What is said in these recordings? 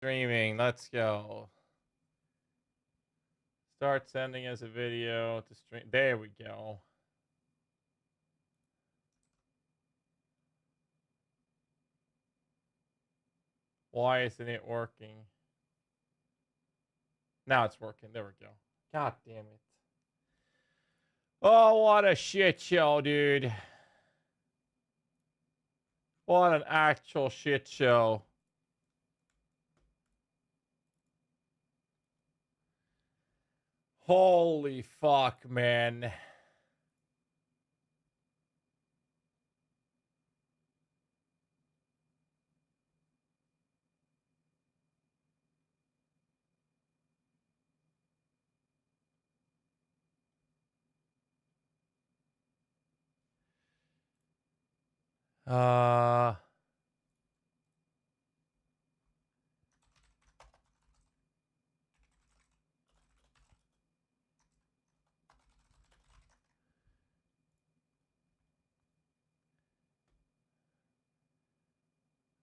Streaming. Let's go. Start sending us a video to stream. There we go. Why isn't it working? Now it's working. There we go. God damn it. Oh, what a shit show, dude. What an actual shit show. Holy fuck, man.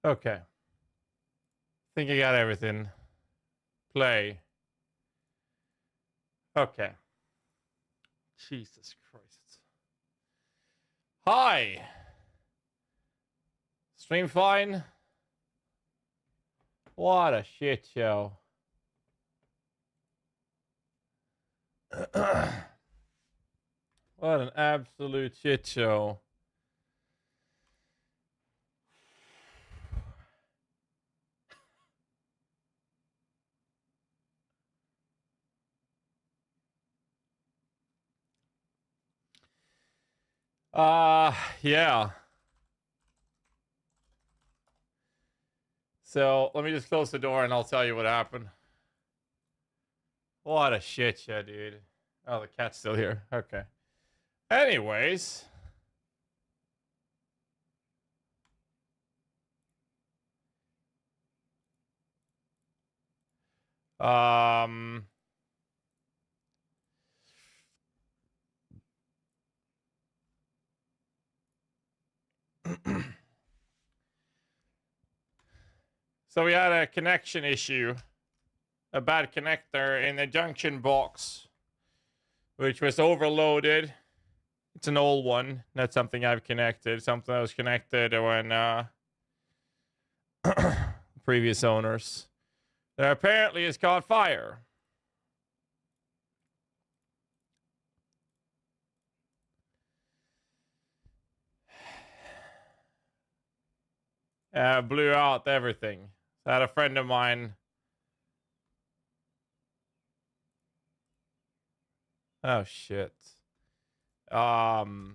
Okay. Think I got everything. Play. Okay. Jesus Christ. Hi. Stream fine? What a shit show. What an absolute shit show. Yeah. So let me just close the door and I'll tell you what happened. What a shit show, dude. Oh, the cat's still here. Okay. Anyways. So we had a connection issue. A bad connector in the junction box, which was overloaded. It's an old one, not something I've connected. Something that was connected when previous owners. That apparently has caught fire. Blew out everything. So I had a friend of mine. Oh shit. Why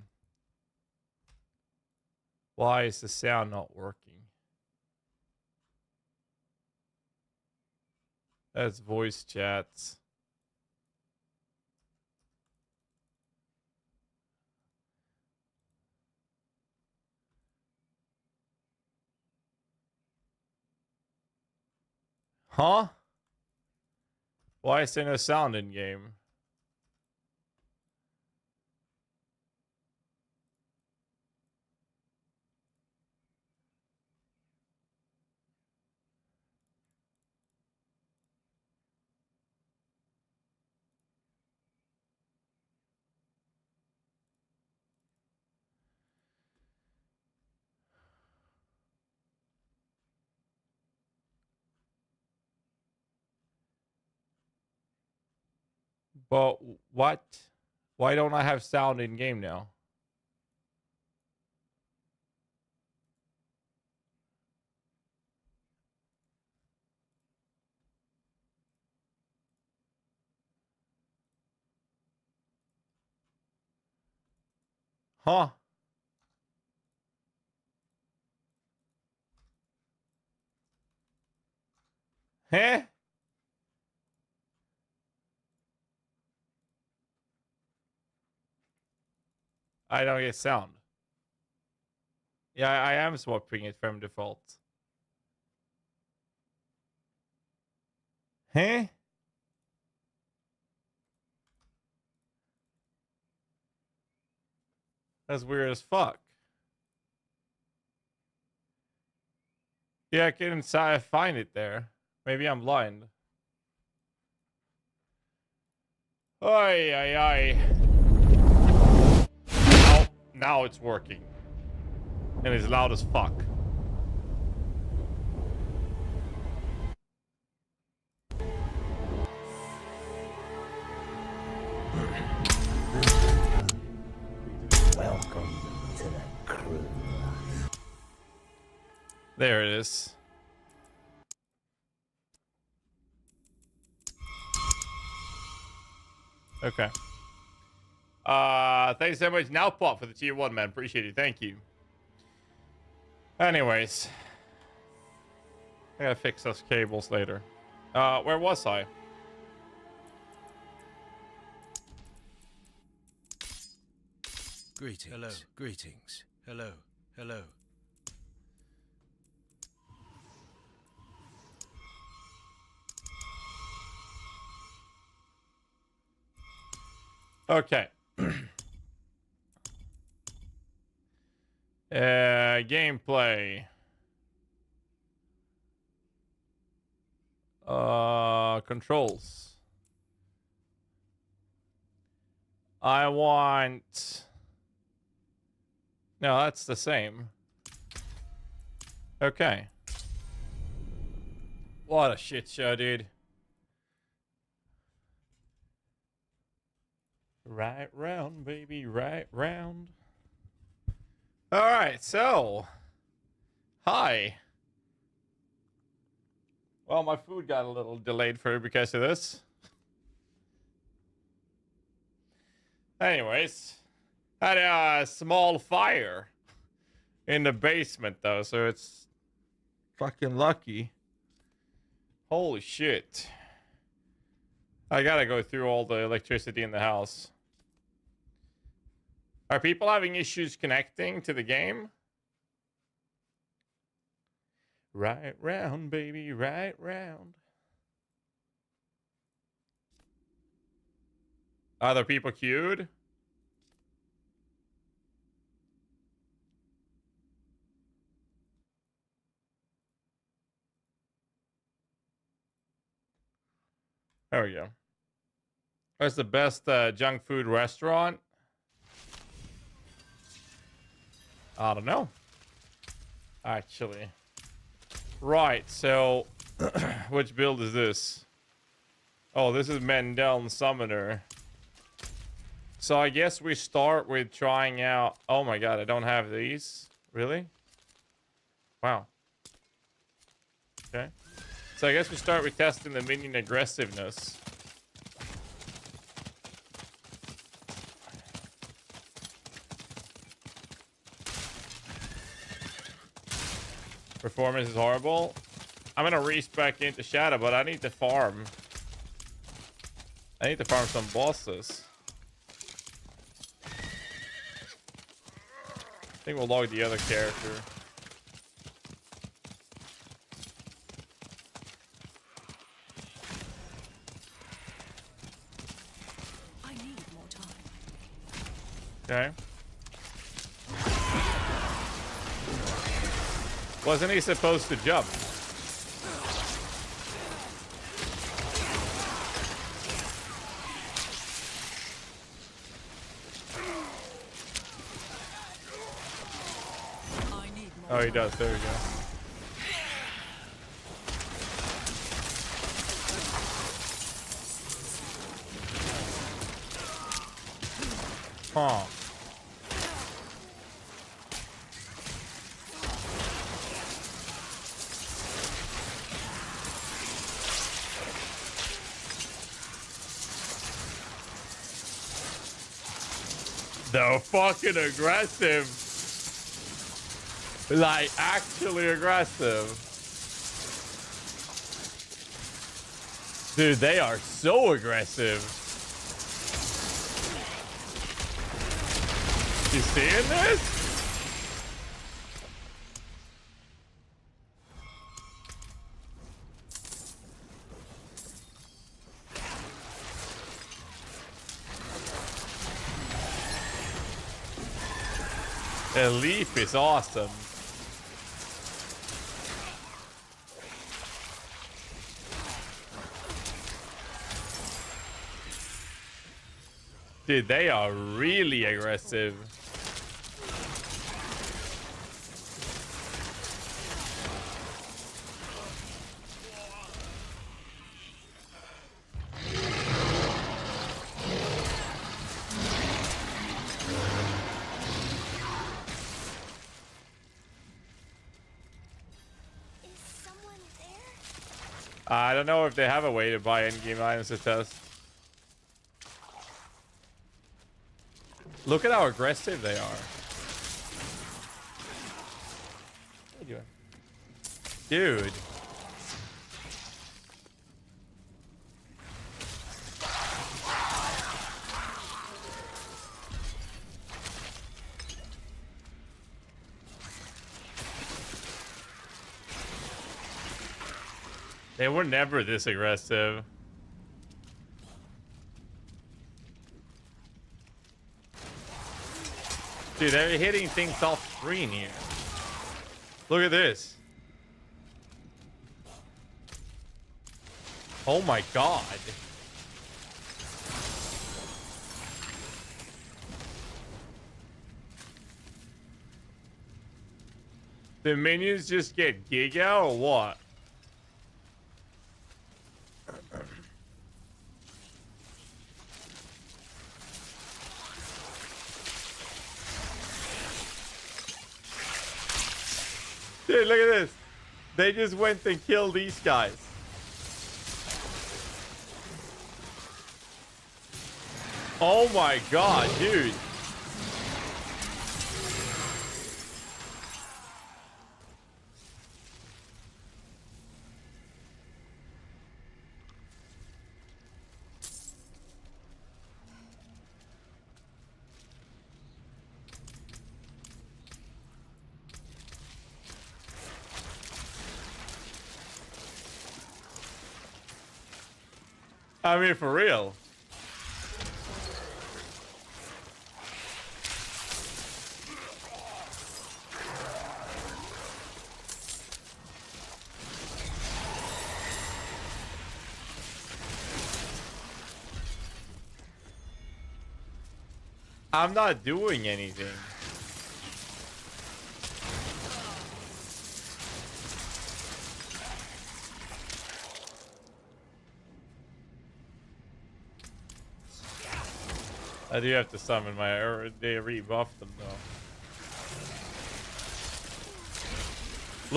is the sound not working? That's voice chats. Huh? Why is there no sound in game? But what? Why don't I have sound in game now? Huh? Huh? I don't get sound. Yeah, I am swapping it from default. Huh? That's weird as fuck. Yeah, I couldn't find it there. Maybe I'm blind. Oi, oi, oi. Now it's working. And it's loud as fuck. Welcome to the crew. There it is. Okay. Thanks so much, Now Pop, for the tier 1, man. Appreciate it. Thank you. Anyways. I gotta fix those cables later. Where was I? Greetings. Hello. Greetings. Hello. Hello. Okay. Gameplay. Controls. I want... No, that's the same. Okay. What a shit show, dude. Right round, baby, right round. Alright, so... Hi. Well, my food got a little delayed because of this. Anyways, had a small fire in the basement, though, so it's fucking lucky. Holy shit. I gotta go through all the electricity in the house. Are people having issues connecting to the game? Right round, baby, right round. Other people queued? There we go. Where's the best junk food restaurant? I don't know. Actually. Right, so... which build is this? Oh, this is Mendel Summoner. So I guess we start with trying out... Oh my god, I don't have these. Really? Wow. Okay. So I guess we start with testing the minion aggressiveness. Performance is horrible. I'm gonna respec into Shadow, but I need to farm. I need to farm some bosses. I think we'll log the other character. I need more time. Okay. Wasn't he supposed to jump? Oh, he does. There we go. Huh. They're fucking aggressive. Like, actually aggressive. Dude, they are so aggressive. You seeing this? The leaf is awesome. Dude, they are really aggressive. I don't know if they have a way to buy in-game items to test. Look at how aggressive they are. What are you doing? Dude. They were never this aggressive. Dude, they're hitting things off screen here. Look at this. Oh my god. The minions just get giga or what? Dude, look at this. They just went and killed these guys. Oh my god, dude. I mean, for real. I'm not doing anything. I do have to summon my... They rebuffed them, though.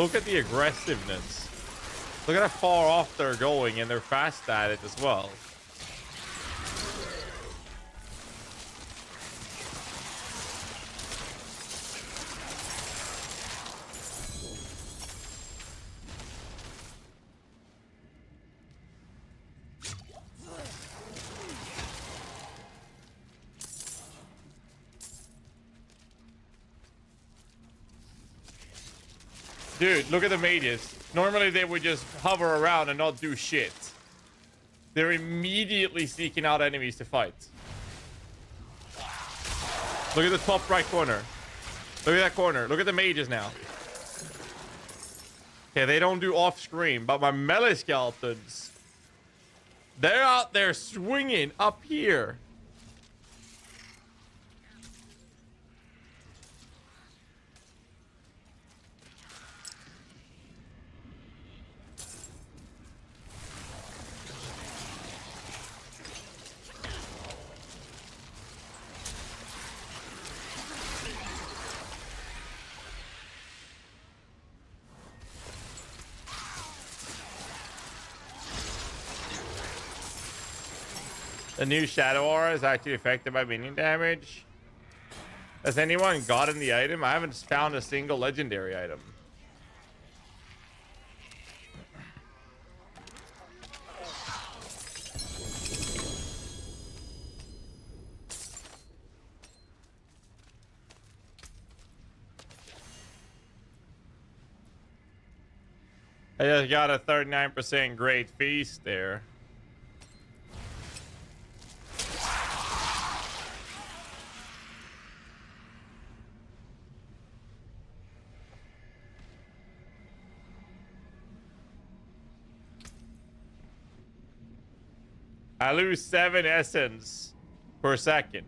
Look at the aggressiveness. Look at how far off they're going, and they're fast at it as well. Dude, look at the mages. Normally they would just hover around and not do shit. They're immediately seeking out enemies to fight. Look at the top right corner. Look at that corner. Look at the mages now. Okay, they don't do off screen, but my melee skeletons, they're out there swinging up here. The new Shadow Aura is actually affected by minion damage. Has anyone gotten the item? I haven't found a single legendary item. I just got a 39% Great Feast there. I lose 7 essence per second.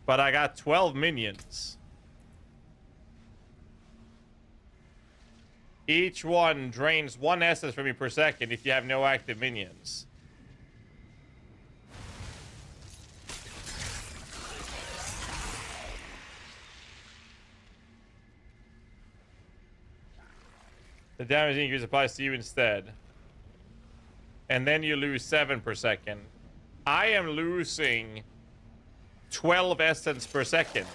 But I got 12 minions. Each one drains 1 essence from you per second if you have no active minions. The damage increase applies to you instead. And then you lose 7 per second. I am losing 12 essence per second.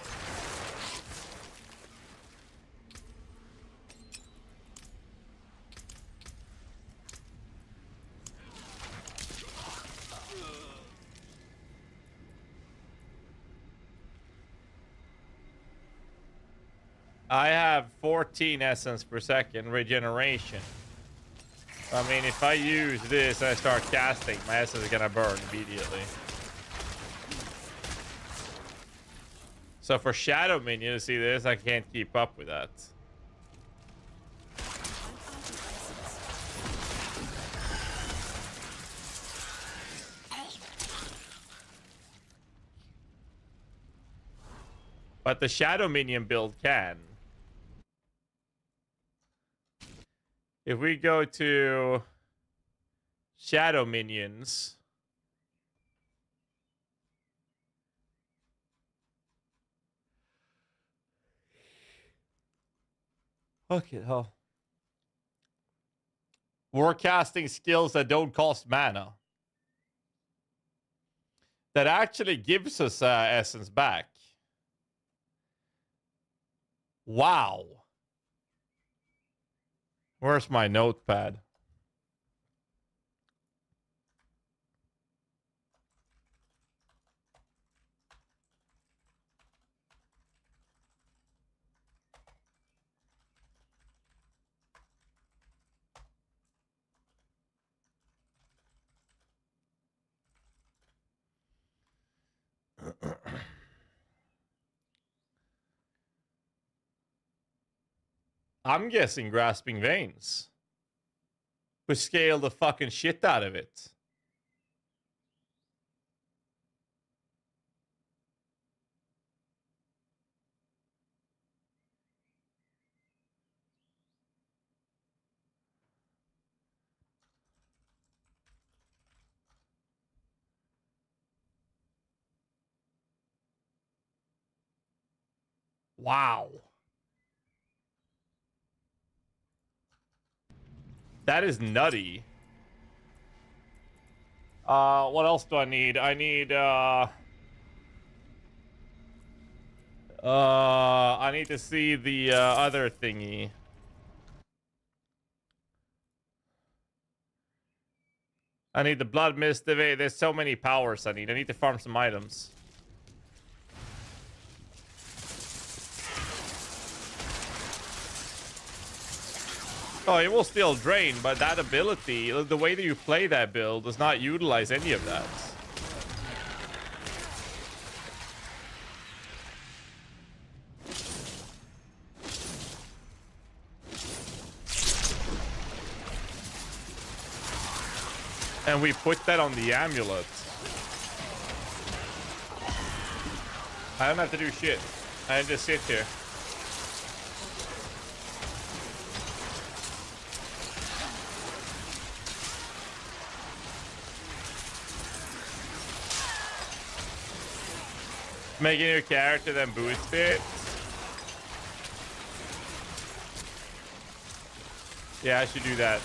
I have 14 essence per second regeneration. I mean, if I use this and I start casting, my essence is gonna burn immediately. So for Shadow Minion to see this, I can't keep up with that. But the Shadow Minion build can. If we go to Shadow Minions, okay, hell. We're casting skills that don't cost mana. That actually gives us essence back. Wow. Where's my notepad? I'm guessing Grasping Veins. We scale the fucking shit out of it. Wow. That is nutty. What else do I need? I need to see the other thingy. I need the Blood Mist. There's so many powers I need. I need to farm some items. Oh, it will still drain, but that ability, the way that you play that build, does not utilize any of that. And we put that on the amulet. I don't have to do shit. I just sit here. Make a new character, then boost it. Yeah, I should do that.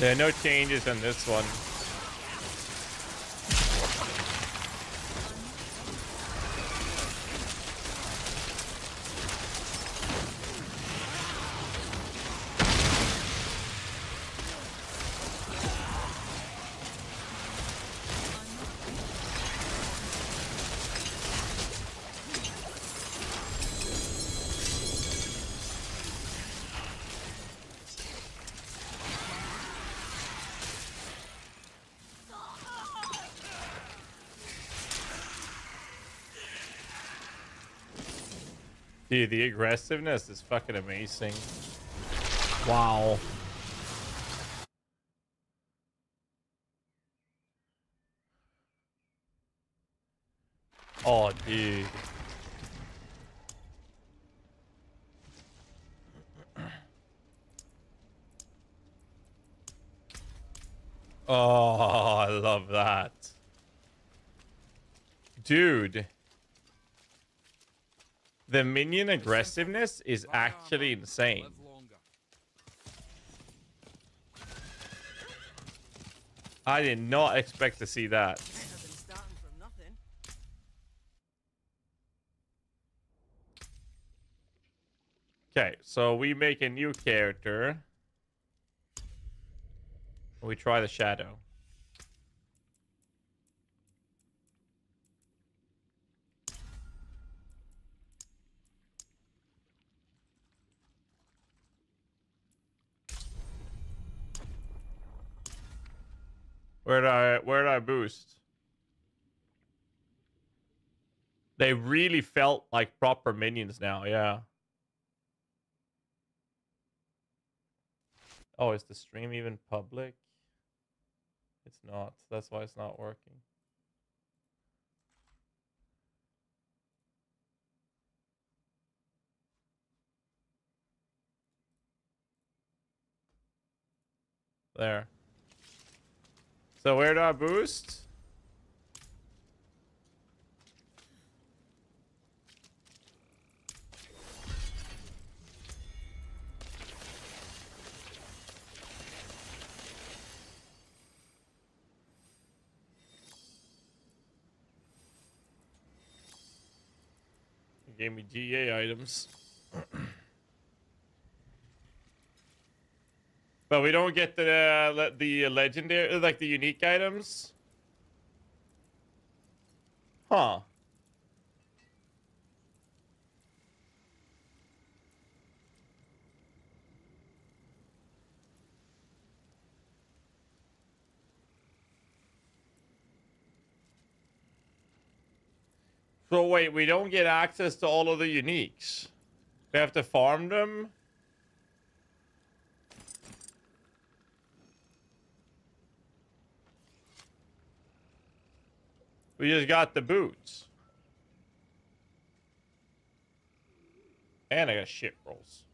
Yeah, no changes on this one. Dude, the aggressiveness is fucking amazing. Wow. Oh, dude. Oh, I love that. Dude. The minion aggressiveness is actually insane. I did not expect to see that. Okay, so we make a new character. We try the shadow. Where'd I boost? They really felt like proper minions now, yeah. Oh, is the stream even public? It's not. That's why it's not working. There. So where do I boost? It gave me GA items. But we don't get the legendary, like the unique items. Huh. So wait, we don't get access to all of the uniques. We have to farm them? We just got the boots. And I got shit rolls.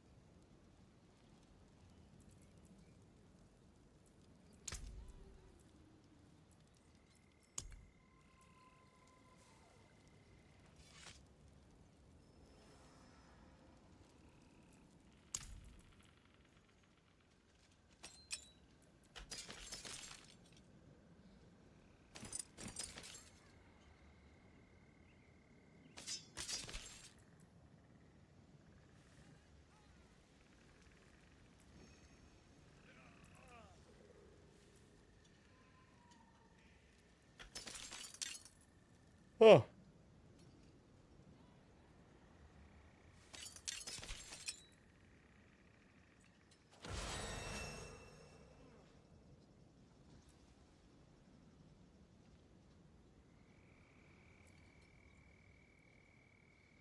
Oh.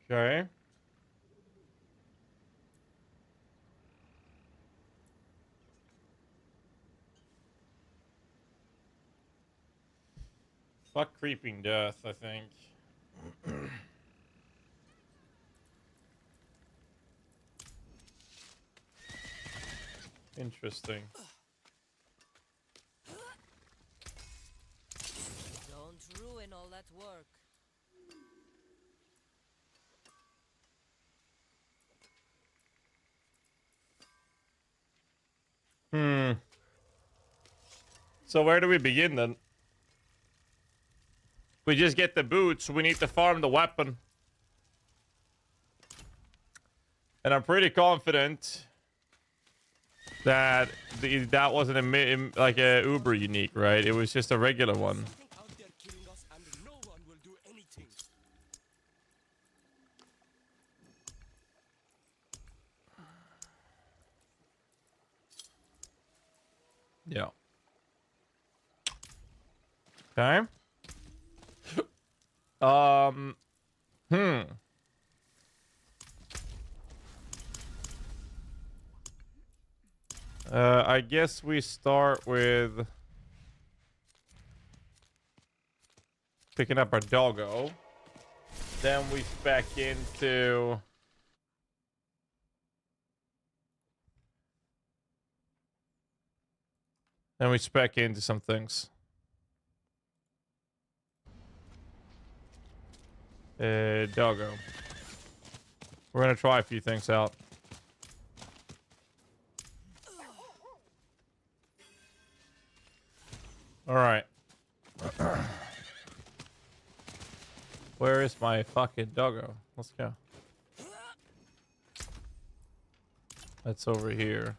Okay. Fuck creeping death, I think. Interesting. Don't ruin all that work. Hmm. So where do we begin then? We just get the boots. We need to farm the weapon. And I'm pretty confident that that wasn't like a Uber unique, right? It was just a regular one. Out there killing us and no one will do anything. Yeah. Okay. I guess we start with picking up our doggo. Then we spec into some things. Doggo. We're gonna try a few things out. All right. Where is my fucking doggo? Let's go. That's over here.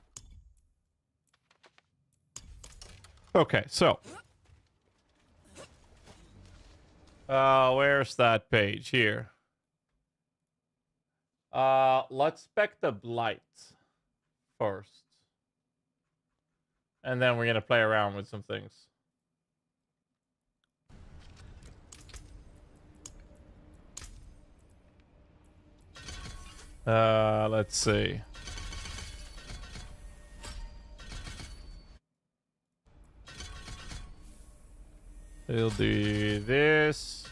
Okay, so. Where's that page? Here. Let's spec the blight first. And then we're gonna play around with some things. Let's see. We'll do this.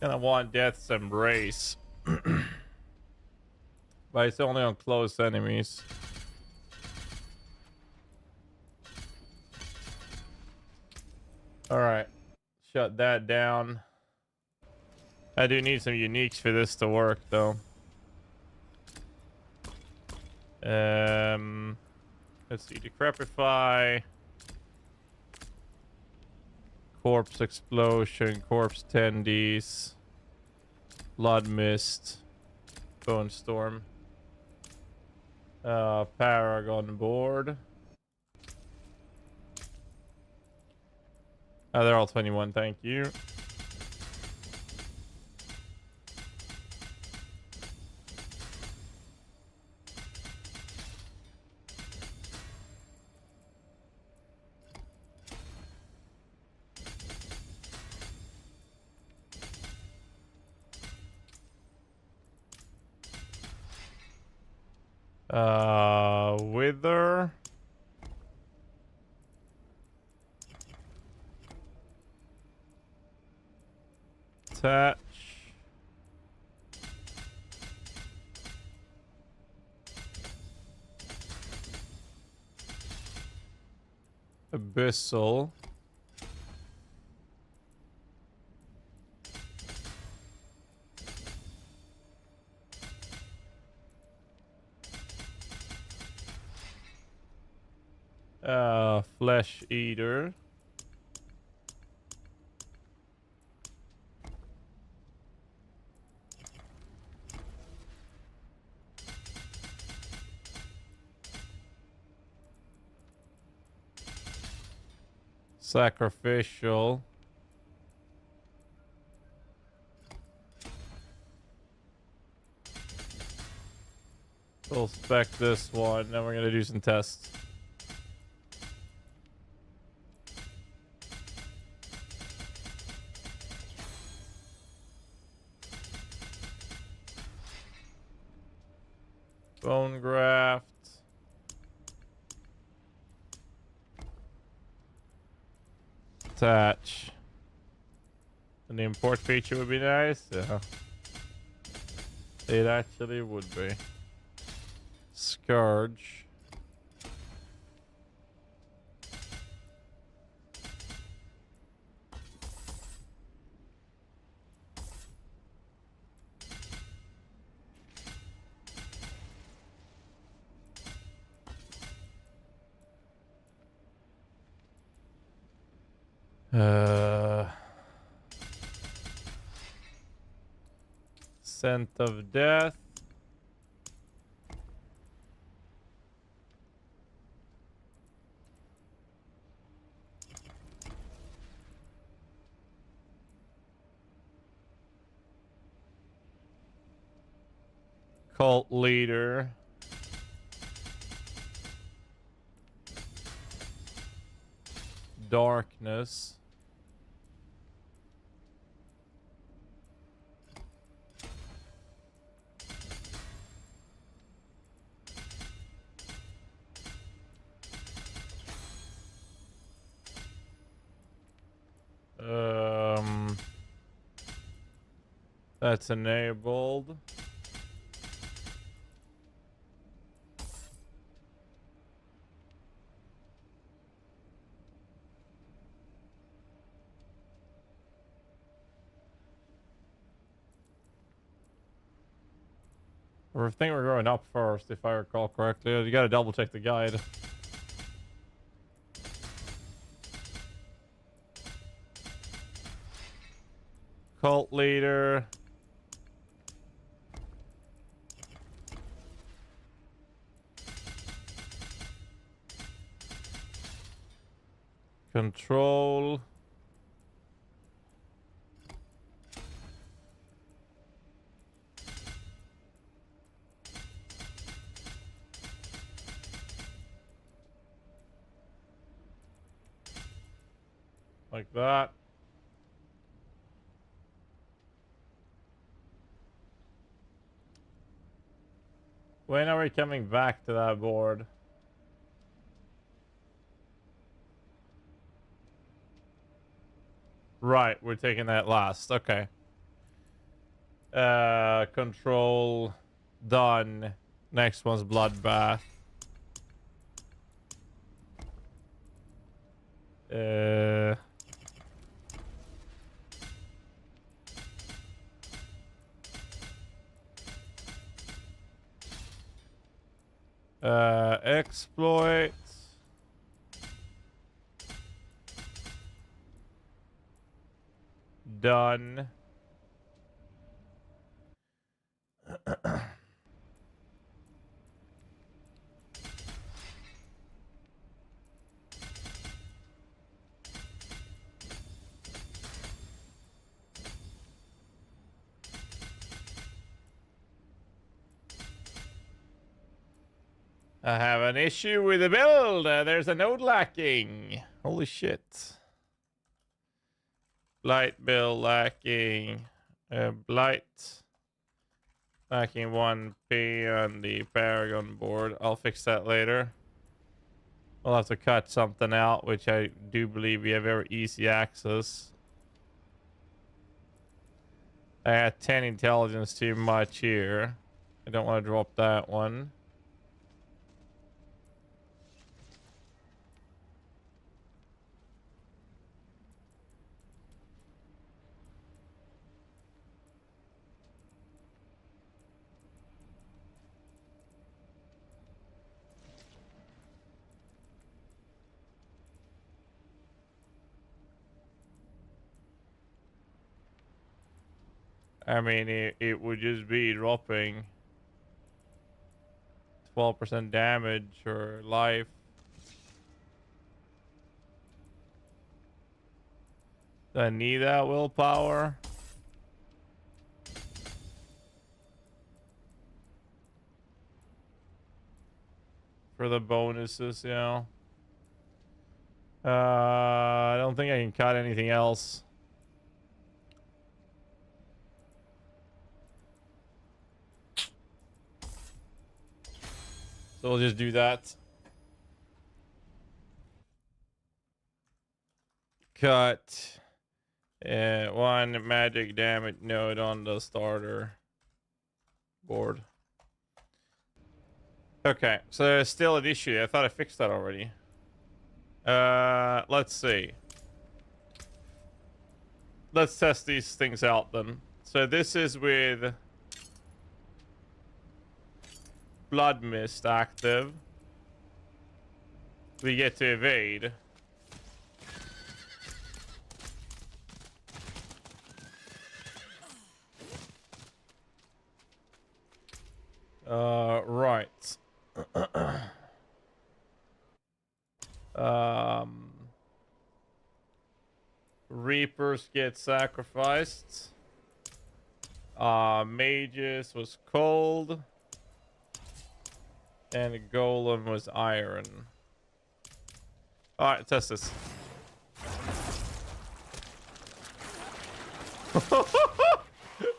Gonna want Death's Embrace. But it's only on close enemies. Alright. Shut that down. I do need some uniques for this to work, though. Let's see. Decrepify. Corpse Explosion. Corpse Tendies. Blood Mist. Bone Storm. Paragon board. Oh, they're all 21, thank you. Wither. Attach. Abyssal. Flesh Eater. Sacrificial. We'll spec this one, then we're gonna do some tests. Bone graft. Attach. And the import feature would be nice. Yeah. It actually would be. Scourge. Scent of Death. Cult Leader. darkness. That's enabled. I think we're going up first, if I recall correctly. You gotta double check the guide. Cult leader. Control. Like that. When are we coming back to that board? Right, we're taking that last. Okay. Control done. Next one's bloodbath. Exploit. Done. I have an issue with the build. There's a node lacking. Holy shit. Blight build lacking. Blight lacking 1p on the Paragon board. I'll fix that later. We'll have to cut something out, which I do believe we have very easy access. I had 10 intelligence too much here. I don't want to drop that one. I mean, it would just be dropping 12% damage or life. Do I need that willpower? For the bonuses, yeah. I don't think I can cut anything else. So we'll just do that. Cut. One magic damage node on the starter board. Okay, so there's still an issue. I thought I fixed that already. Let's see. Let's test these things out then. So this is with Blood Mist active. We get to evade. Right. Reapers get sacrificed. Mages was cold. And Golem was iron. Alright, test this.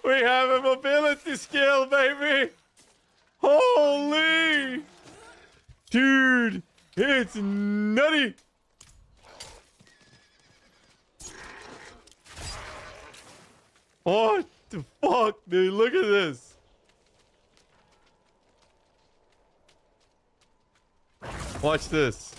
We have a mobility skill, baby. Holy. Dude, it's nutty. What the fuck, dude? Look at this. Watch this.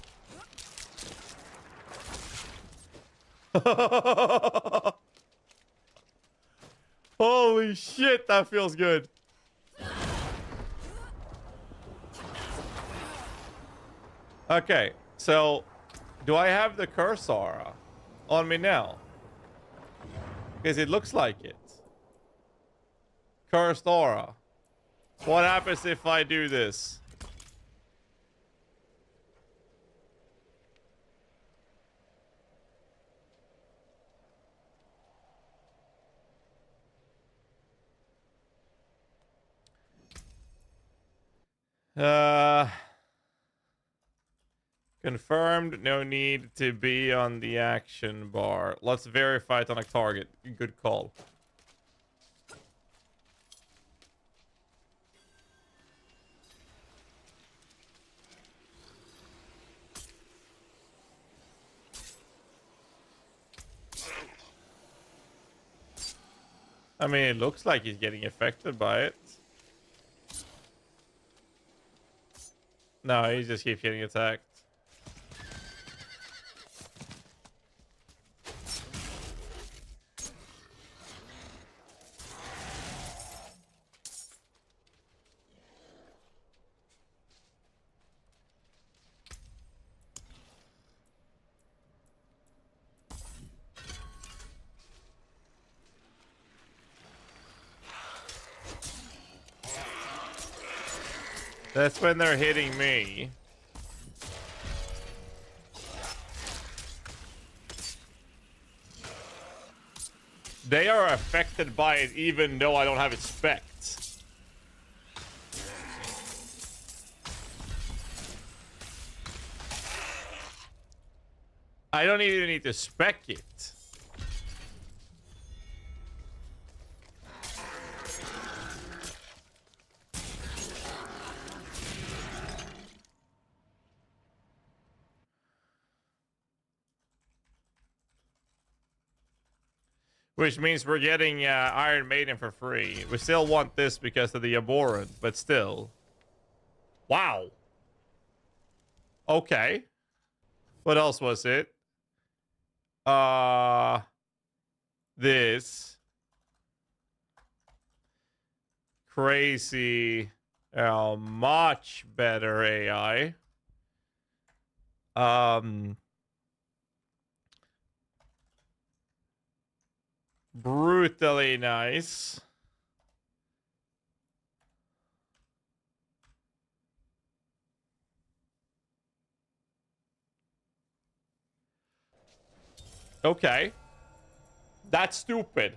Holy shit, that feels good. Okay, so do I have the curse aura on me now? Because it looks like it. Cursed aura. What happens if I do this? Confirmed, no need to be on the action bar. Let's verify it on a target. Good call. I mean, it looks like he's getting affected by it. No, he just keeps getting attacked. That's when they're hitting me. They are affected by it even though I don't have it spec'd. I don't even need to spec it. Which means we're getting Iron Maiden for free. We still want this because of the abhorrent, but still. Wow. Okay. What else was it? This. Crazy. Much better AI. Brutally nice. Okay. That's stupid.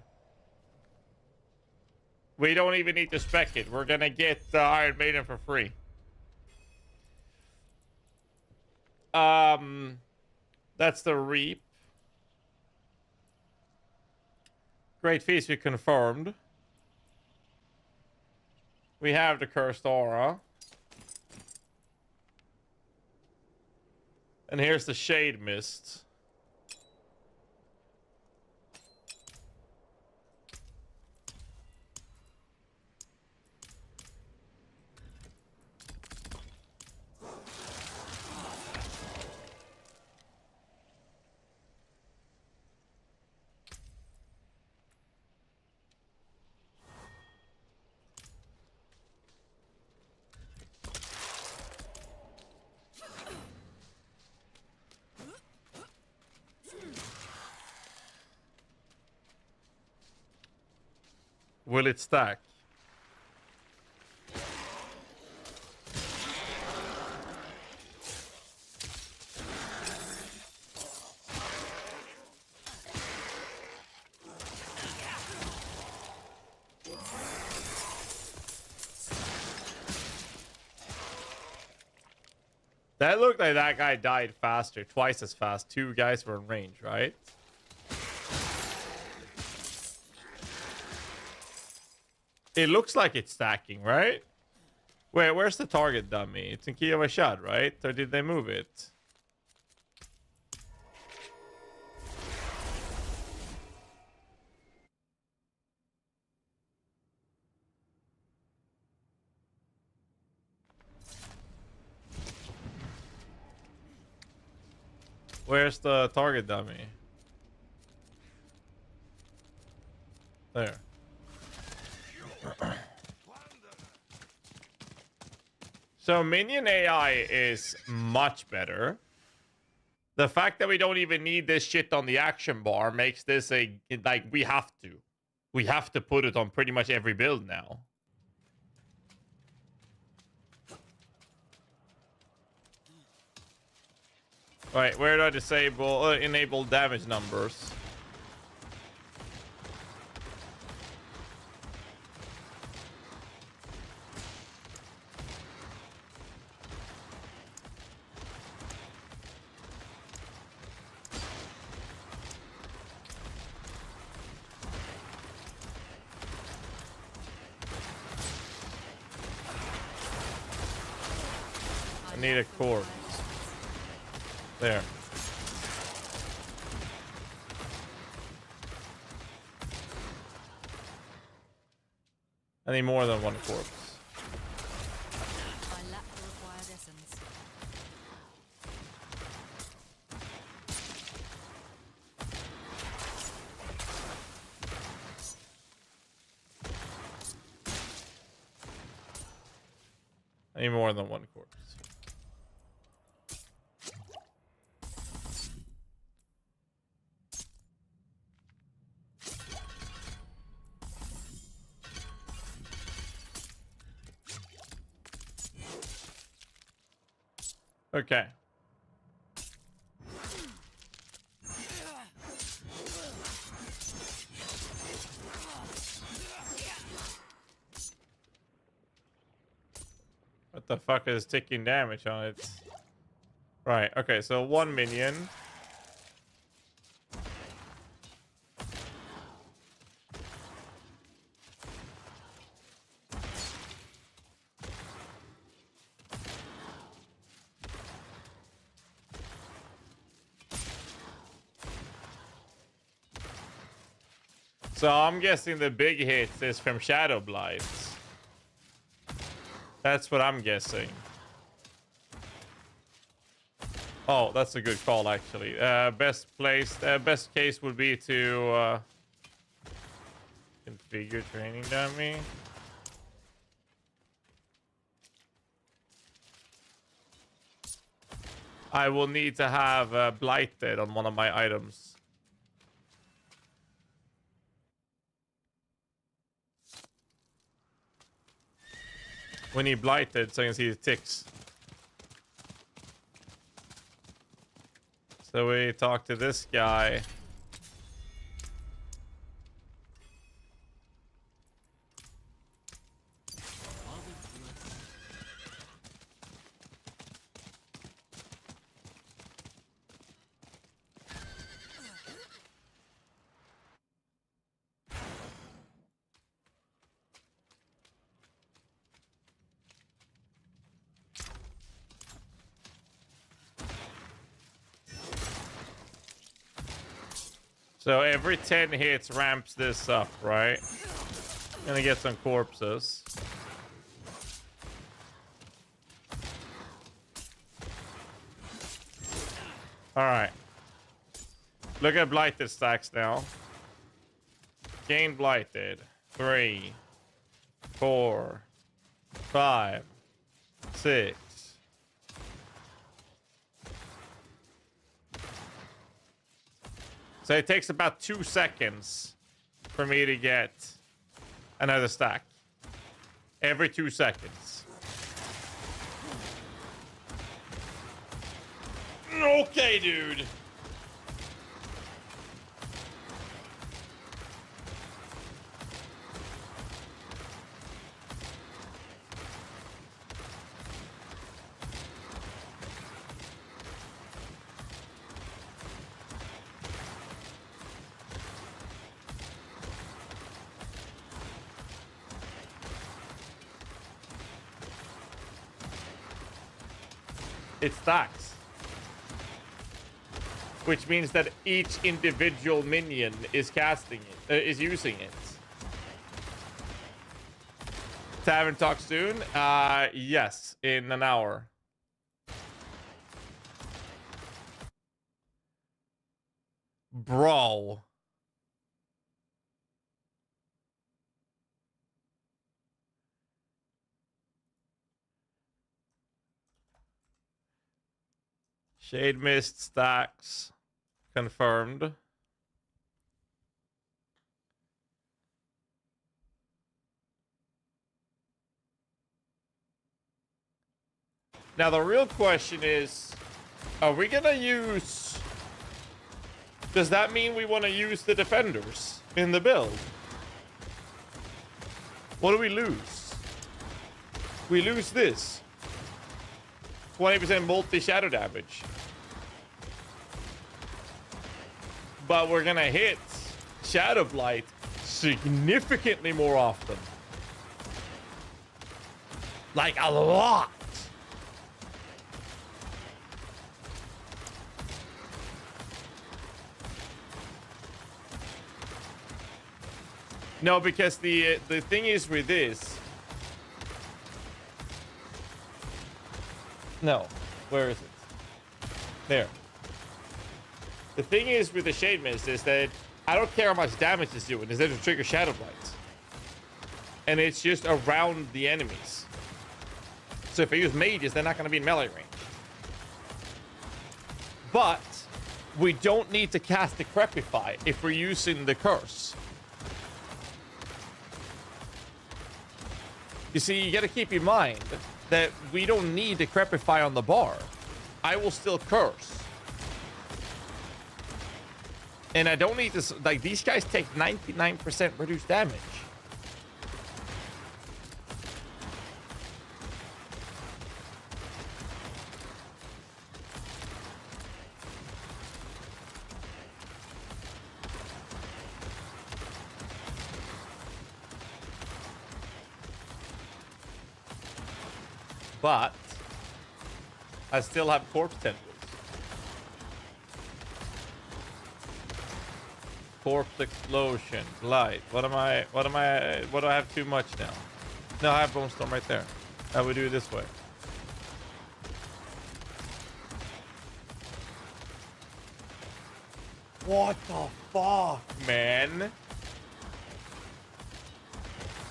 We don't even need to spec it. We're gonna get Iron Maiden for free. That's the Reap. Great Feast we confirmed. We have the Cursed Aura. And here's the Shade Mist. Will it stack? That looked like that guy died faster, twice as fast. Two guys were in range, right? It looks like it's stacking, right? Wait, where's the target dummy? It's in Kiev shot, right? Or did they move it? Where's the target dummy? There. So Minion AI is much better. The fact that we don't even need this shit on the action bar makes this a, like, we have to. We have to put it on pretty much every build now. Right, where do I disable, enable damage numbers? I need a core. There. I need more than one corpse. I lack the required essence. I need more than one corpse. Okay. What the fuck is taking damage on it? Right, okay, so one minion. So I'm guessing the big hits is from Shadow Blights. That's what I'm guessing. Oh, that's a good call, actually. Best case would be to configure training dummy. I will need to have blighted on one of my items. We need blighted so I can see the ticks. So we talk to this guy. So every 10 hits ramps this up, right? Gonna get some corpses. Alright. Look at blighted stacks now. Gain blighted. 3, 4, 5, 6. So it takes about 2 seconds for me to get another stack. Every 2 seconds. Okay, dude. it stacks. Which means that each individual minion is casting it, is using it. Tavern talk soon? Yes, in an hour. Bro. Shade Mist stacks. Confirmed. Now the real question is, are we gonna use... Does that mean we want to use the defenders in the build? What do we lose? We lose this. 20% multi-shadow damage. But we're gonna hit Shadow Blight significantly more often. Like a lot. No, because the thing is with this. No, where is it? There. The thing is with the Shade Mist is that I don't care how much damage it's doing. It's there to trigger Shadow Blight. And it's just around the enemies. So if I use mages, they're not going to be in melee range. But we don't need to cast Decrepify if we're using the curse. You see, you got to keep in mind that we don't need Decrepify on the bar. I will still curse. And I don't need to... Like, these guys take 99% reduced damage. But I still have corpse tendrils. Corpse explosion, light. What do I have too much now? No, I have bone storm right there. How we do it this way? What the fuck, man?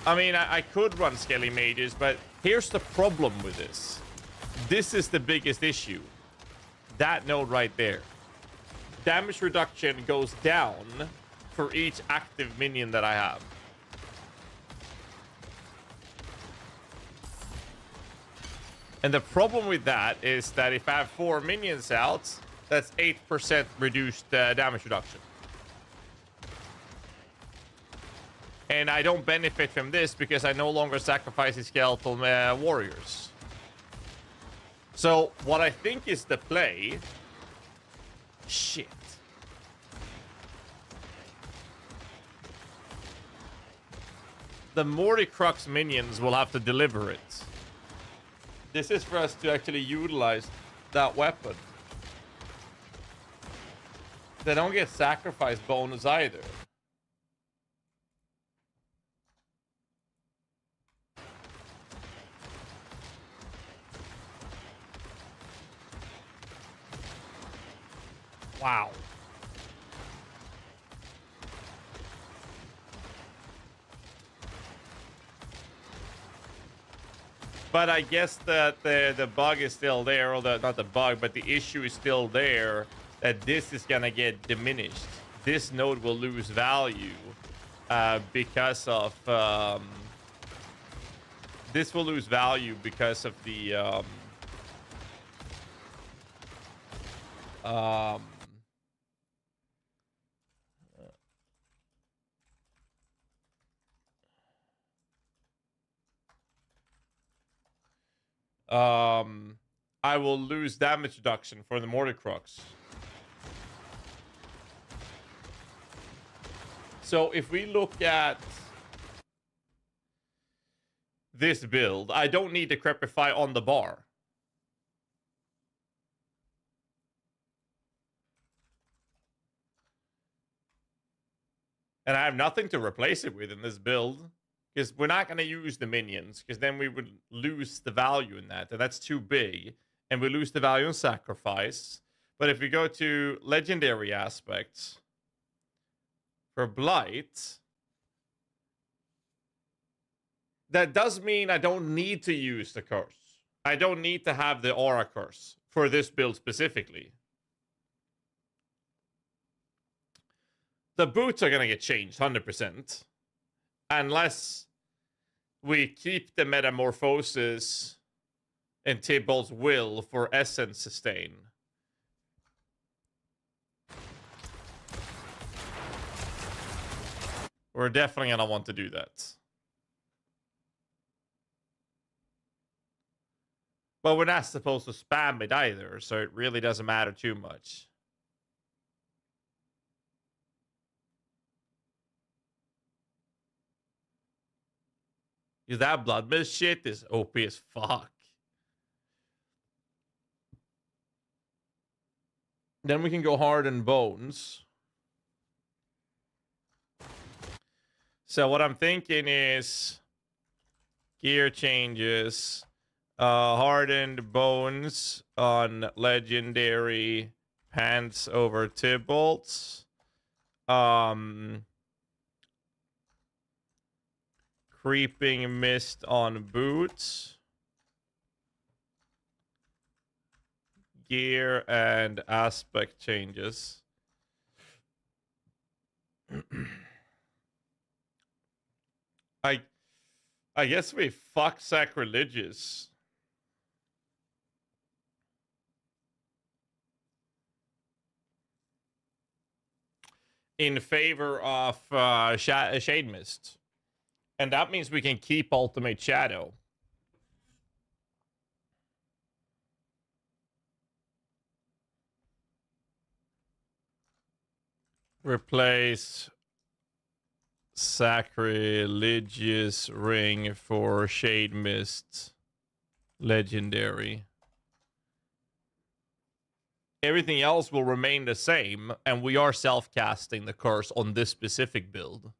I mean, I could run Skelly Mages, but here's the problem with this. This is the biggest issue. That node right there. Damage reduction goes down for each active minion that I have. And the problem with that is that if I have 4 minions out, that's 8% reduced damage reduction. And I don't benefit from this because I no longer sacrifice the skeletal warriors. So what I think is the play... Shit. The Mordicrux minions will have to deliver it. This is for us to actually utilize that weapon. They don't get sacrifice bonus either. Wow. But I guess that the bug is still there, or not the bug, but the issue is still there, that this is gonna get diminished. This node will lose value because of this will lose value because of the I will lose damage reduction for the Mordicrux. So if we look at this build, I don't need Decrepify on the bar. And I have nothing to replace it with in this build. Because we're not going to use the minions. Because then we would lose the value in that. And that's too big. And we lose the value in sacrifice. But if we go to legendary aspects. For Blight. That does mean I don't need to use the curse. I don't need to have the aura curse. For this build specifically. The boots are going to get changed 100%. Unless we keep the metamorphosis and Tybalt's will for essence sustain. We're definitely going to want to do that. But we're not supposed to spam it either, so it really doesn't matter too much. Because that blood mist shit is OP as fuck. Then we can go hard in bones. So what I'm thinking is gear changes, hardened bones on legendary pants over Tybalt's. Creeping mist on boots. Gear and aspect changes. I guess we fuck sacrilegious. In favor of Shade Mist. And that means we can keep Ultimate Shadow. Replace Sacrilegious Ring for Shade Mist Legendary. Everything else will remain the same, and we are self-casting the curse on this specific build.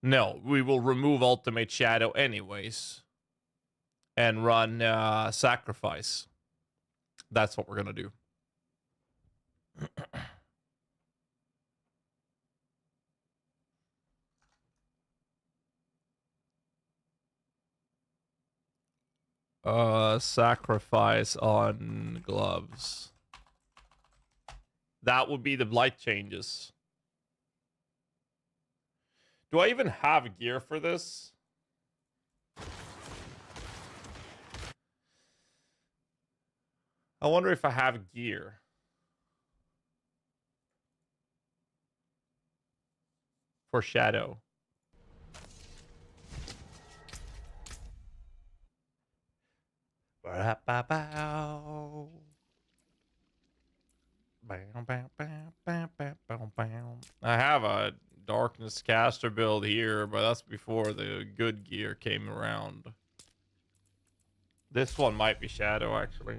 No, we will remove Ultimate Shadow anyways. And run Sacrifice. That's what we're going to do. Sacrifice on gloves. That would be the blight changes. Do I even have gear for this? I wonder if I have gear. For Shadow. I have a Darkness caster build here, but that's before the good gear came around. This one might be Shadow, actually.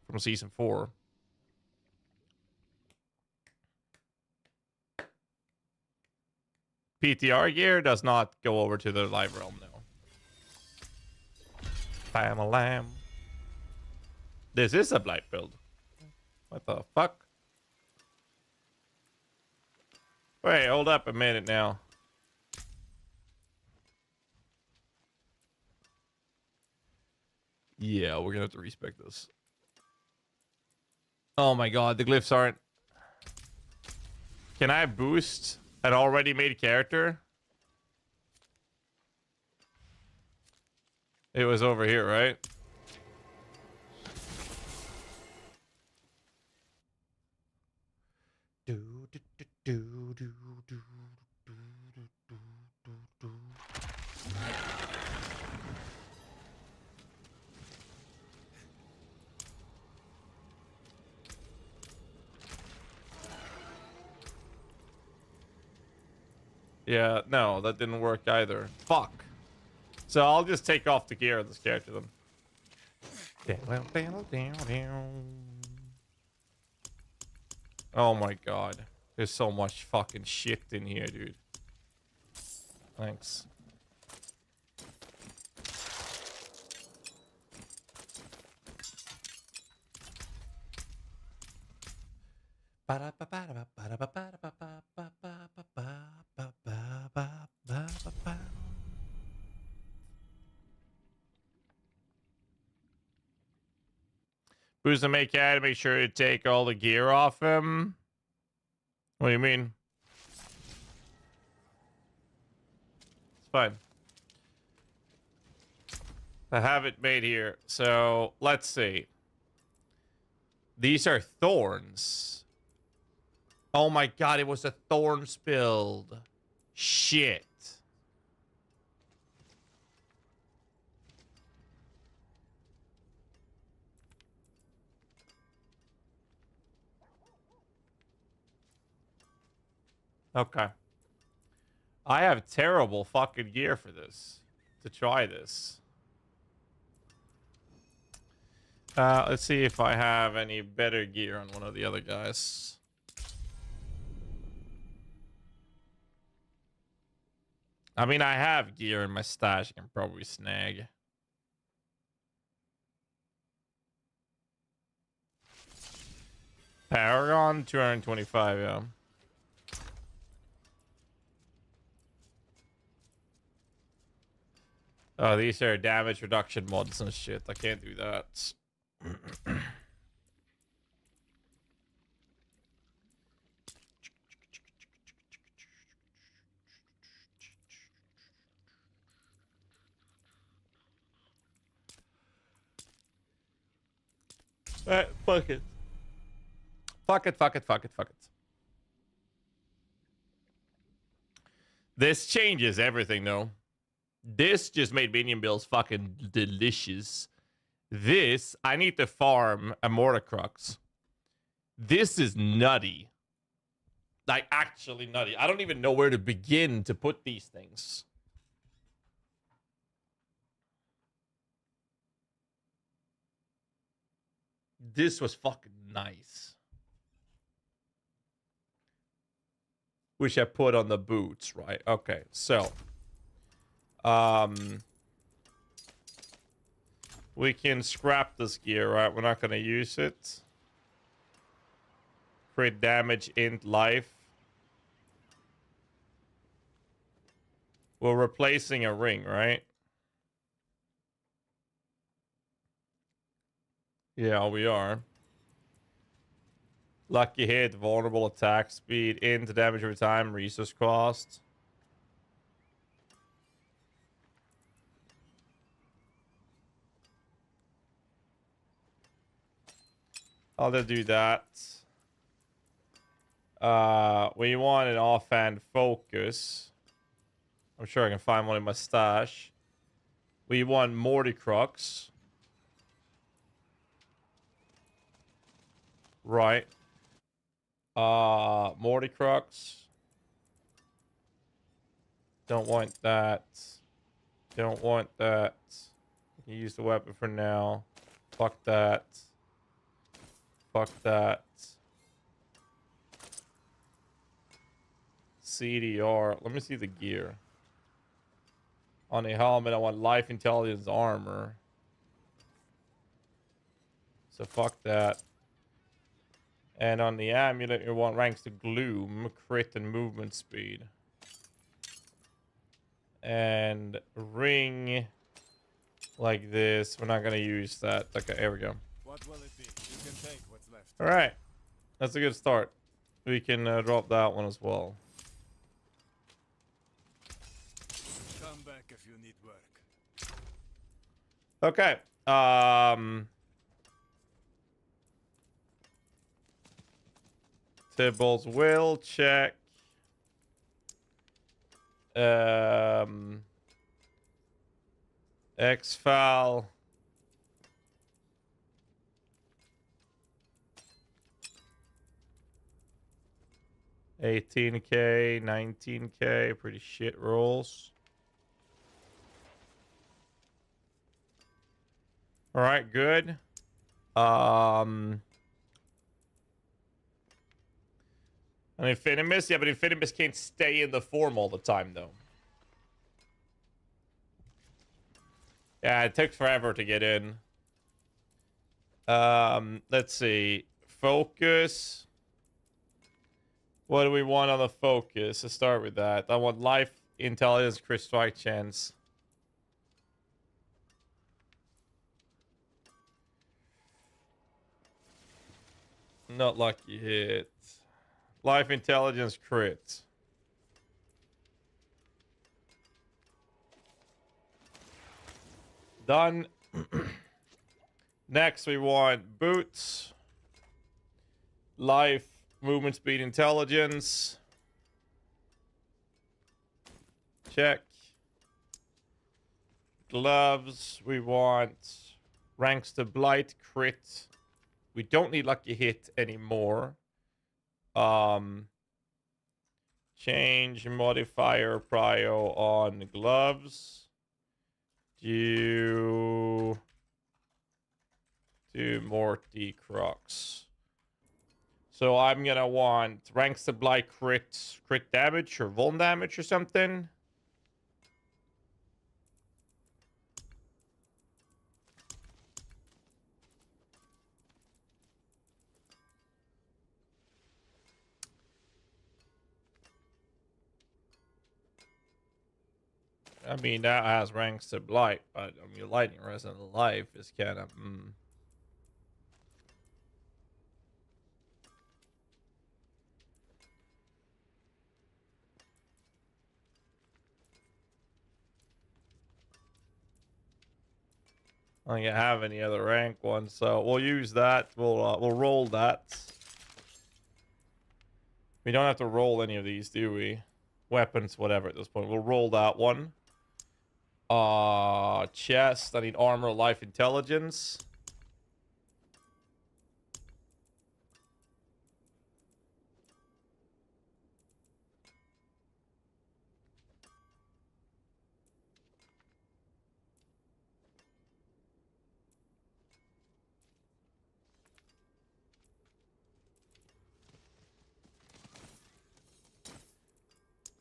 From Season 4. PTR gear does not go over to the live realm now. Bam-a-lam. This is a blight build. What the fuck? Wait, hold up a minute now. Yeah, we're gonna have to respec this. Oh my god, the glyphs aren't... Can I boost an already made character? It was over here, right? Yeah, no, that didn't work either. Fuck. So I'll just take off the gear of this character then. Oh my god. There's so much fucking shit in here, dude. Thanks. Who's the make cat? Make sure you take all the gear off him. What do you mean? It's fine. I have it made here. So let's see. These are thorns. Oh my god, it was a thorns build. Shit. Okay. I have terrible fucking gear for this. To try this. Let's see if I have any better gear on one of the other guys. I mean, I have gear in my stash I can probably snag. Paragon, 225, yeah. Oh, these are damage reduction mods and shit. I can't do that. Fuck it. Fuck it, fuck it, fuck it, fuck it. This changes everything, though. This just made minion builds fucking delicious. This, I need to farm a mortar crux. This is nutty. Like, actually nutty. I don't even know where to begin to put these things. This was fucking nice. Which I put on the boots, right? Okay, so. We can scrap this gear, right? We're not going to use it. Crit damage, int life. We're replacing a ring, right? Yeah, we are. Lucky hit, vulnerable attack speed, int damage over time, resource cost. I'll just do that. We want an offhand focus. I'm sure I can find one in my stash. We want Morty Crux. Right. Morty Crux. Don't want that. Don't want that. Use the weapon for now. Fuck that. Fuck that. CDR. Let me see the gear. On a helmet, I want life intelligence armor. So fuck that. And on the amulet, you want ranks to gloom, crit, and movement speed. And ring like this. We're not gonna use that. Okay, here we go. What will it be? You can take what's left. All right, that's a good start. We can drop that one as well. Come back if you need work. Okay. Tibble's will check. X-File. $18K, $19K, pretty shit rolls. All right, good. And Infinimus? Yeah, but Infinimus can't stay in the form all the time, though. Yeah, it took forever to get in. Let's see. Focus. What do we want on the focus? Let's start with that. I want life, intelligence, crit strike chance. Not lucky hit. Life, intelligence, crit. Done. Next, we want boots. Life, movement speed, intelligence. Check. Gloves, we want ranks to blight, crit. We don't need lucky hit anymore. Change modifier prio on gloves. Do more decrocs. So I'm gonna want ranks to blight, crit damage or vuln damage or something. I mean, that has ranks to blight, but I mean, lightning resonant life is kind of. I don't have any other rank ones, so we'll use that. We'll roll that. We don't have to roll any of these, do we? Weapons, whatever. At this point, we'll roll that one. Chest. I need armor, life, intelligence.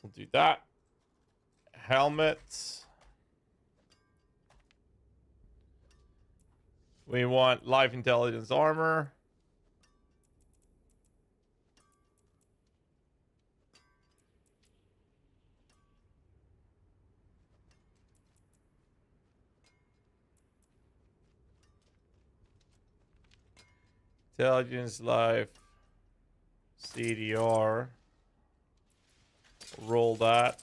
We'll do that. Helmet. We want life, intelligence, armor. Intelligence, life, CDR. Roll that.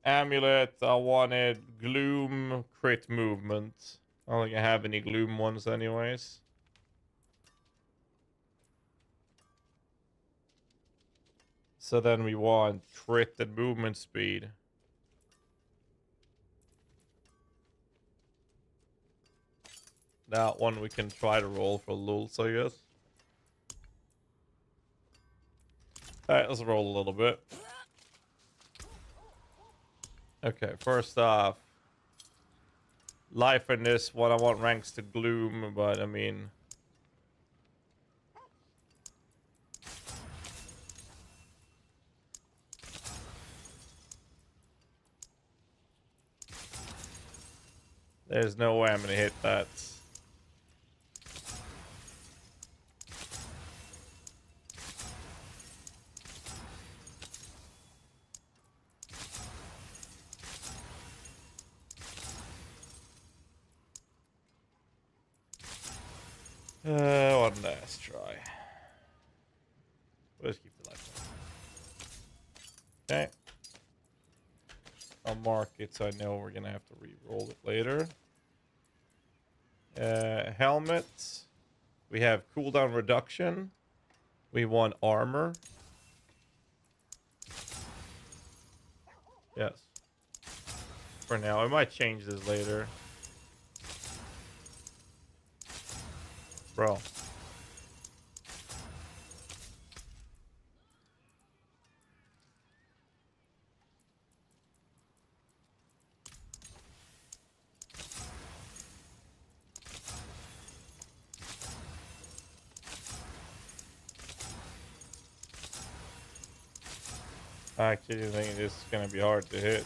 Amulet, I wanted gloom, crit movement. I don't think I have any gloom ones anyways. So then we want crit and movement speed. That one we can try to roll for lulz, I guess. Alright, let's roll a little bit. Okay, first off, life in this one, I want ranks to gloom, but I mean... There's no way I'm gonna hit that. One last try. We'll just keep the life on. Okay. I'll mark it so I know we're gonna have to re-roll it later. Helmet. We have cooldown reduction. We want armor. Yes. For now, I might change this later. Bro. I actually think this is gonna be hard to hit.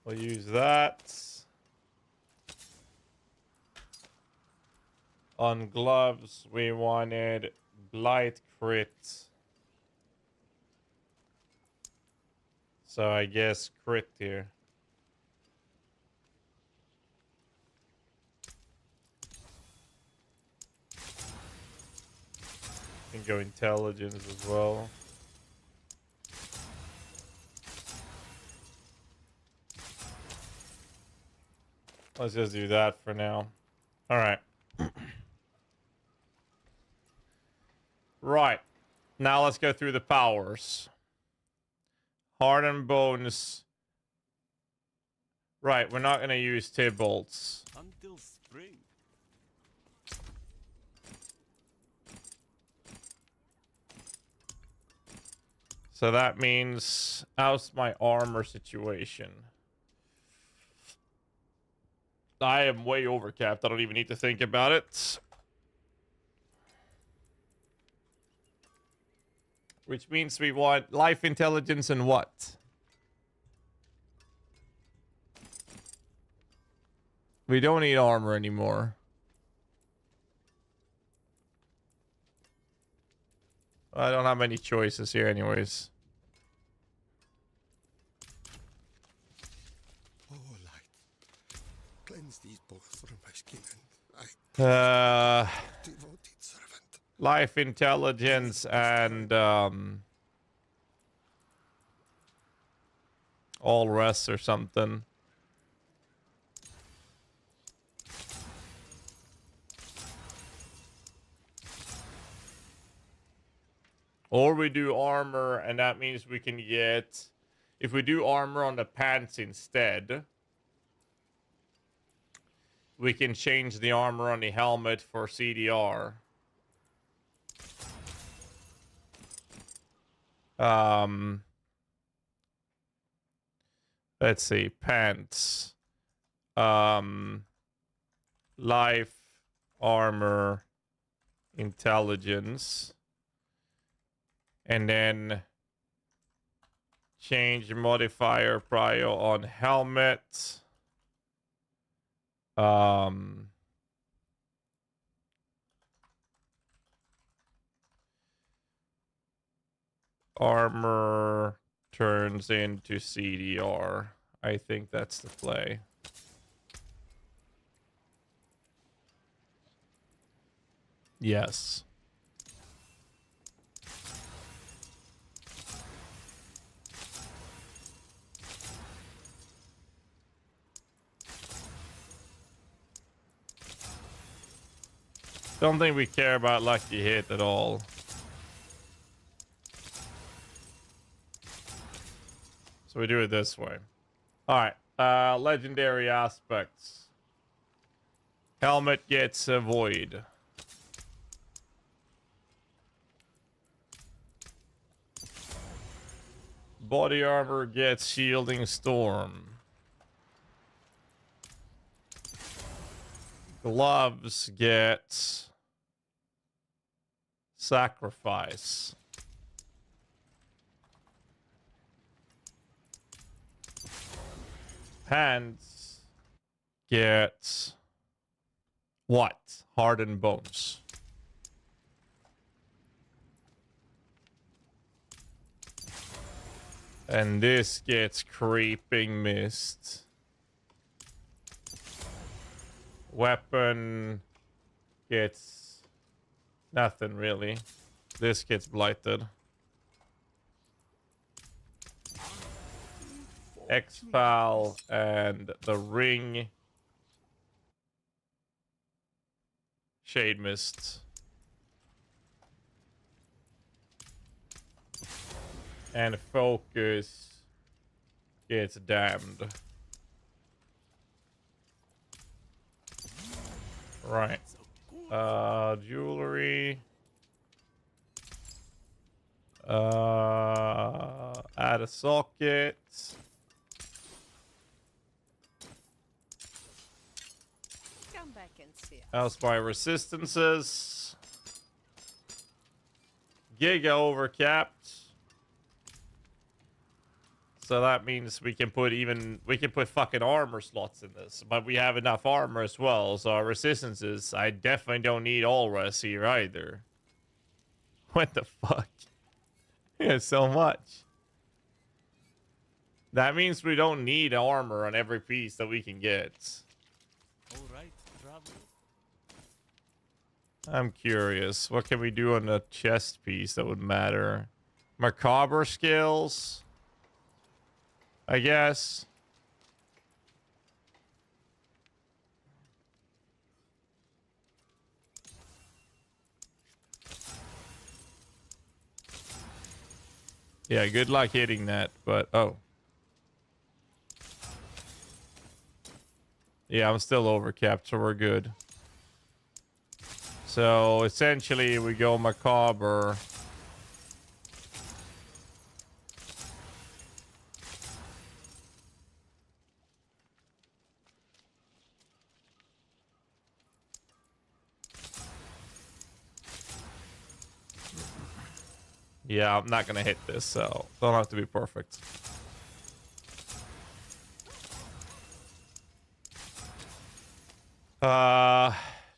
We'll use that. On gloves, we wanted blight crit. So I guess crit here. Can go intelligence as well. Let's just do that for now. All right. Right. Now let's go through the powers. Heart and bones. Right, we're not going to use T-bolts. Until spring. So that means, how's my armor situation? I am way overcapped. I don't even need to think about it. Which means we want life intelligence and what? We don't need armor anymore. I don't have many choices here anyways. Oh, light. Cleanse these bones from my skin, and I, devoted servant. Life intelligence and all rest or something. Or we do armor, and that means we can get, if we do armor on the pants instead, we can change the armor on the helmet for CDR. Let's see, pants. Life, armor, intelligence. And then change modifier prior on helmet. Armor turns into CDR. I think that's the play. Yes. Don't think we care about lucky hit at all. So we do it this way. All right. Legendary aspects. Helmet gets a void. Body armor gets shielding storm. Gloves get sacrifice. Hands get what? Hardened bones. And this gets creeping mist. Weapon gets nothing really. This gets blighted. Expal and the ring. Shade mist. And focus gets damned. Right. Jewelry. Add a socket. Come back and see us. How's my resistances? giga overcapped. So that means we can put fucking armor slots in this, but we have enough armor as well. So our resistances, I definitely don't need all res here either. What the fuck? Yeah, so much. That means we don't need armor on every piece that we can get. All right, traveler. I'm curious. What can we do on the chest piece that would matter? Macabre skills, I guess. Yeah, good luck hitting that, but oh. Yeah, I'm still overcapped, so we're good. So essentially we go Macabre. Yeah, I'm not gonna hit this, so don't have to be perfect.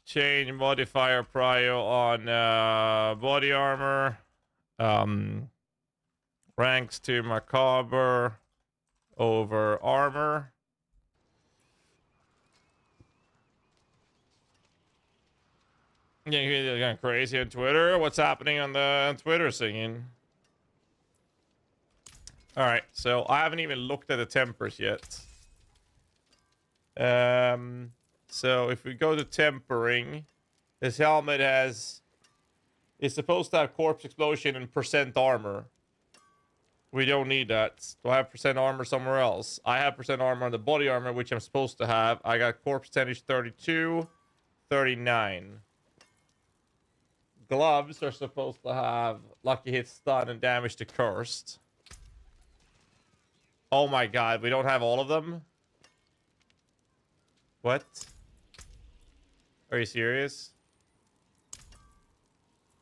Change modifier prio on body armor. Ranks to Macabre over armor. Yeah, you're going crazy on Twitter. What's happening on the Twitter singing? All right, so I haven't even looked at the tempers yet. So if we go to tempering, this helmet is supposed to have corpse explosion and percent armor. We don't need that. Do I have percent armor somewhere else? I have percent armor on the body armor, which I'm supposed to have. I got corpse percentage 32, 39. Gloves are supposed to have lucky hit, stun, and damage to cursed. Oh my god, we don't have all of them? What? Are you serious?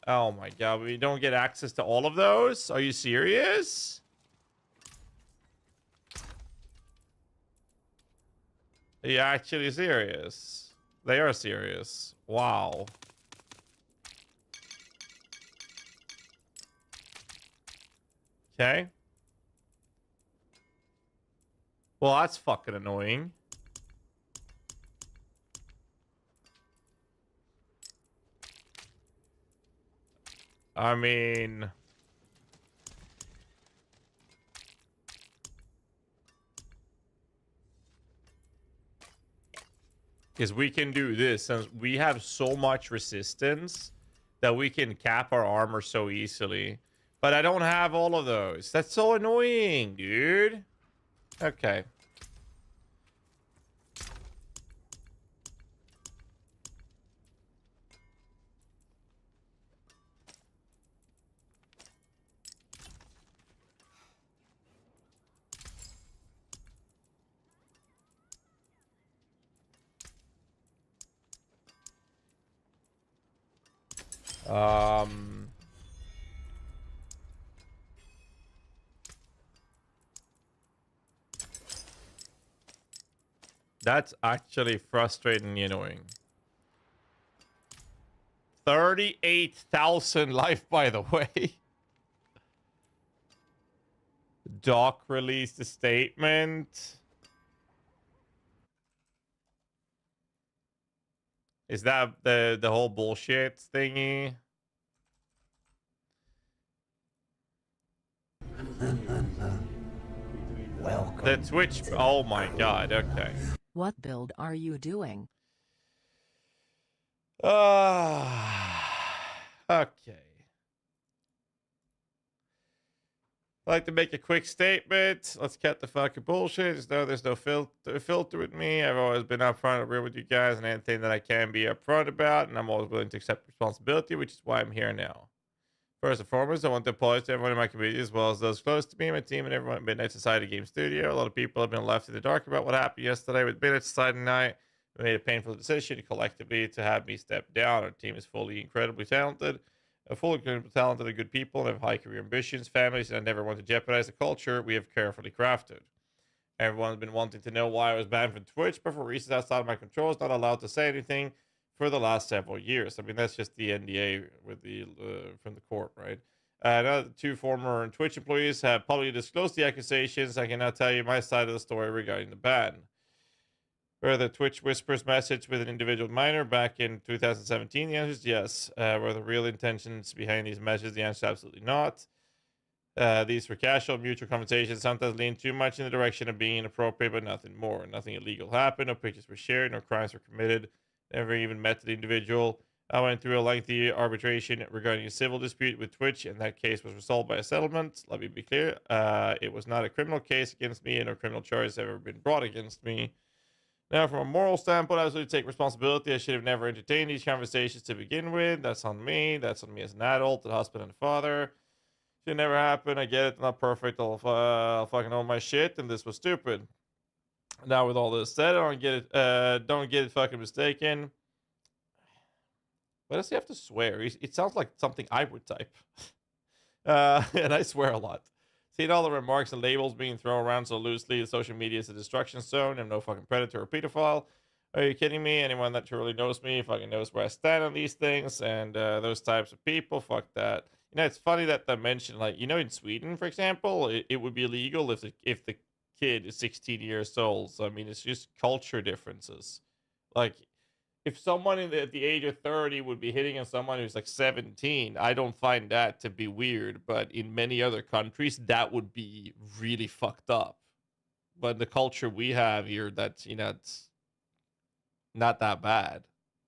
Oh my god, we don't get access to all of those? Are you serious? Are you actually serious? They are serious. Wow. Okay. Well, that's fucking annoying. I mean... Because we can do this, and we have so much resistance that we can cap our armor so easily. But I don't have all of those. That's so annoying, dude. Okay. That's actually frustratingly annoying. 38,000 life, by the way. Doc released a statement. Is that the whole bullshit thingy? Welcome. The Twitch. Oh my god. Okay. What build are you doing? Okay. I'd like to make a quick statement. Let's cut the fucking bullshit. There's no filter with me. I've always been upfront and real with you guys and anything that I can be upfront about, and I'm always willing to accept responsibility, which is why I'm here now. First and foremost, I want to apologize to everyone in my community, as well as those close to me, my team, and everyone at Midnight Society Game Studio. A lot of people have been left in the dark about what happened yesterday with Midnight Society Night. We made a painful decision collectively to have me step down. Our team is fully incredibly talented, Full of talented and good people and have high career ambitions, families, and I never want to jeopardize the culture we have carefully crafted. Everyone's been wanting to know why I was banned from Twitch, but for reasons outside of my control, I was not allowed to say anything for the last several years. I mean, that's just the NDA with the from the court, right? Another 2 former Twitch employees have publicly disclosed the accusations. I can now tell you my side of the story regarding the ban. Were the Twitch whispers message with an individual minor back in 2017? The answer is yes. Were the real intentions behind these messages? The answer is absolutely not. These were casual, mutual conversations, sometimes lean too much in the direction of being inappropriate, but nothing more. Nothing illegal happened, no pictures were shared, no crimes were committed, never even met the individual. I went through a lengthy arbitration regarding a civil dispute with Twitch, and that case was resolved by a settlement. Let me be clear. It was not a criminal case against me, and no criminal charges have ever been brought against me. Now, from a moral standpoint, I absolutely take responsibility. I should have never entertained these conversations to begin with. That's on me. That's on me as an adult, a husband, and a father. Should never happen. I get it. Not perfect. I'll fucking own my shit, and this was stupid. Now, with all this said, don't get it fucking mistaken. Why does he have to swear? It sounds like something I would type. And I swear a lot. Seeing all the remarks and labels being thrown around so loosely, social media is a destruction zone. I'm no fucking predator or pedophile. Are you kidding me? Anyone that truly knows me fucking knows where I stand on these things. And those types of people, fuck that. You know, it's funny that they mentioned, like, you know, in Sweden, for example, it would be illegal if the kid is 16 years old. So, I mean, it's just culture differences. Like, if someone at the age of 30 would be hitting on someone who's like 17, I don't find that to be weird. But in many other countries, that would be really fucked up. But the culture we have here, that's, you know, it's not that bad.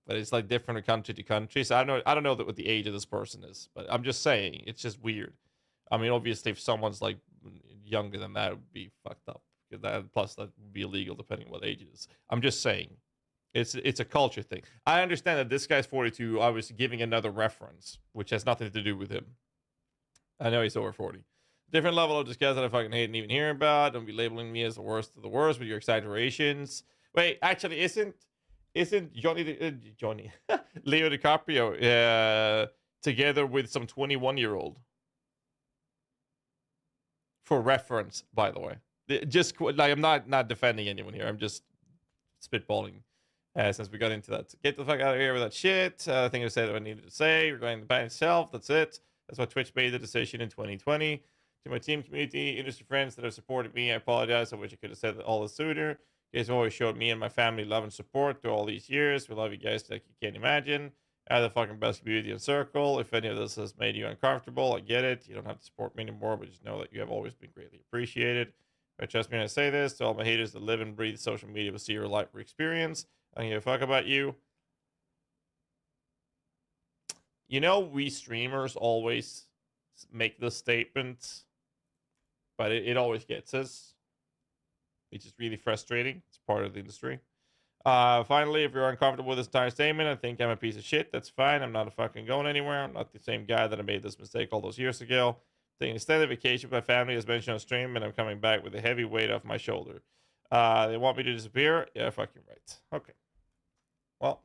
But it's like different from country to country. So I don't know what the age of this person is. But I'm just saying, it's just weird. I mean, obviously, if someone's like younger than that, it would be fucked up. Plus, that would be illegal depending on what age it is. I'm just saying. It's a culture thing. I understand that this guy's 42. I was giving another reference, which has nothing to do with him. I know he's over 40. Different level of disgust that I fucking hate and even hear about. Don't be labeling me as the worst of the worst with your exaggerations. Wait, actually, isn't Johnny Leo DiCaprio together with some 21-year-old? For reference, by the way. Just like, I'm not defending anyone here. I'm just spitballing. Since we got into that. Get the fuck out of here with that shit. I think I said what I needed to say regarding the ban itself. That's it. That's why Twitch made the decision in 2020. To my team, community, industry friends that have supported me, I apologize. I wish I could have said that all this sooner. You guys have always showed me and my family love and support through all these years. We love you guys like you can't imagine. I have the fucking best community and circle. If any of this has made you uncomfortable, I get it. You don't have to support me anymore, but just know that you have always been greatly appreciated. But trust me when I say this, to all my haters that live and breathe social media with zero life experience, I don't give a fuck about you. You know, we streamers always make this statement, but it always gets us, which is really frustrating. It's part of the industry. Finally, if you're uncomfortable with this entire statement, I think I'm a piece of shit. That's fine. I'm not fucking going anywhere. I'm not the same guy that I made this mistake all those years ago. Taking an extended vacation with my family, as mentioned on stream, and I'm coming back with a heavy weight off my shoulder. They want me to disappear? Yeah, fucking right. Okay. Well,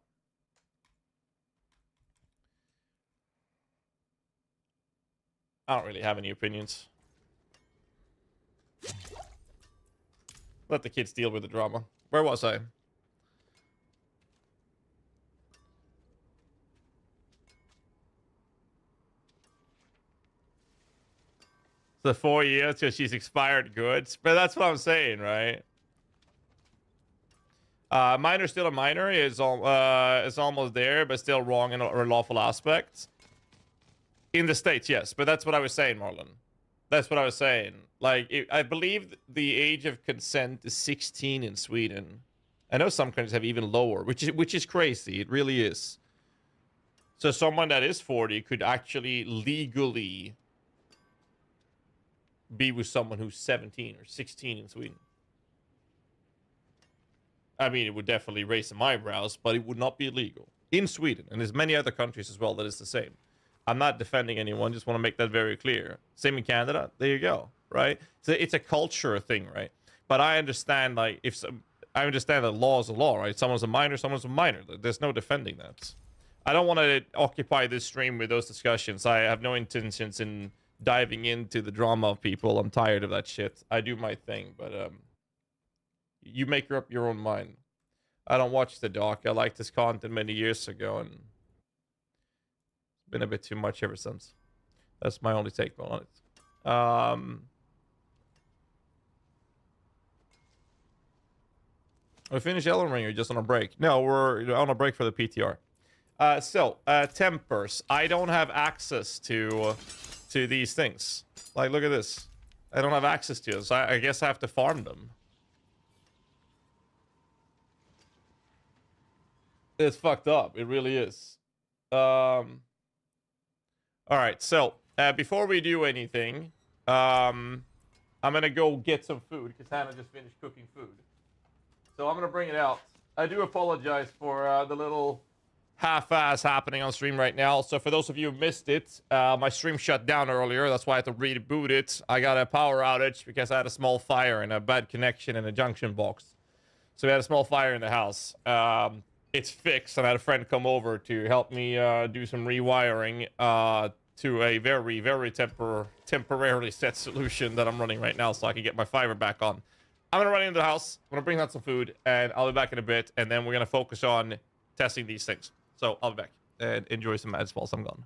I don't really have any opinions. Let the kids deal with the drama. Where was I? The 4 years because she's expired goods. But that's what I'm saying, right? Minor still a minor is almost there, but still wrong in unlawful aspects. In the States, yes. But that's what I was saying, Marlon. That's what I was saying. Like, I believe the age of consent is 16 in Sweden. I know some countries have even lower, which is crazy. It really is. So someone that is 40 could actually legally be with someone who's 17 or 16 in Sweden. I mean, it would definitely raise some eyebrows, but it would not be illegal in Sweden. And there's many other countries as well that is the same. I'm not defending anyone. Just want to make that very clear. Same in Canada. There you go. Right. So it's a culture thing, right? But I understand, like, I understand that law is a law, right? Someone's a minor, someone's a minor. There's no defending that. I don't want to occupy this stream with those discussions. I have no intentions in diving into the drama of people. I'm tired of that shit. I do my thing, but you make up your own mind. I don't watch the doc. I liked this content many years ago, and it's been a bit too much ever since. That's my only take on it. We finished Elden Ring, or just on a break? No, we're on a break for the PTR. Tempers. I don't have access to these things. Like, look at this. I don't have access to it, so I guess I have to farm them. It's fucked up. It really is. All right, so before we do anything, I'm gonna go get some food because Hannah just finished cooking food. So I'm gonna bring it out. I do apologize for the little half-ass happening on stream right now. So for those of you who missed it, my stream shut down earlier. That's why I had to reboot it. I got a power outage because I had a small fire and a bad connection in a junction box. So we had a small fire in the house. It's fixed, and I had a friend come over to help me do some rewiring to a very, very temporarily set solution that I'm running right now so I can get my fiber back on. I'm gonna run into the house. I'm gonna bring out some food, and I'll be back in a bit, and then we're gonna focus on testing these things. So I'll be back, and enjoy some ads whilst I'm gone.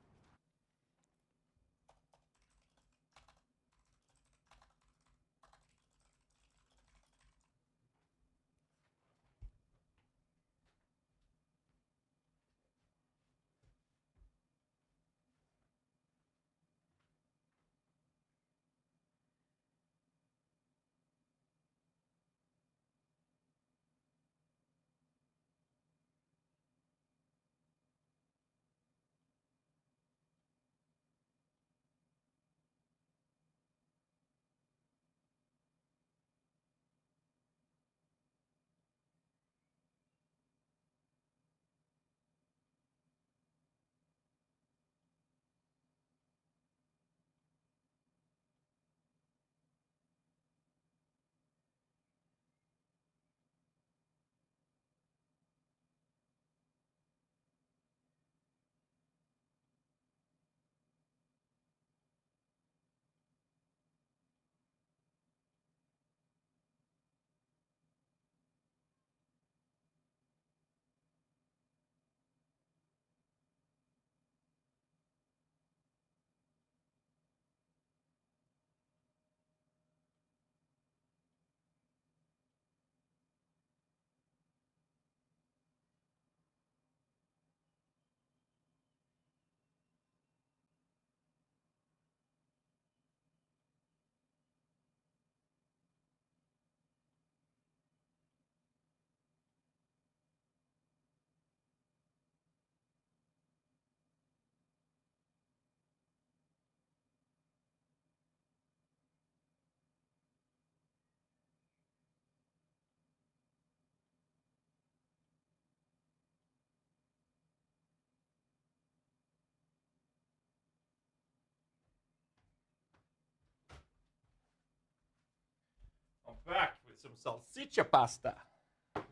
I'm back with some salsiccia pasta.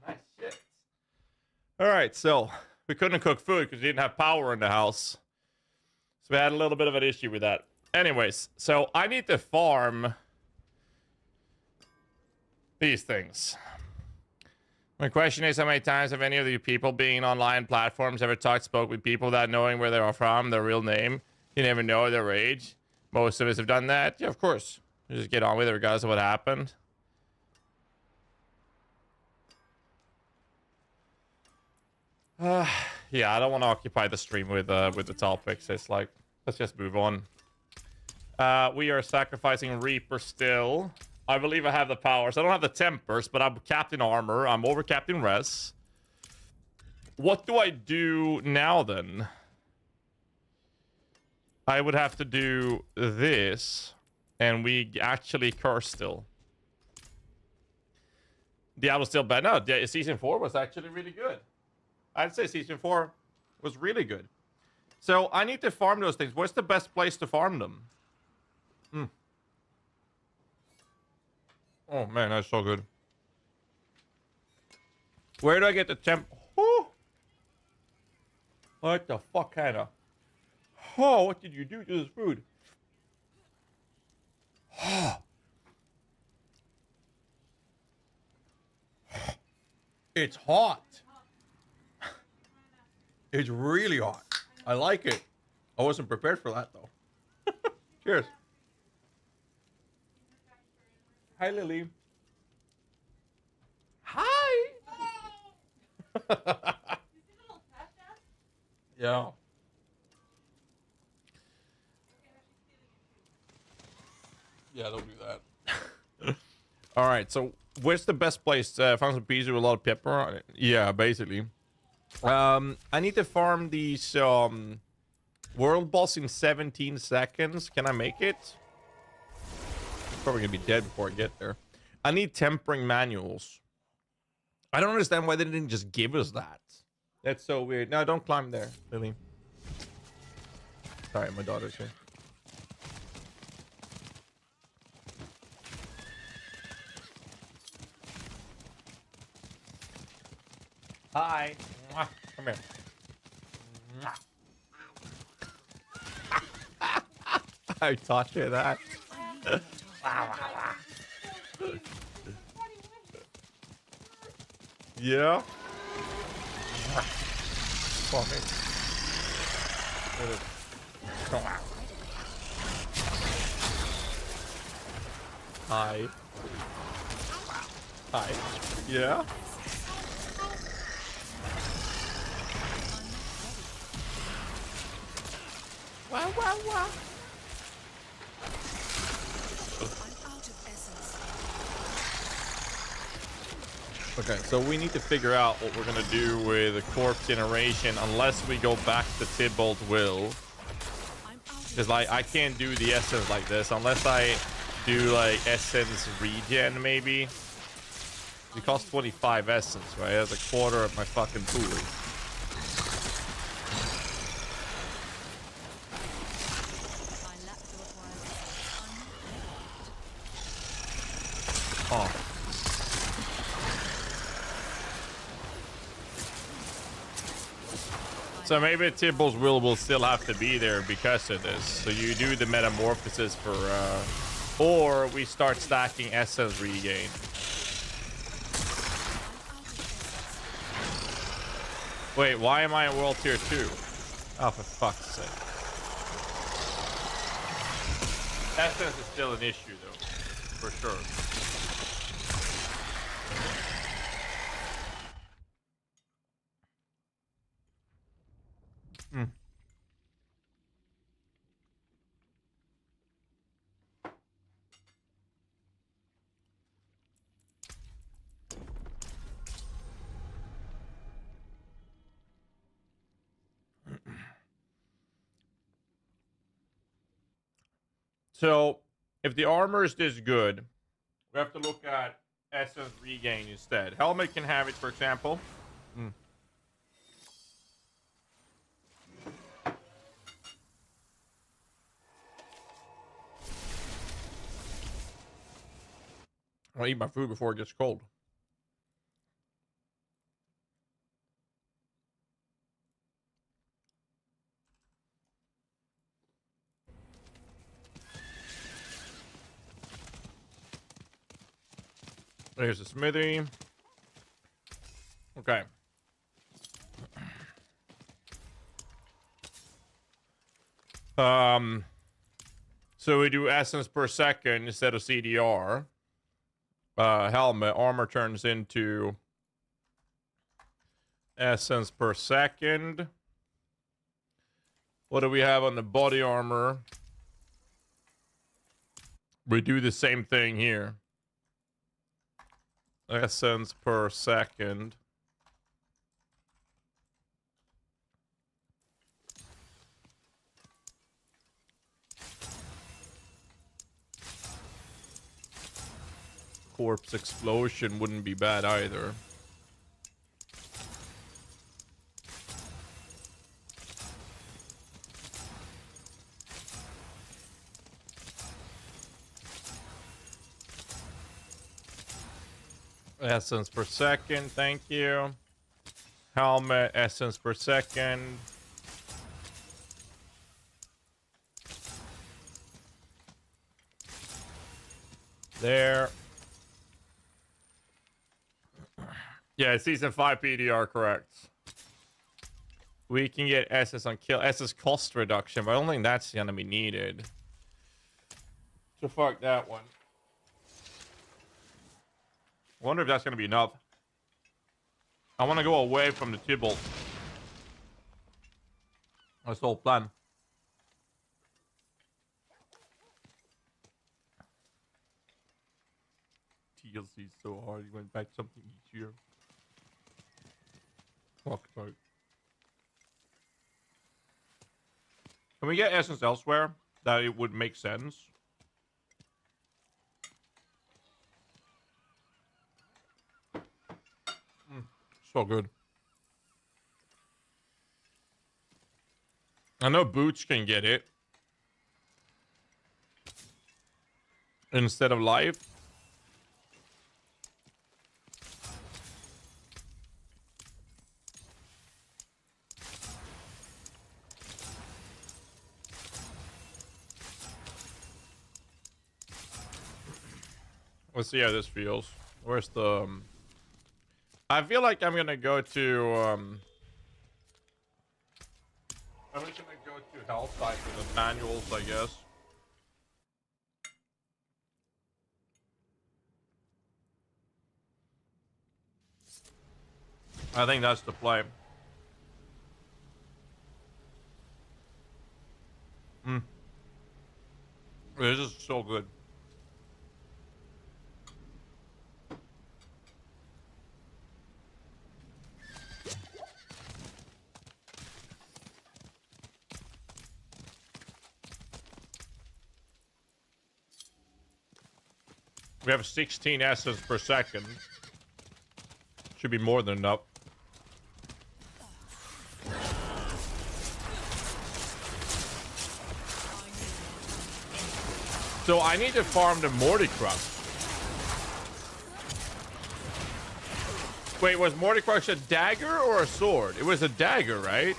Nice shit. All right, so we couldn't cook food because we didn't have power in the house. So we had a little bit of an issue with that. Anyways, so I need to farm these things. My question is, how many times have any of you people being online platforms ever spoke with people without knowing where they are from, their real name? You never know their age. Most of us have done that. Yeah, of course. You just get on with it regardless of what happened. Yeah, I don't want to occupy the stream with the topics. It's like, let's just move on. We are sacrificing Reaper still. I believe I have the powers. I don't have the tempers, but I'm Captain Armor. I'm over Captain Res. What do I do now, then? I would have to do this, and we actually curse still. Diablo's still bad. No, Season 4 was actually really good. I'd say Season 4 was really good. So I need to farm those things. What's the best place to farm them? Oh, man, that's so good. Where do I get the temp? Ooh. What the fuck, Hannah? Oh, what did you do to this food? It's hot. It's really hot. I like it. I wasn't prepared for that though. Cheers. Hi, Lily. Hi. Yeah. Yeah, don't do that. All right, so where's the best place? Found some pizza with a lot of pepper on it. Yeah, basically. I need to farm these world boss in 17 seconds. Can I make it? Probably gonna be dead before I get there. I need tempering manuals. I don't understand why they didn't just give us that. That's so weird. No, don't climb there, Lily. Sorry, my daughter's here. Hi. Mwah. Come here. Mwah. I taught you that. Yeah. Come here. Hi. Hi. Yeah. Wow, wow, wow. Okay, so we need to figure out what we're gonna do with the corpse generation unless we go back to Tybalt Will. Because like I can't do the essence like this unless I do like essence regen maybe. It costs 25 essence, right? That's a quarter of my fucking pool. Oh. So maybe Tybalt's will still have to be there because of this. So you do the metamorphosis for, or we start stacking essence regain. Wait, why am I in world tier 2? Oh, for fuck's sake. Essence is still an issue though, for sure. Hmm. So, if the armor is this good, we have to look at essence regain instead. Helmet can have it, for example. Mm. I'll eat my food before it gets cold. There's a smithy. Okay. So we do essence per second instead of CDR. Helmet armor turns into essence per second. What do we have on the body armor? We do the same thing here. Essence per second. Corpse explosion wouldn't be bad either. Essence per second, thank you. Helmet, essence per second. There. Yeah, season 5 PTR correct. We can get SS on kill. SS cost reduction, but I don't think that's gonna be needed. So fuck that one. I wonder if that's gonna be enough. I want to go away from the Tybalt. That's the whole plan. TLC is so hard. You went back to something easier. Fuck, fuck. Can we get essence elsewhere that it would make sense? So good. I know Boots can get it instead of life. Let's see how this feels. Where's the... I feel like I'm gonna go to... I'm just gonna go to health side for the manuals, I guess. I think that's the play. This is so good. We have 16 essence per second. Should be more than enough. So I need to farm the Mordicrux. Wait, was Mordicrux a dagger or a sword? It was a dagger, right?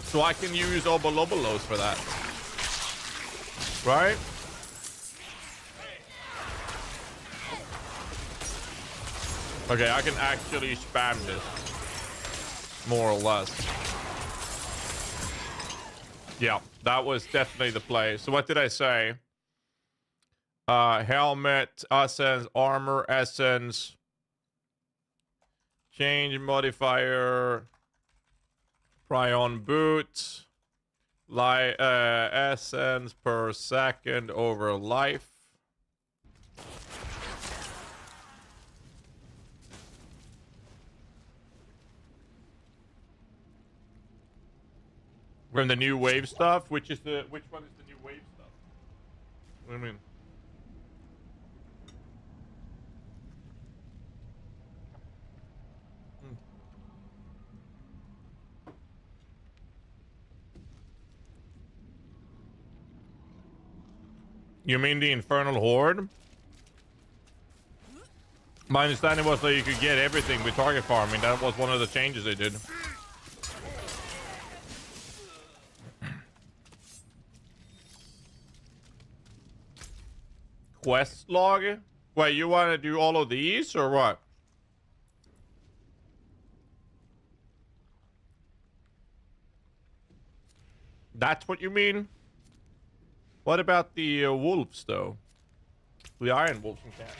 So I can use Obolobolos for that. Right? Okay, I can actually spam this. More or less. Yeah, that was definitely the play. So what did I say? Helmet, essence, armor, essence. Change modifier. Prion boot. Essence per second over life. From the new wave stuff, which one is the new wave stuff? What do you mean? You mean the Infernal Horde? My understanding was that you could get everything with target farming. That was one of the changes they did. Quest log? Wait, you want to do all of these or what? That's what you mean? What about the wolves, though? The Iron Wolves in Canada.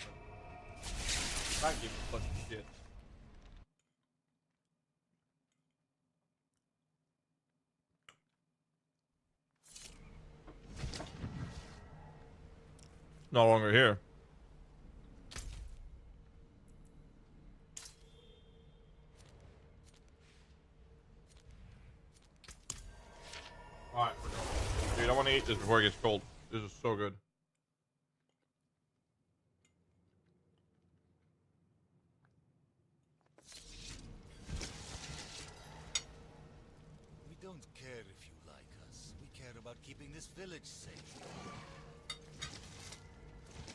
I give a bunch of shit. No longer here. Alright, we're done. Dude, I want to eat this before it gets cold. This is so good. We don't care if you like us. We care about keeping this village safe.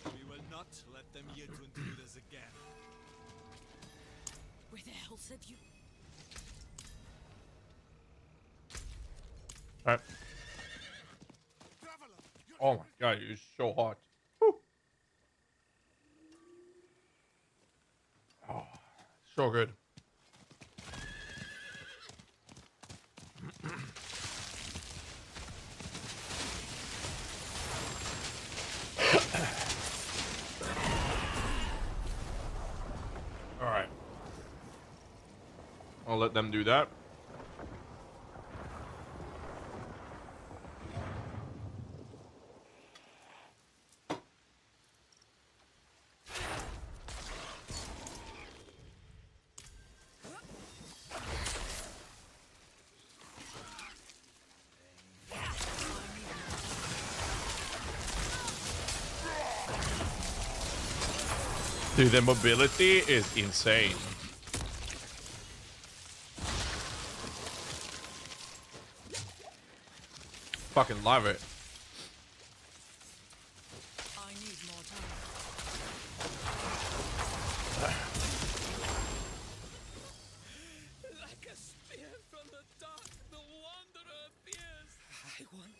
We will not let them here to intrude us again. Where the hell said you? Alright. Oh my god, it's so hot. Whew. Oh, so good. All right. I'll let them do that. Dude, the mobility is insane. Fucking love it. I need more time. Like a spear from the dark, the wanderer appears. I want.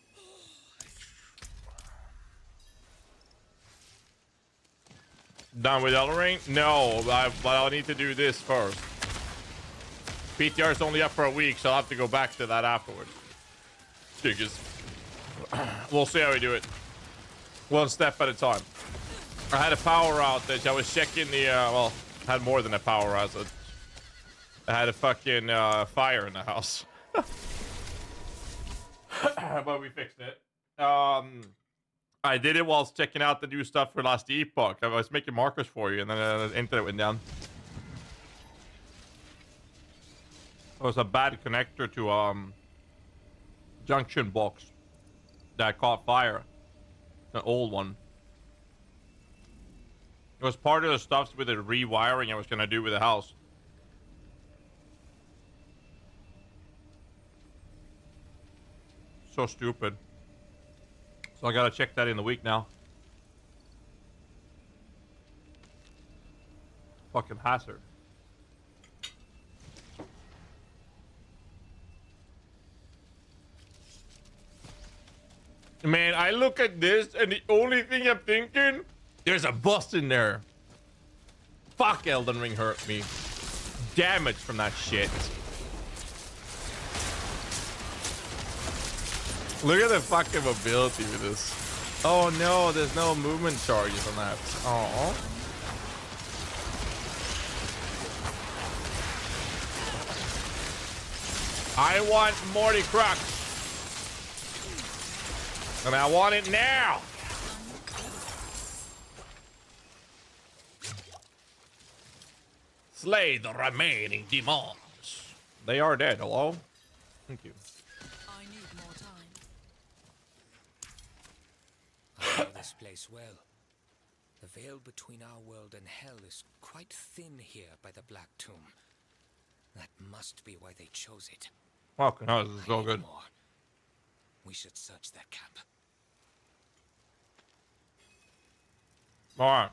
Done with Elden Ring? No, but I'll need to do this first. PTR is only up for a week, so I'll have to go back to that afterwards. Because we'll see how we do it. One step at a time. I had a power outage. I was checking the, well, I had more than a power outage. I had a fucking fire in the house. But we fixed it. I did it whilst checking out the new stuff for Last Epoch. I was making markers for you, and then the internet went down. It was a bad connector to junction box that caught fire. An old one. It was part of the stuff with the rewiring I was gonna do with the house. So stupid. So I gotta check that in the week now. Fucking hazard. Man, I look at this and the only thing I'm thinking, there's a boss in there. Fuck, Elden Ring hurt me. Damage from that shit. Look at the fucking mobility with this. Oh no, there's no movement charges on that. Oh. I want Morty Crux. And I want it now. Slay the remaining demons. They are dead. Hello? Thank you. I need more time. I know this place well. The veil between our world and hell is quite thin here by the Black Tomb. That must be why they chose it. Fucking hell, this is so need good. more. We should search that camp. All right.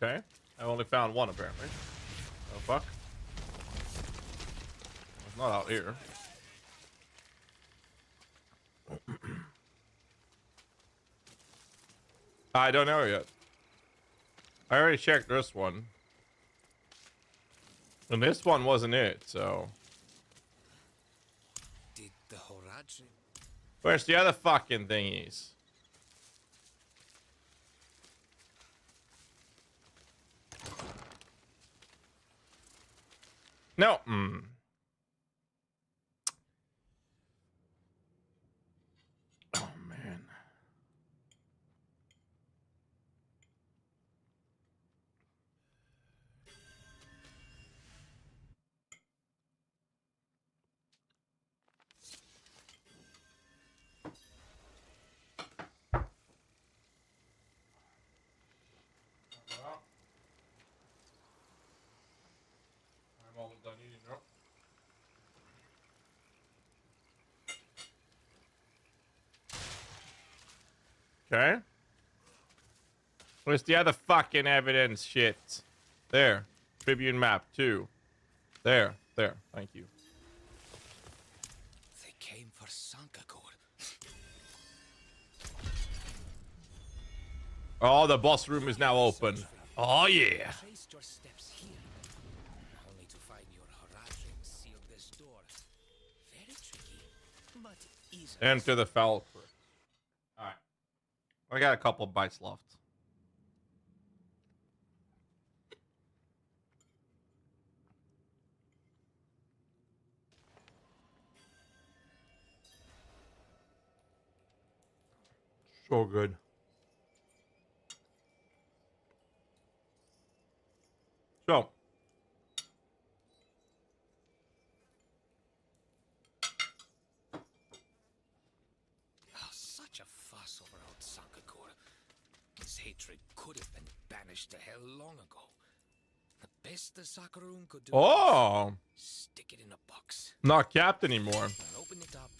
Okay. I only found one apparently. Oh fuck. It's not out here. I don't know yet. I already checked this one. And this one wasn't it, so. Did the Horadrim? Where's the other fucking thingies? No. Oh, man. Okay. Where's the other fucking evidence shit? There. Tribune map 2. There. There. Thank you. They came for Sankakor. Oh, the boss room is now open. Oh, yeah. Traced your steps here, only to find your Horadrim sealed this door. Very tricky, but easy. Enter the foul crypt. Alright. I got a couple bites left. So good. So. Oh, such a fuss over old Sankakor. His hatred could have been banished to hell long ago. The best the Sakarum could do Oh. is stick it in a box, Not capped anymore. and open it up,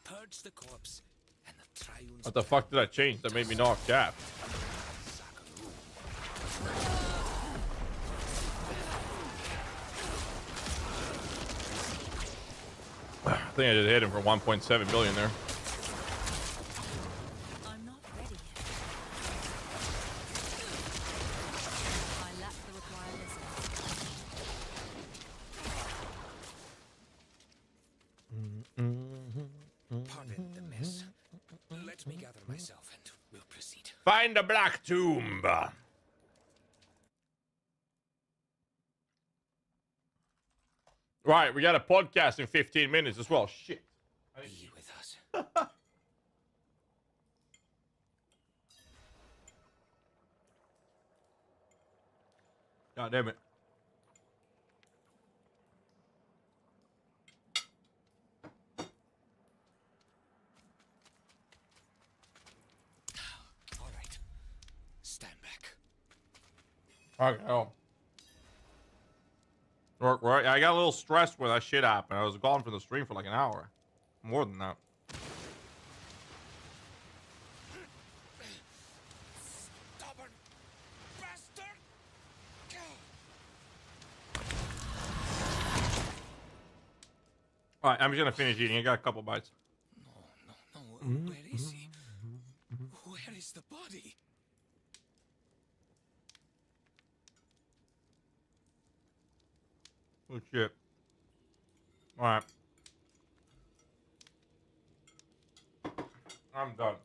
purge the corpse, and the Triune's What the fuck did I change that made me not capped? I think I just hit him for 1.7 billion there. I'm not ready yet. I lack the required essence. Pardon the mess. Let me gather myself and we'll proceed. Find the black tomb. Right, we got a podcast in 15 minutes as well. Shit. Be with us. God damn it. All right. Stand back. Okay. Oh. Right. I got a little stressed when that shit happened. I was gone from the stream for like an hour. More than that. Stubborn bastard! Alright, I'm just gonna finish eating. I got a couple bites. No. Where is he? Where is the body? Oh shit. Alright. I'm done.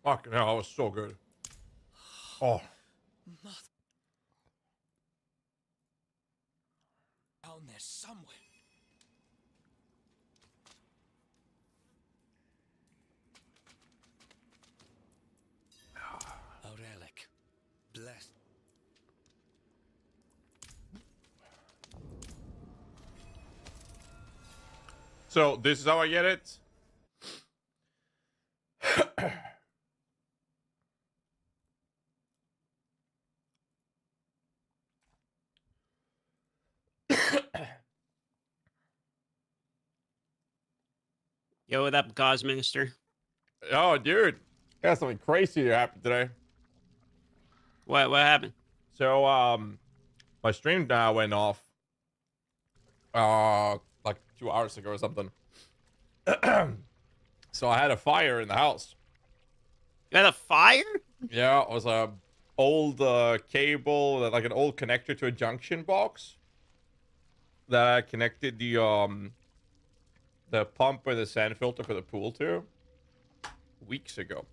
Fucking hell, that was so good. Oh. Down there somewhere. A relic. Blessed. So, this is how I get it? Yo, what up, Gauze Minister? Oh, dude. Got something crazy happened today. What happened? So, my stream now went off. Like 2 hours ago or something. So I had a fire in the house. You had a fire? Yeah, it was a old cable, like an old connector to a junction box that I connected the pump or the sand filter for the pool to weeks ago.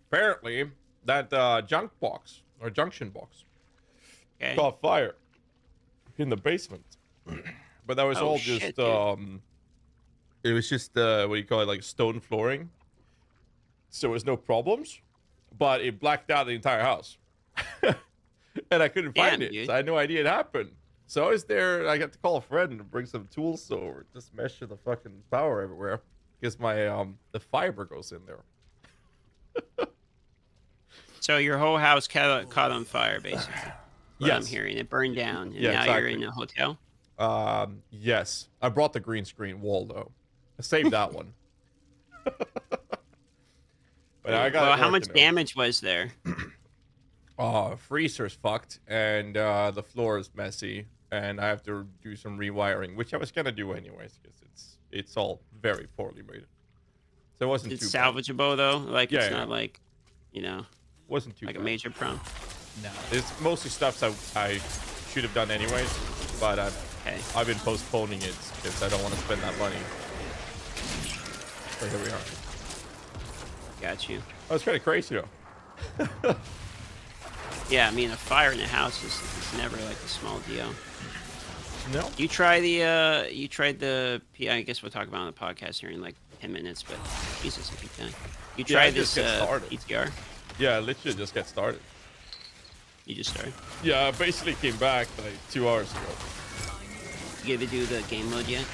Apparently, that junk box or junction box caught fire in the basement. But that was all just shit, it was just what do you call it, like stone flooring. So there was no problems, but it blacked out the entire house. And I couldn't find it. So I had no idea it happened. So I was there, I got to call a friend and bring some tools over, just measure the fucking power everywhere. Because my the fiber goes in there. So your whole house caught on fire, basically. what I'm Yes. hearing. It burned down, and Yeah, now you're exactly. in a hotel. Yes. I brought the green screen wall though. I saved that one. But I got Well, it how much working, though. damage was there? Freezer's fucked, and the floor is messy, and I have to do some rewiring, which I was gonna do anyways, because it's all very poorly made. So it wasn't It's too bad. salvageable though. Like Yeah, it's yeah. not like, you know, Wasn't too like a bad. major problem. No, it's mostly stuff that I should have done anyways, but Okay. I've been postponing it because I don't want to spend that money. So here we are. Got you. Oh, it's kind of crazy though. Yeah, I mean, a fire in a house is never like a small deal. No. You tried the I guess we'll talk about it on the podcast here in like 10 minutes, but Jesus, I keep dying. You Yeah, I tried just this get started. PTR? Yeah, literally just get started. You just started. Yeah, I basically came back like 2 hours ago. You ever do the game mode yet?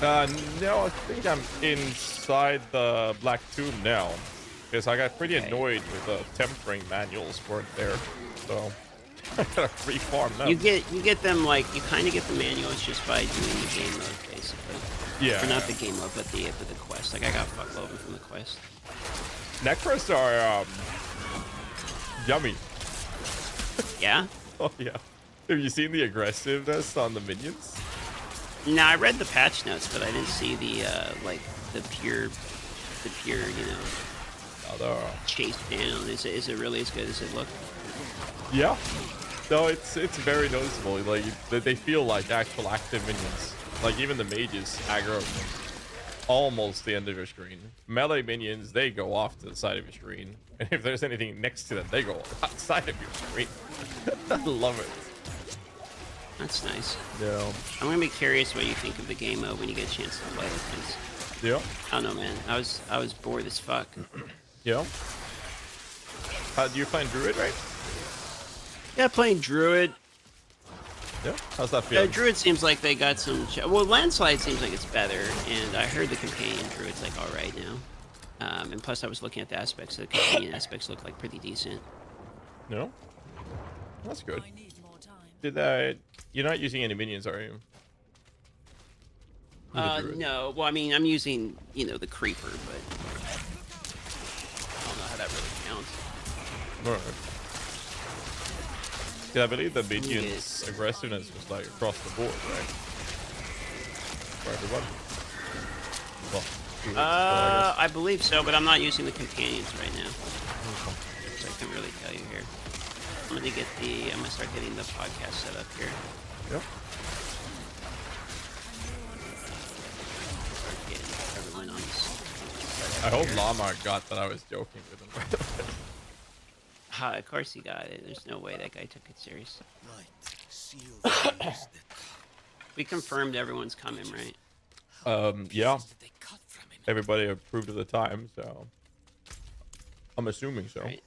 No, I think I'm inside the Black Tomb now. Because I got pretty Okay. annoyed with the tempering manuals weren't there. So I gotta reform them. You get them like you kind of get the manuals just by doing the game mode basically. Yeah. Or not the game mode, but the quest. Like I got fuckloaded from the quest. NECROs are yummy. Yeah. Oh yeah. Have you seen the aggressiveness on the minions? No, I read the patch notes, but I didn't see the like the pure, you know, Oh, they're, chase down. Is it really as good as it looked? yeah. No, it's very noticeable. Like they feel like actual active minions. Like even the mages aggro almost the end of your screen. Melee minions, they go off to the side of your screen, and if there's anything next to them, they go outside of your screen. I love it. That's nice. Yeah. I'm gonna be curious what you think of the game mode when you get a chance to play it. 'Cause Yeah. I don't know, man. I was bored as fuck. Yeah. Do you find Druid, right? Yeah, playing Druid. Yeah. How's that feel? Druid seems like they got some. Well, Landslide seems like it's better, and I heard the companion Druid's like all right now. And plus, I was looking at the aspects. The companion aspects look like pretty decent. No. That's good. I need more time. Did you're not using any minions, are you? With the Druid? No. Well, I mean, I'm using the creeper, but I don't know how that really counts. Alright. Yeah, I believe the me minions' get- aggressiveness was like across the board, right? For everyone. Well, Druids, so I believe so, but I'm not using the companions right now. So I can really tell you here. I'm gonna start getting the podcast set up here. Yep. Start getting everyone on this. I hope Llama got that I was joking with him. Of course he got it. There's no way that guy took it serious. Right. Seal the things that We confirmed everyone's coming, right? Yeah. did they cut from him? Everybody approved of the time, so I'm assuming so. Right.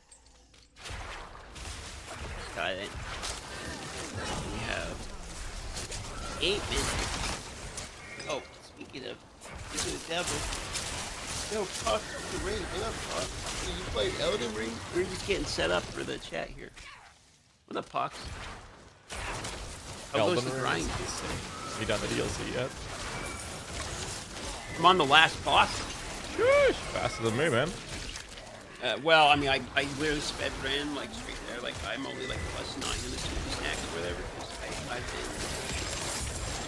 Got it. We have 8 minutes. Oh, speaking of the devil. Yo, Puck, the ring. What up, Puck? You played Elden Ring? We're just getting set up for the chat here. What up, Puck? How goes the grind? You done the DLC yet? I'm on the last boss. Shush! Faster than me, man. Well, I mean, I literally sped ran like straight there. Like I'm only like +9 in the super snack or whatever. 'Cause I've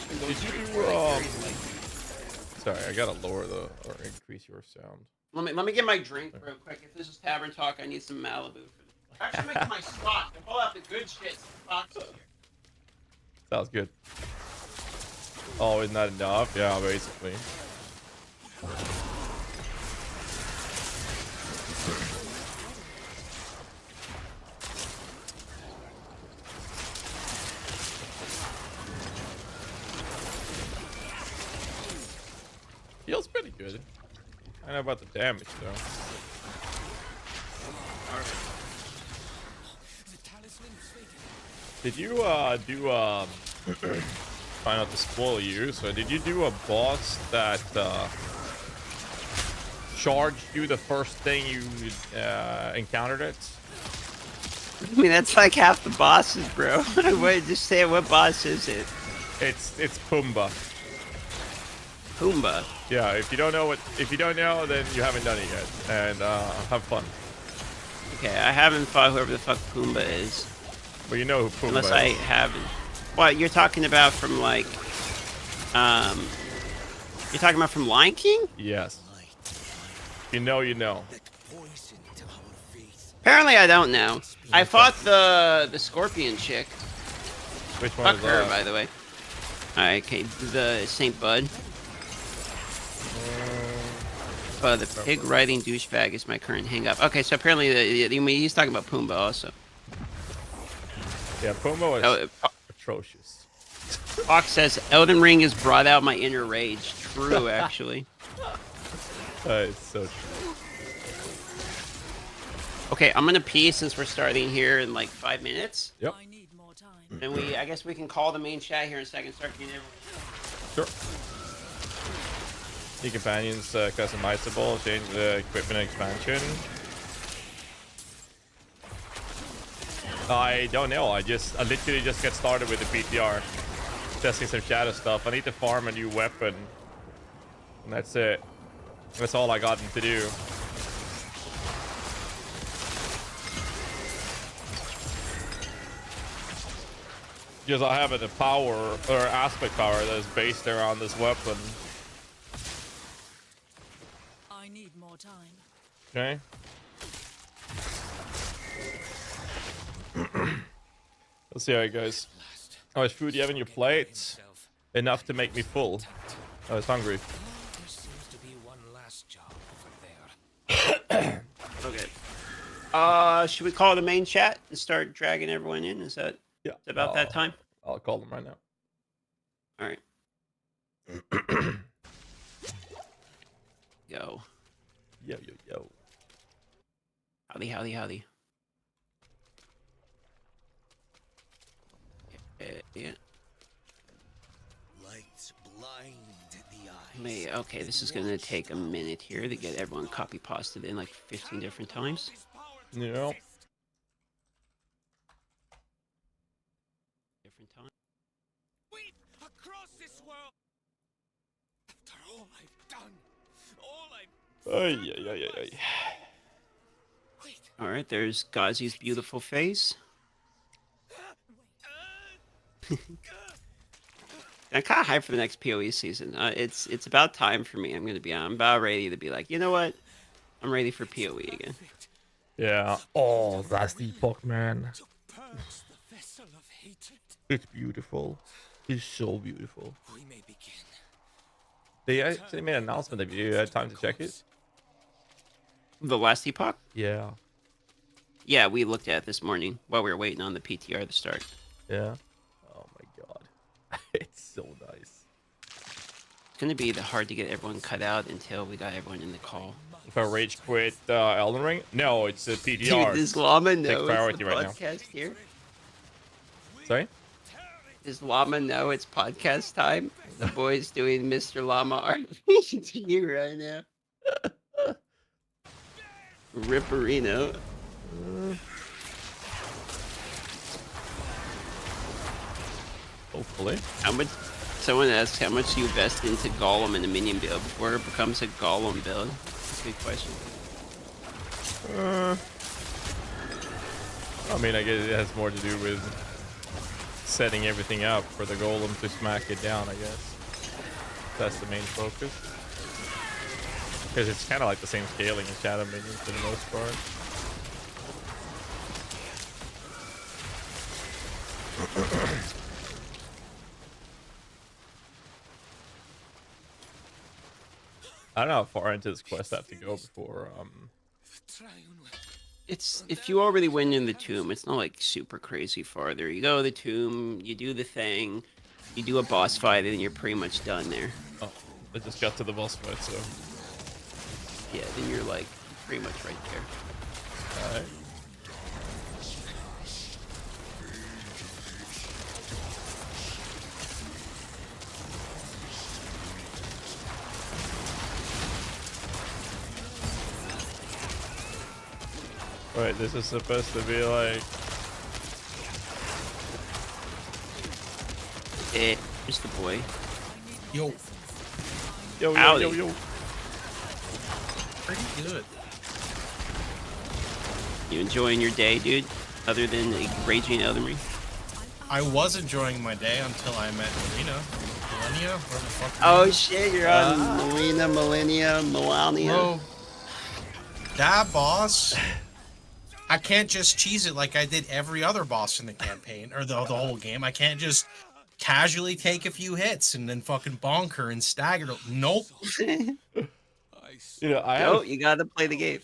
been Did you straight do, for, like, very, like, Sorry, I gotta lower or increase your sound. Let me get my drink real quick. If this is Tavern Talk, I need some Malibu. Actually, make my spot. I pull out the good shit. Boxes here. Sounds good. Oh, isn't that enough? Yeah, basically. Feels pretty good. I don't know about the damage though. Did you do find out the spoil you? So did you do a boss that charged you the first thing you encountered it? I mean, that's like half the bosses, bro. Wait, just say what boss is it? It's Pumbaa. Pumbaa. Yeah, if you don't know, then you haven't done it yet. And have fun. Okay, I haven't fought whoever the fuck Pumbaa is. But you know who Pumbaa Unless is. I haven't. What, you're talking about from like... You're talking about from Lion King? Yes. You know, you know. Apparently I don't know. I fought the scorpion chick. Which one Fuck is her, that? by the way. Alright, okay, the Saint Bud. The pig riding douchebag is my current hang-up. Okay, so apparently he's talking about Pumbaa also. Yeah, Pumbaa was atrocious. Fox says, Elden Ring has brought out my inner rage. True, actually. It's so true. Okay, I'm gonna pee since we're starting here in like 5 minutes. Yep. I need more time. And I guess we can call the main chat here in a second. Start getting everyone. Sure. New companions customizable, change the equipment expansion. I don't know. I literally just get started with the PTR, testing some shadow stuff. I need to farm a new weapon, and that's it. That's all I got to do. Because I have a power or aspect power that is based around this weapon. I need more time. Okay. Let's see how it goes. How much food do you have in your plate? Enough to make me full. I was hungry. There seems to be one last job over there. Okay. Should we call the main chat and start dragging everyone in? Is that about that time? I'll call them right now. All right. Yo. Yo, yo, yo. Howdy, howdy, howdy. Yeah. Lights blind the eyes. Okay, this is gonna take a minute here to get everyone copy pasted in like 15 different times. Yeah. Different times. Wait, across this world. After all I've done, all I've Ay, ay, ay, ay, wait. All right, there's GHAZZY's beautiful face. I'm kind of hyped for the next PoE season. It's about time for me. I'm about ready to be like, you know what? I'm ready for PoE again. Yeah. Oh, Last Epoch, man. To purge the vessel of hatred. It's beautiful. It's so beautiful. We may begin. They actually made an announcement. Have you had time to check it? The Last Epoch? Yeah. Yeah, we looked at it this morning while we were waiting on the PTR to start. Yeah. Oh my god. It's so nice. It's gonna be hard to get everyone cut out until we got everyone in the call. If I rage quit Elden Ring? No, it's a PTR. Dude, does Llama know it's priority the right now. podcast here? Sorry? Does Llama know it's podcast time? The boy's doing Mr. Llama RPG to you right now. Ripperino. Hopefully. How much? Someone asked how much you invest into Golem in the minion build before it becomes a Golem build. That's a good question. I mean, I guess it has more to do with setting everything up for the golem to smack it down, I guess. That's the main focus. Because it's kind of like the same scaling as Shadow Minions for the most part. I don't know how far into this quest I have to go before It's if you already went in the tomb, it's not like super crazy farther. You go to the tomb, you do the thing, you do a boss fight, and you're pretty much done there. Oh, I just got to the boss fight, so Yeah, then you're like pretty much right there. alright. Wait, this is supposed to be like Here's the boy. Yo, Yo, yo, Howdy. yo, yo. pretty good. You enjoying your day, dude? Other than raging Elden Ring? I was enjoying my day until I met Milena, whatever the fuck. her Oh name is. shit, you're on Melania. Bro, that boss. I can't just cheese it like I did every other boss in the campaign or the whole game. I can't just casually take a few hits and then fucking bonk her and stagger. Nope. You know, No, you gotta play the game.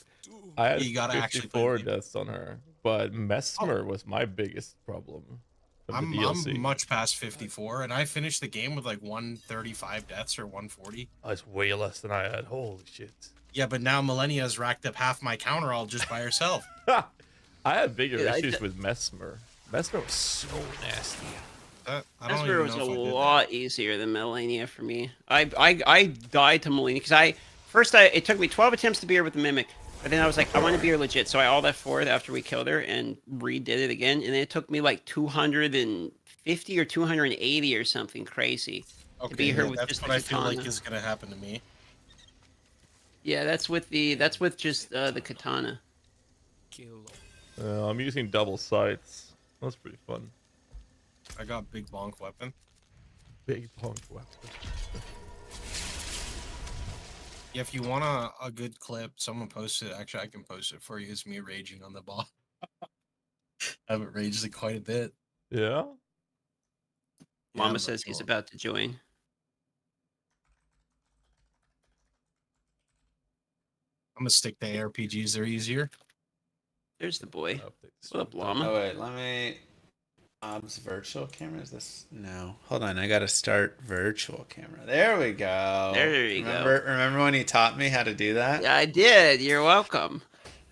I had You gotta actually play 54 the game. deaths on her, but Mesmer was my biggest problem. From the DLC. I'm much past 54, and I finished the game with like 135 deaths or 140. Oh, it's way less than I had. Holy shit. Yeah, but now Millennia's racked up half my counter all just by herself. I had bigger Dude, issues with Mesmer. Mesmer was so nasty. I don't Mesmer even was know a if I did that. lot easier than Melania for me. I died to Melania because it took me 12 attempts to beat her with the Mimic. But then I was like, I want to be her legit. So I all that forward after we killed her and redid it again. And it took me like 250 or 280 or something crazy to beat her with that's just what the I feel like katana. is gonna happen to me. Yeah, that's with just the katana. I'm using double sights. That's pretty fun. I got big bonk weapon. Big punk weapon. Yeah, if you want a good clip, someone posted it. Actually, I can post it for you. It's me raging on the boss. I haven't raged it quite a bit. Yeah? Llama but says he's cool. about to join. I'm gonna stick to ARPGs. They're easier. There's the boy. I'll take this What up, one. Llama? Oh wait, let me. Ob's virtual camera. Is this? No. Hold on. I gotta start virtual camera. There we go. There you go. Remember when he taught me how to do that? Yeah, I did. You're welcome.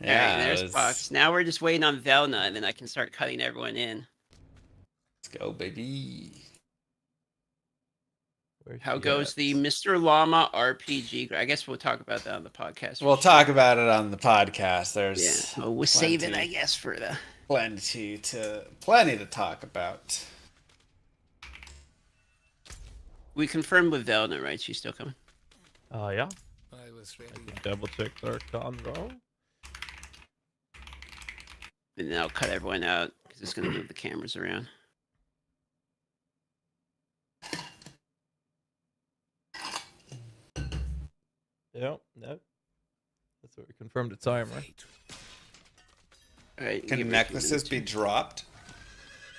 Yeah. Alright, there's it was- Fox. Now we're just waiting on Velna, and then I can start cutting everyone in. Let's go, baby. Where's How she goes at? the Mr. Llama RPG? I guess we'll talk about that on the podcast. We'll talk about it on the podcast. There's Yeah, we'll save it, plenty. I guess, for the. plenty to talk about. We confirmed with Velna, right? She's still coming. Yeah. I was ready. Double check their convo. And then I'll cut everyone out because it's going to move the cameras around. Yep. That's what we confirmed the timer. All right. Can give her a few necklaces be minutes. dropped?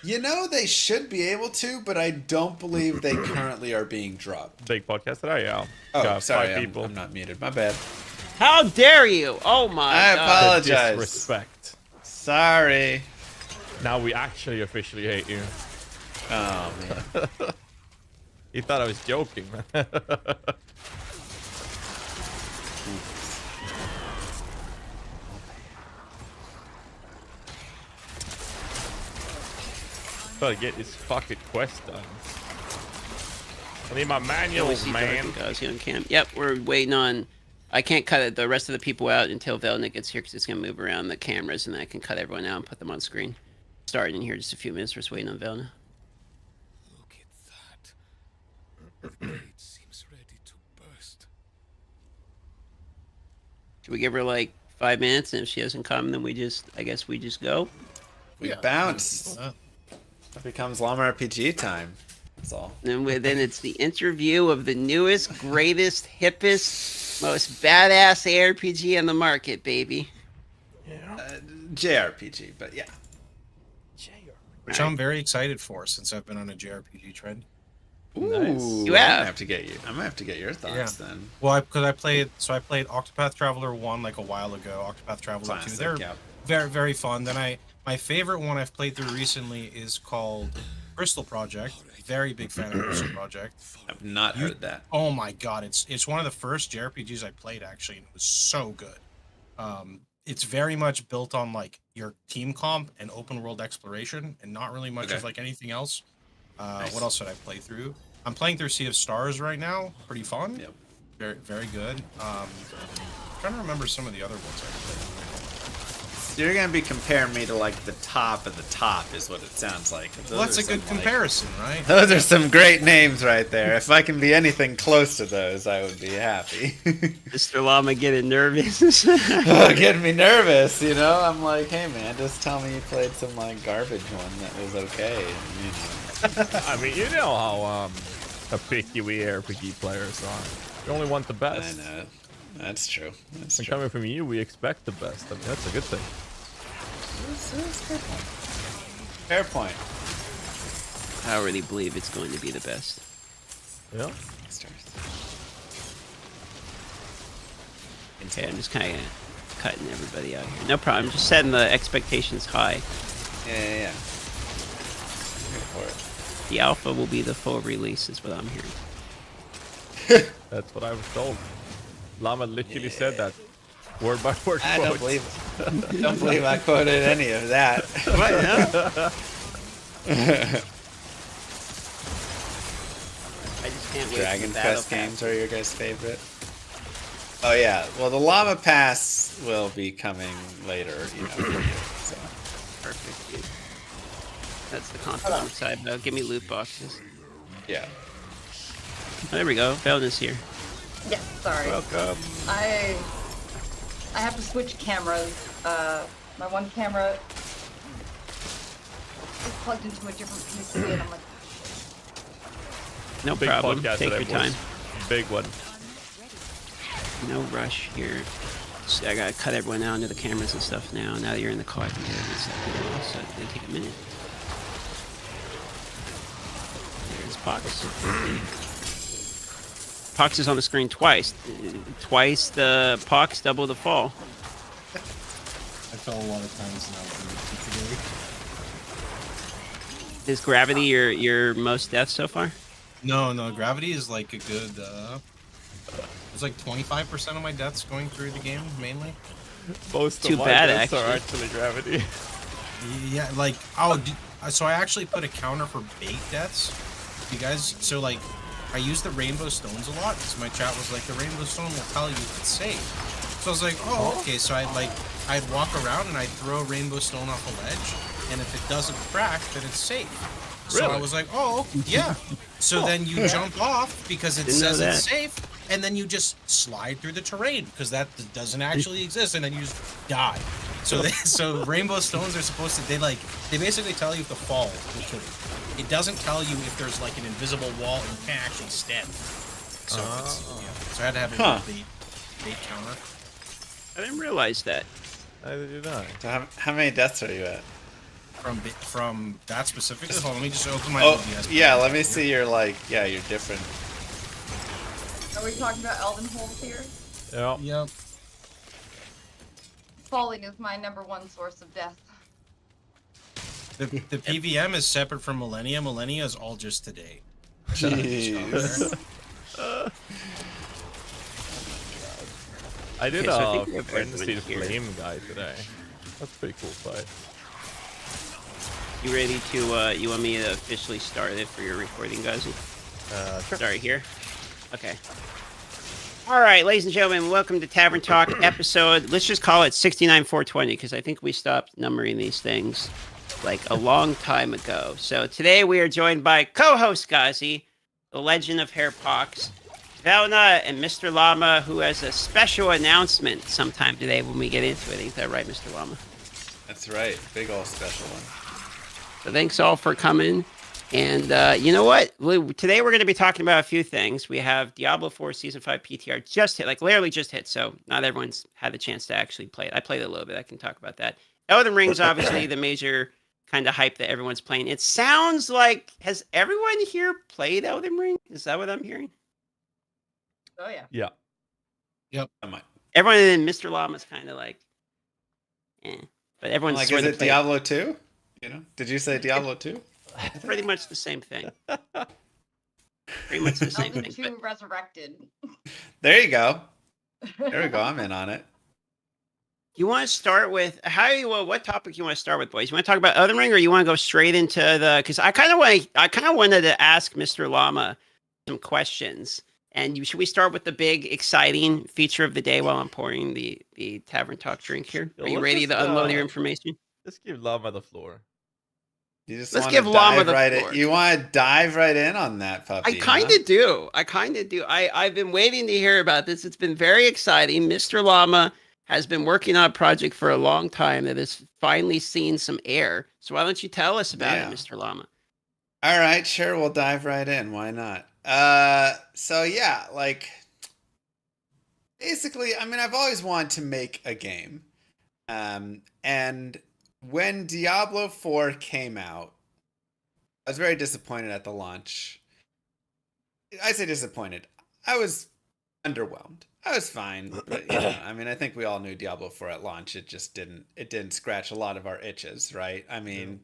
You know, they should be able to, but I don't believe they currently are being dropped. Big podcast today, yeah. Oh, Got sorry, 5 I'm, people. I'm not muted. My bad. How dare you? Oh my I god. apologize. Disrespect. Sorry. Now we actually officially hate you. Oh man. He thought I was joking. Gotta get this fucking quest done. I need my Yeah, we manuals, see man. GHAZZY on cam. Yep, we're waiting on. I can't cut the rest of the people out until Velna gets here because it's gonna move around the cameras, and then I can cut everyone out and put them on screen. Starting in here just a few minutes. We're just waiting on Velna. Look at that. The blade seems ready to burst. Should we give her like 5 minutes, and if she doesn't come, then I guess we just go. We bounce. It becomes Llama RPG time. That's all. Then it's the interview of the newest, greatest, hippest, most badass ARPG on the market, baby. JRPG, but yeah. Which I'm very excited for since I've been on a JRPG trend. Ooh, You I have. might have to get you. I might have to get your thoughts then. Well, because I played Octopath Traveler 1 like a while ago, Octopath Traveler 2. Classic, They're yeah. very, very fun. Then my favorite one I've played through recently is called Crystal Project. Very big fan of Crystal Project. I've not heard that. Oh my god, it's one of the first JRPGs I played actually, and it was so good. It's very much built on like your team comp and open world exploration, and not really much of like anything else. Nice. What else did I play through? I'm playing through Sea of Stars right now. Pretty fun. Yep. Very, very good. Trying to remember some of the other ones I played. So you're gonna be comparing me to like the top of the top, is what it sounds like. Well, that's a good comparison, right? Those are some great names right there. If I can be anything close to those, I would be happy. Mr. Llama getting nervous. Getting me nervous, you know? I'm like, hey man, just tell me you played some like garbage one that was okay. I mean, you know how a picky we RPG players are. We only want the best. I know. That's true. That's And true. coming from you, we expect the best. I mean, that's a good thing. Fair point. I already believe it's going to be the best. Yeah. Okay, I'm just kind of cutting everybody out here. No problem. Just setting the expectations high. Yeah. Go for it. The alpha will be the full release, is what I'm hearing. That's what I was told. Llama literally said that. Word by word I quote. don't believe I quoted any of that. What? No? I just can't wait. Dragon for Quest Battle games are your guys' favorite? Oh yeah, well the Llama Pass will be coming later, you know. So. Perfect, dude. That's the content I'm excited about. Give me loot boxes. Yeah. Oh, there we go. Felton is here. Yeah, sorry. Welcome. I have to switch cameras. My one camera is plugged into a different PC, and I'm like, No Big problem. podcast Take today, your time. boys. Big one. No rush here. So I gotta cut everyone out into the cameras and stuff now. Now that you're in the car, I can do it in a second. So it's gonna take a minute. There's Pox. Pox is on the screen twice. Twice the Pox, double the fall. I fell a lot of times now today. Is Gravity your most deaths so far? No, gravity is like a good. It's like 25% of my deaths going through the game mainly. Most Too of my bad, deaths are actually. actually gravity. Yeah, like so I actually put a counter for bait deaths. You guys, so like I use the rainbow stones a lot because my chat was like the rainbow stone will tell you if it's safe. So I was like, oh okay. So I'd walk around and I'd throw a rainbow stone off a ledge, and if it doesn't crack, then it's safe. So Really? I was like, oh yeah. So then you jump off because it Didn't know says it's that. safe, and then you just slide through the terrain because that doesn't actually exist, and then you just die. So so rainbow stones are supposed to they basically tell you if the fall will kill you. It doesn't tell you if there's like an invisible wall and you can't actually stand. So so I had to have a bait counter. I didn't realize that. Neither did I. So how many deaths are you at? From that specifically. Hold on, let me just open my Oh OBS. yeah, let me see your you're different. are we talking about Elven holes here? Yeah. Yep. Falling is my #1 source of death. The PVM is separate from Millennia. Millennia is all just today. Jeez. I did Okay, so I a think we have Frenzy everyone here. Flame guy today. That's a pretty cool fight. You ready to, you want me to officially start it for your recording, GHAZZY? Sure. Start here? Okay. Alright, ladies and gentlemen, welcome to Tavern Talk episode, let's just call it 69420, because I think we stopped numbering these things like a long time ago. So today we are joined by co-host GHAZZY, the legend of Hair Pox, Velna, and Mr. Llama, who has a special announcement sometime today when we get into it. Ain't that right, Mr. Llama? That's right. Big ol' special one. So thanks all for coming. And you know what? Today we're going to be talking about a few things. We have Diablo 4 Season 5 PTR just hit, like literally just hit. So not everyone's had the chance to actually play it. I played it a little bit. I can talk about that. Elden Ring's obviously the major kind of hype that everyone's playing. It sounds like, has everyone here played Elden Ring? Is that what I'm hearing? Oh yeah. Yeah. Yep. I might. Everyone in Mr. Llama's kind of like, but everyone's Like, sort is of it Diablo 2? You know? Did you say Diablo 2? pretty much the same thing. Pretty much the same Elden thing. 2 Resurrected. There you go. There we go. I'm in on it. You want to start with what topic you want to start with, boys? You want to talk about Elden Ring, or you want to go straight into because I kind of wanted to ask Mr. Llama some questions And should we start with the big, exciting feature of the day while I'm pouring the Tavern Talk drink here? Yo, Are you let's ready just, to unload your information? Let's give Llama the floor. You just Let's want to give Llama dive the right floor. in. You want to dive right in on that puppy, I kind of do. I kind of do. I've been waiting to hear about this. It's been very exciting. Mr. Llama has been working on a project for a long time that has finally seen some air. So why don't you tell us about it, Mr. Llama? All right, sure. We'll dive right in. Why not? So yeah, like basically, I mean, I've always wanted to make a game. And when Diablo 4 came out, I was very disappointed at the launch. I say disappointed. I was underwhelmed. I was fine, but you know, I mean, I think we all knew Diablo 4 at launch. It just didn't scratch a lot of our itches, right? I mean,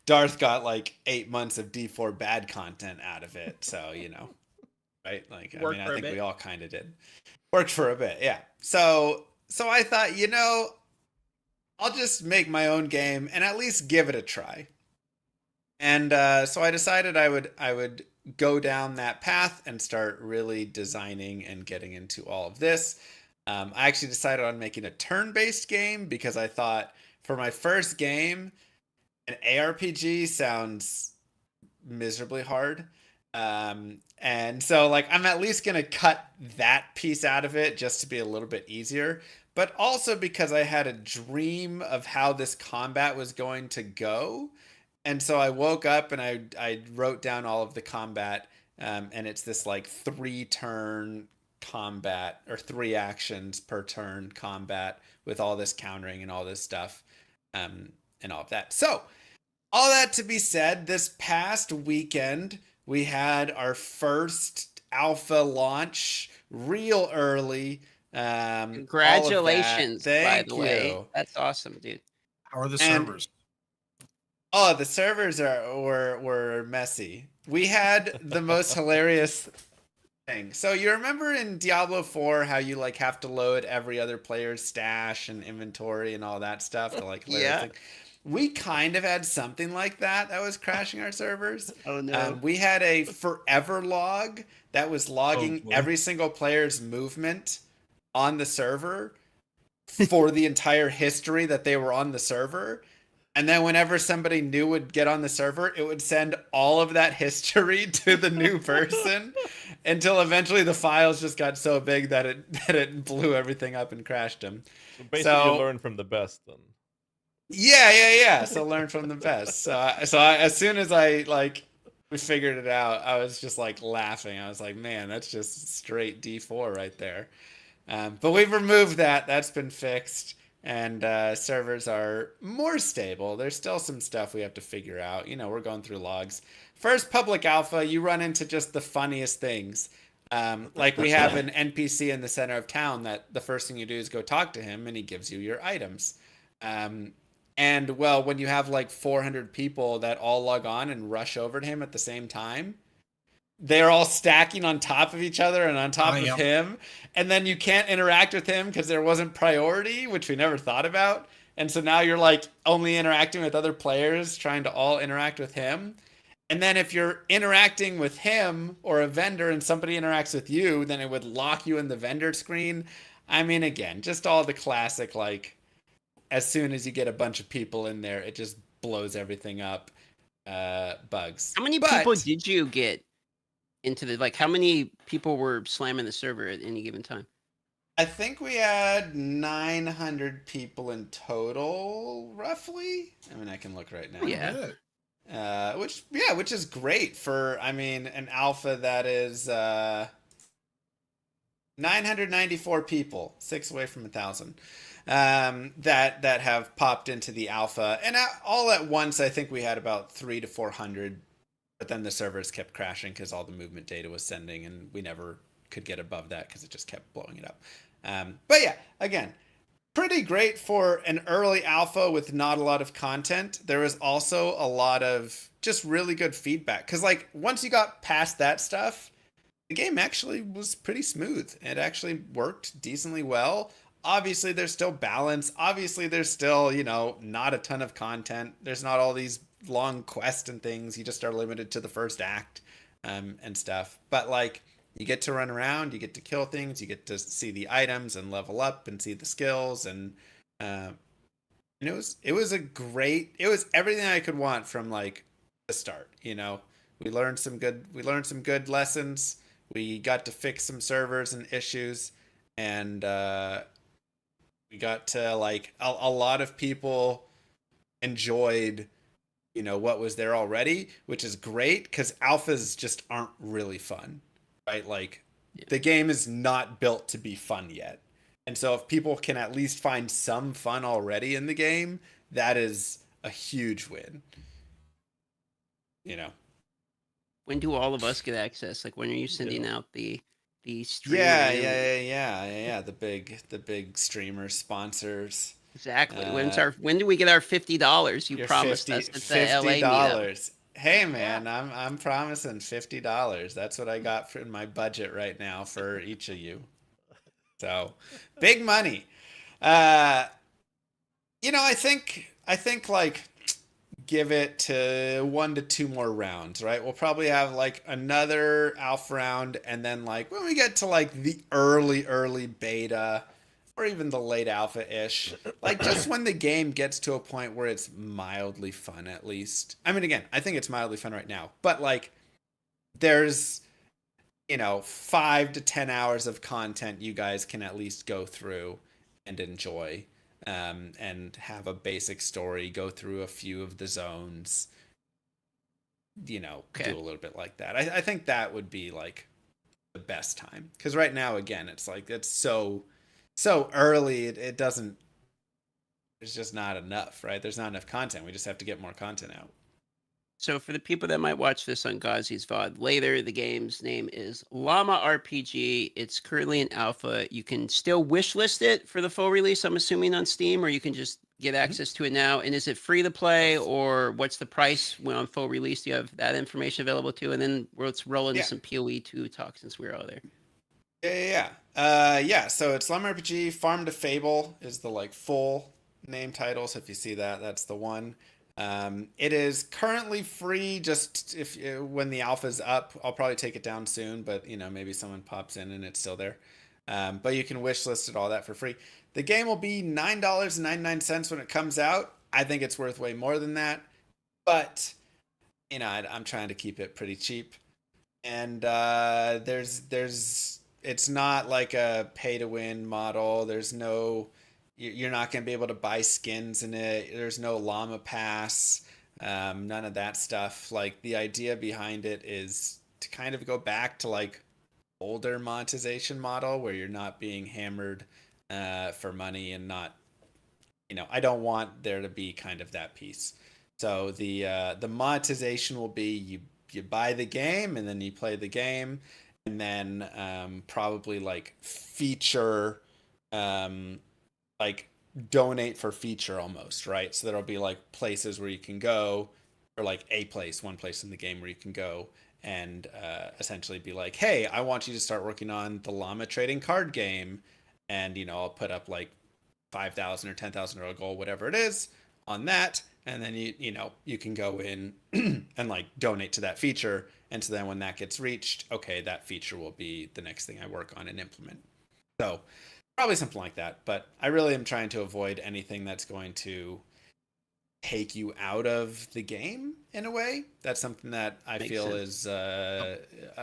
Darth got like 8 months of D4 bad content out of it, so you know, right? Like, I mean, I think we all kind of did. Worked for a bit, yeah. So I thought, you know, I'll just make my own game and at least give it a try. And so I decided I would go down that path and start really designing and getting into all of this. I actually decided on making a turn-based game because I thought for my first game, an ARPG sounds miserably hard. And so like I'm at least gonna cut that piece out of it just to be a little bit easier, but also because I had a dream of how this combat was going to go. And so I woke up and I wrote down all of the combat, and it's this like 3-turn combat or 3 actions per turn combat with all this countering and all this stuff, and all of that. So all that to be said, this past weekend we had our first alpha launch real early. Congratulations, by the way. That's awesome, dude. How are the servers? Oh, the servers were messy. We had the most hilarious thing. So you remember in Diablo 4 how you like have to load every other player's stash and inventory and all that stuff to like yeah. We kind of had something like that was crashing our servers. Oh no. We had a forever log that was logging every single player's movement on the server for the entire history that they were on the server. And then whenever somebody new would get on the server, it would send all of that history to the new person until eventually the files just got so big that it blew everything up and crashed them. So basically, you learn from the best then. Yeah. So learn from the best. So as soon as we figured it out, I was just like laughing. I was like, man, that's just straight D4 right there. But we've removed that. That's been fixed. And servers are more stable. There's still some stuff we have to figure out. You know, we're going through logs. First public alpha, you run into just the funniest things. Like we have an NPC in the center of town that the first thing you do is go talk to him and he gives you your items. And well, when you have like 400 people that all log on and rush over to him at the same time, they're all stacking on top of each other and on top of him. And then you can't interact with him because there wasn't priority, which we never thought about. And so now you're like only interacting with other players, trying to all interact with him. And then if you're interacting with him or a vendor and somebody interacts with you, then it would lock you in the vendor screen. I mean, again, just all the classic, like, as soon as you get a bunch of people in there, it just blows everything up. Bugs. How many people did you get into the, like, how many people were slamming the server at any given time? I think we had 900 people in total, roughly. I mean, I can look right now. Yeah. Which is great for, I mean, an alpha that is 994 people, 6 away from 1,000, that have popped into the alpha. And all at once, I think we had about 300 to 400, but then the servers kept crashing because all the movement data was sending, and we never could get above that because it just kept blowing it up. But yeah, again, pretty great for an early alpha with not a lot of content. There was also a lot of just really good feedback because, like, once you got past that stuff, the game actually was pretty smooth. It actually worked decently well. Obviously, there's still balance. Obviously, there's still, you know, not a ton of content. There's not all these long quests and things. You just are limited to the first act and stuff. But, like, You get to run around, you get to kill things, you get to see the items and level up and see the skills, and it was everything I could want from like the start. We learned some good lessons. We got to fix some servers and issues, and we got to like a lot of people enjoyed what was there already, which is great because alphas just aren't really fun, right? Like the game is not built to be fun yet. And so if people can at least find some fun already in the game, that is a huge win. When do all of us get access? Like, when are you sending out the stream? Yeah. The big streamer sponsors. Exactly. When do we get our $50? You promised us at the LA meetup. Hey man, I'm promising $50. That's what I got in my budget right now for each of you. So big money. I think like give it to 1 to 2 more rounds, right? We'll probably have like another alpha round, and then like when we get to like the early beta or even the late alpha-ish, like just when the game gets to a point where it's mildly fun, at least. I mean, again, I think it's mildly fun right now, but like there's 5 to 10 hours of content you guys can at least go through and enjoy, and have a basic story, go through a few of the zones, do a little bit like that. I think that would be like the best time, because right now, again, it's like it's so early, it doesn't, there's just not enough, right? There's not enough content. We just have to get more content out. So for the people that might watch this on GHAZZY's VOD later, the game's name is Llama RPG. It's currently in alpha. You can still wishlist it for the full release, I'm assuming, on Steam, or you can just get access to it now. And is it free to play, or what's the price when on full release? Do you have that information available too? And then let's roll into some PoE 2 talk since we're all there. Yeah. So it's Llama RPG. Farm to Fable is the like full name title. So if you see that, that's the one. It is currently free. Just when the alpha's up, I'll probably take it down soon, but maybe someone pops in and it's still there. But you can wishlist it, all that for free. The game will be $9.99 when it comes out. I think it's worth way more than that, but I'm trying to keep it pretty cheap. And it's not like a pay to win model. You're not going to be able to buy skins in it. There's no llama pass, none of that stuff. Like the idea behind it is to kind of go back to like older monetization model where you're not being hammered for money, and not, I don't want there to be kind of that piece. So the monetization will be you buy the game and then you play the game, and then probably like feature, like donate for feature almost, right? So there'll be like places where you can go, or like one place in the game where you can go and essentially be like, hey, I want you to start working on the llama trading card game, and I'll put up like 5,000 or 10,000 or a goal, whatever it is, on that, and then you can go in and like donate to that feature, and so then when that gets reached, okay, that feature will be the next thing I work on and implement. So probably something like that, but I really am trying to avoid anything that's going to take you out of the game in a way. That's something that I feel is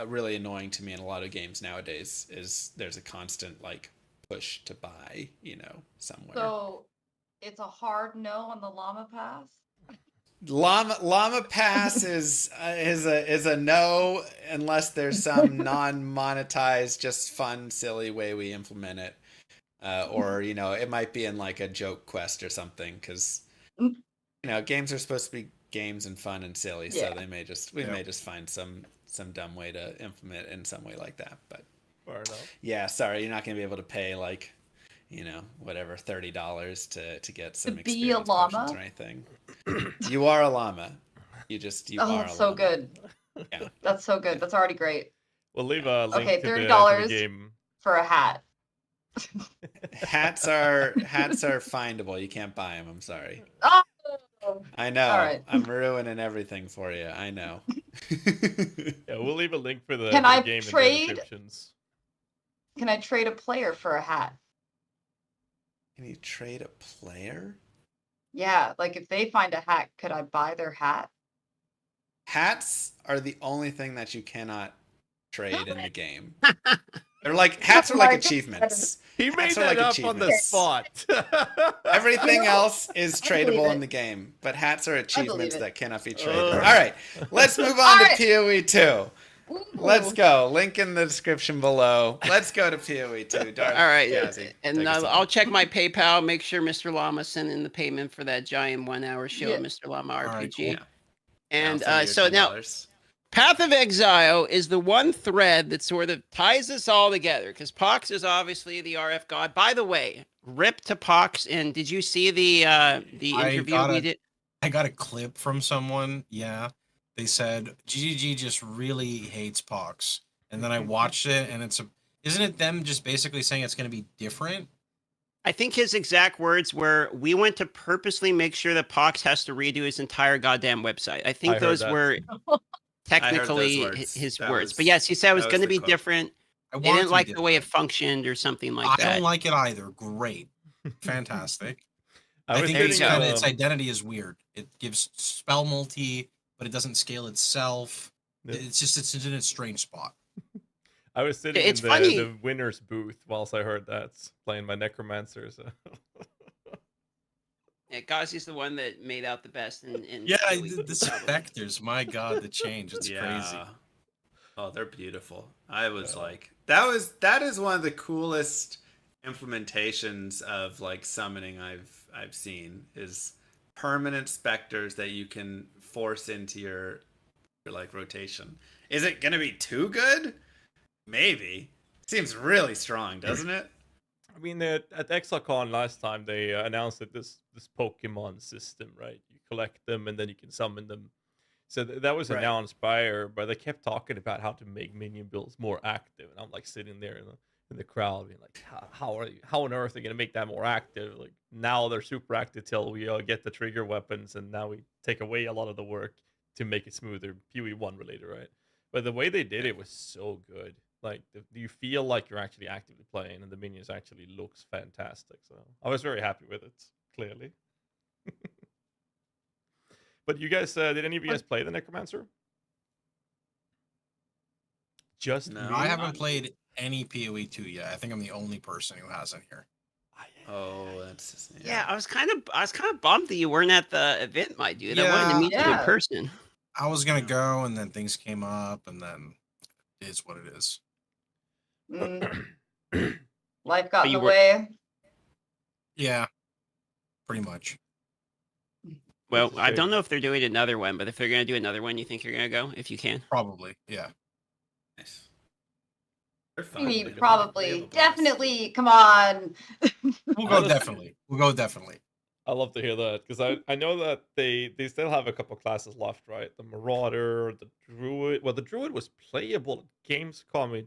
really annoying to me in a lot of games nowadays, is there's a constant like push to buy, somewhere. So it's a hard no on the llama pass? Llama pass is a no unless there's some non-monetized, just fun, silly way we implement it. Or it might be in like a joke quest or something, because games are supposed to be games and fun and silly, so we may just find some dumb way to implement it in some way like that. But yeah, sorry, you're not gonna be able to pay like whatever $30 to get some experience potions or anything. You are a llama. You are. That's so good. Yeah, that's so good. That's already great. We'll leave a link to $30 the game for a hat. Hats are findable. You can't buy them. I'm sorry. Oh, I know. All right. I'm ruining everything for you. I know. Yeah, we'll leave a link for the, Can for the I game in the trade? descriptions. Can I trade a player for a hat? Can you trade a player? Yeah, like if they find a hat, could I buy their hat? Hats are the only thing that you cannot trade in the game. They're like hats are like achievements. He made Hats are that like up on the achievements. spot. Everything else is I believe tradable it. in the game, but hats are achievements it. that cannot be traded. All right, let's move on All to right. PoE 2. Ooh. Let's go. Link in the description below. Let's go to PoE 2. Darth, All right, GHAZZY, and take us on. I'll check my PayPal. Make sure Mr. Llama sent in the payment for that giant 1-hour show, Yeah. Mr. Llama RPG. right, cool. Yeah. And I'll send you so your now, $10. Path of Exile is the one thread that sort of ties us all together, because Pox is obviously the RF god. By the way, rip to Pox. And did you see the interview we did? I got a clip from someone. Yeah, they said GGG just really hates Pox, and then I watched it, and isn't it them just basically saying it's going to be different? I think his exact words were, "We went to purposely make sure that Pox has to redo his entire goddamn website." I think those were technically his words. But yes, he said it was going to be different. They didn't like the way it functioned or something like that. I don't like it either. Great. Fantastic. I think was thinking, its identity is weird. It gives spell multi, but it doesn't scale itself. It's in a strange spot. I was sitting It's in funny. the winner's booth whilst I heard that, playing my necromancer. So. Yeah, GHAZZY's the one that made out the best. Yeah, the specters. My God, the change. It's crazy. Oh, they're beautiful. I was like, that is one of the coolest implementations of like summoning I've seen, is permanent specters that you can force into your like rotation. Is it gonna be too good? Maybe. Seems really strong, doesn't it? I mean, at ExileCon last time, they announced that this Pokemon system, right? You collect them and then you can summon them. So that was announced by, but they kept talking about how to make minion builds more active, and I'm like sitting there in the crowd, being like, how on earth are they gonna make that more active? Like now they're super active till we get the trigger weapons, and now we take away a lot of the work to make it smoother, PoE1 related, right? But the way they did it was so good. Like, you feel like you're actually actively playing, and the minions actually looks fantastic. So I was very happy with it, clearly. But you guys, did any of you guys play the Necromancer? Just no, I haven't played any PoE 2 yet. I think I'm the only person who hasn't here. Oh, that's just, yeah. I was kind of bummed that you weren't at the event, my dude. I wanted to meet you in person. I was gonna go, and then things came up, and then it is what it is. Life got in the way. Yeah, pretty much. Well, I don't know if they're doing another one, but if they're going to do another one, you think you're going to go if you can? Probably, yeah. Nice. I mean, probably, definitely. Come on. We'll go definitely. We'll go definitely. I love to hear that, because I know that they still have a couple classes left, right? The Marauder, the Druid. Well, the Druid was playable at Gamescom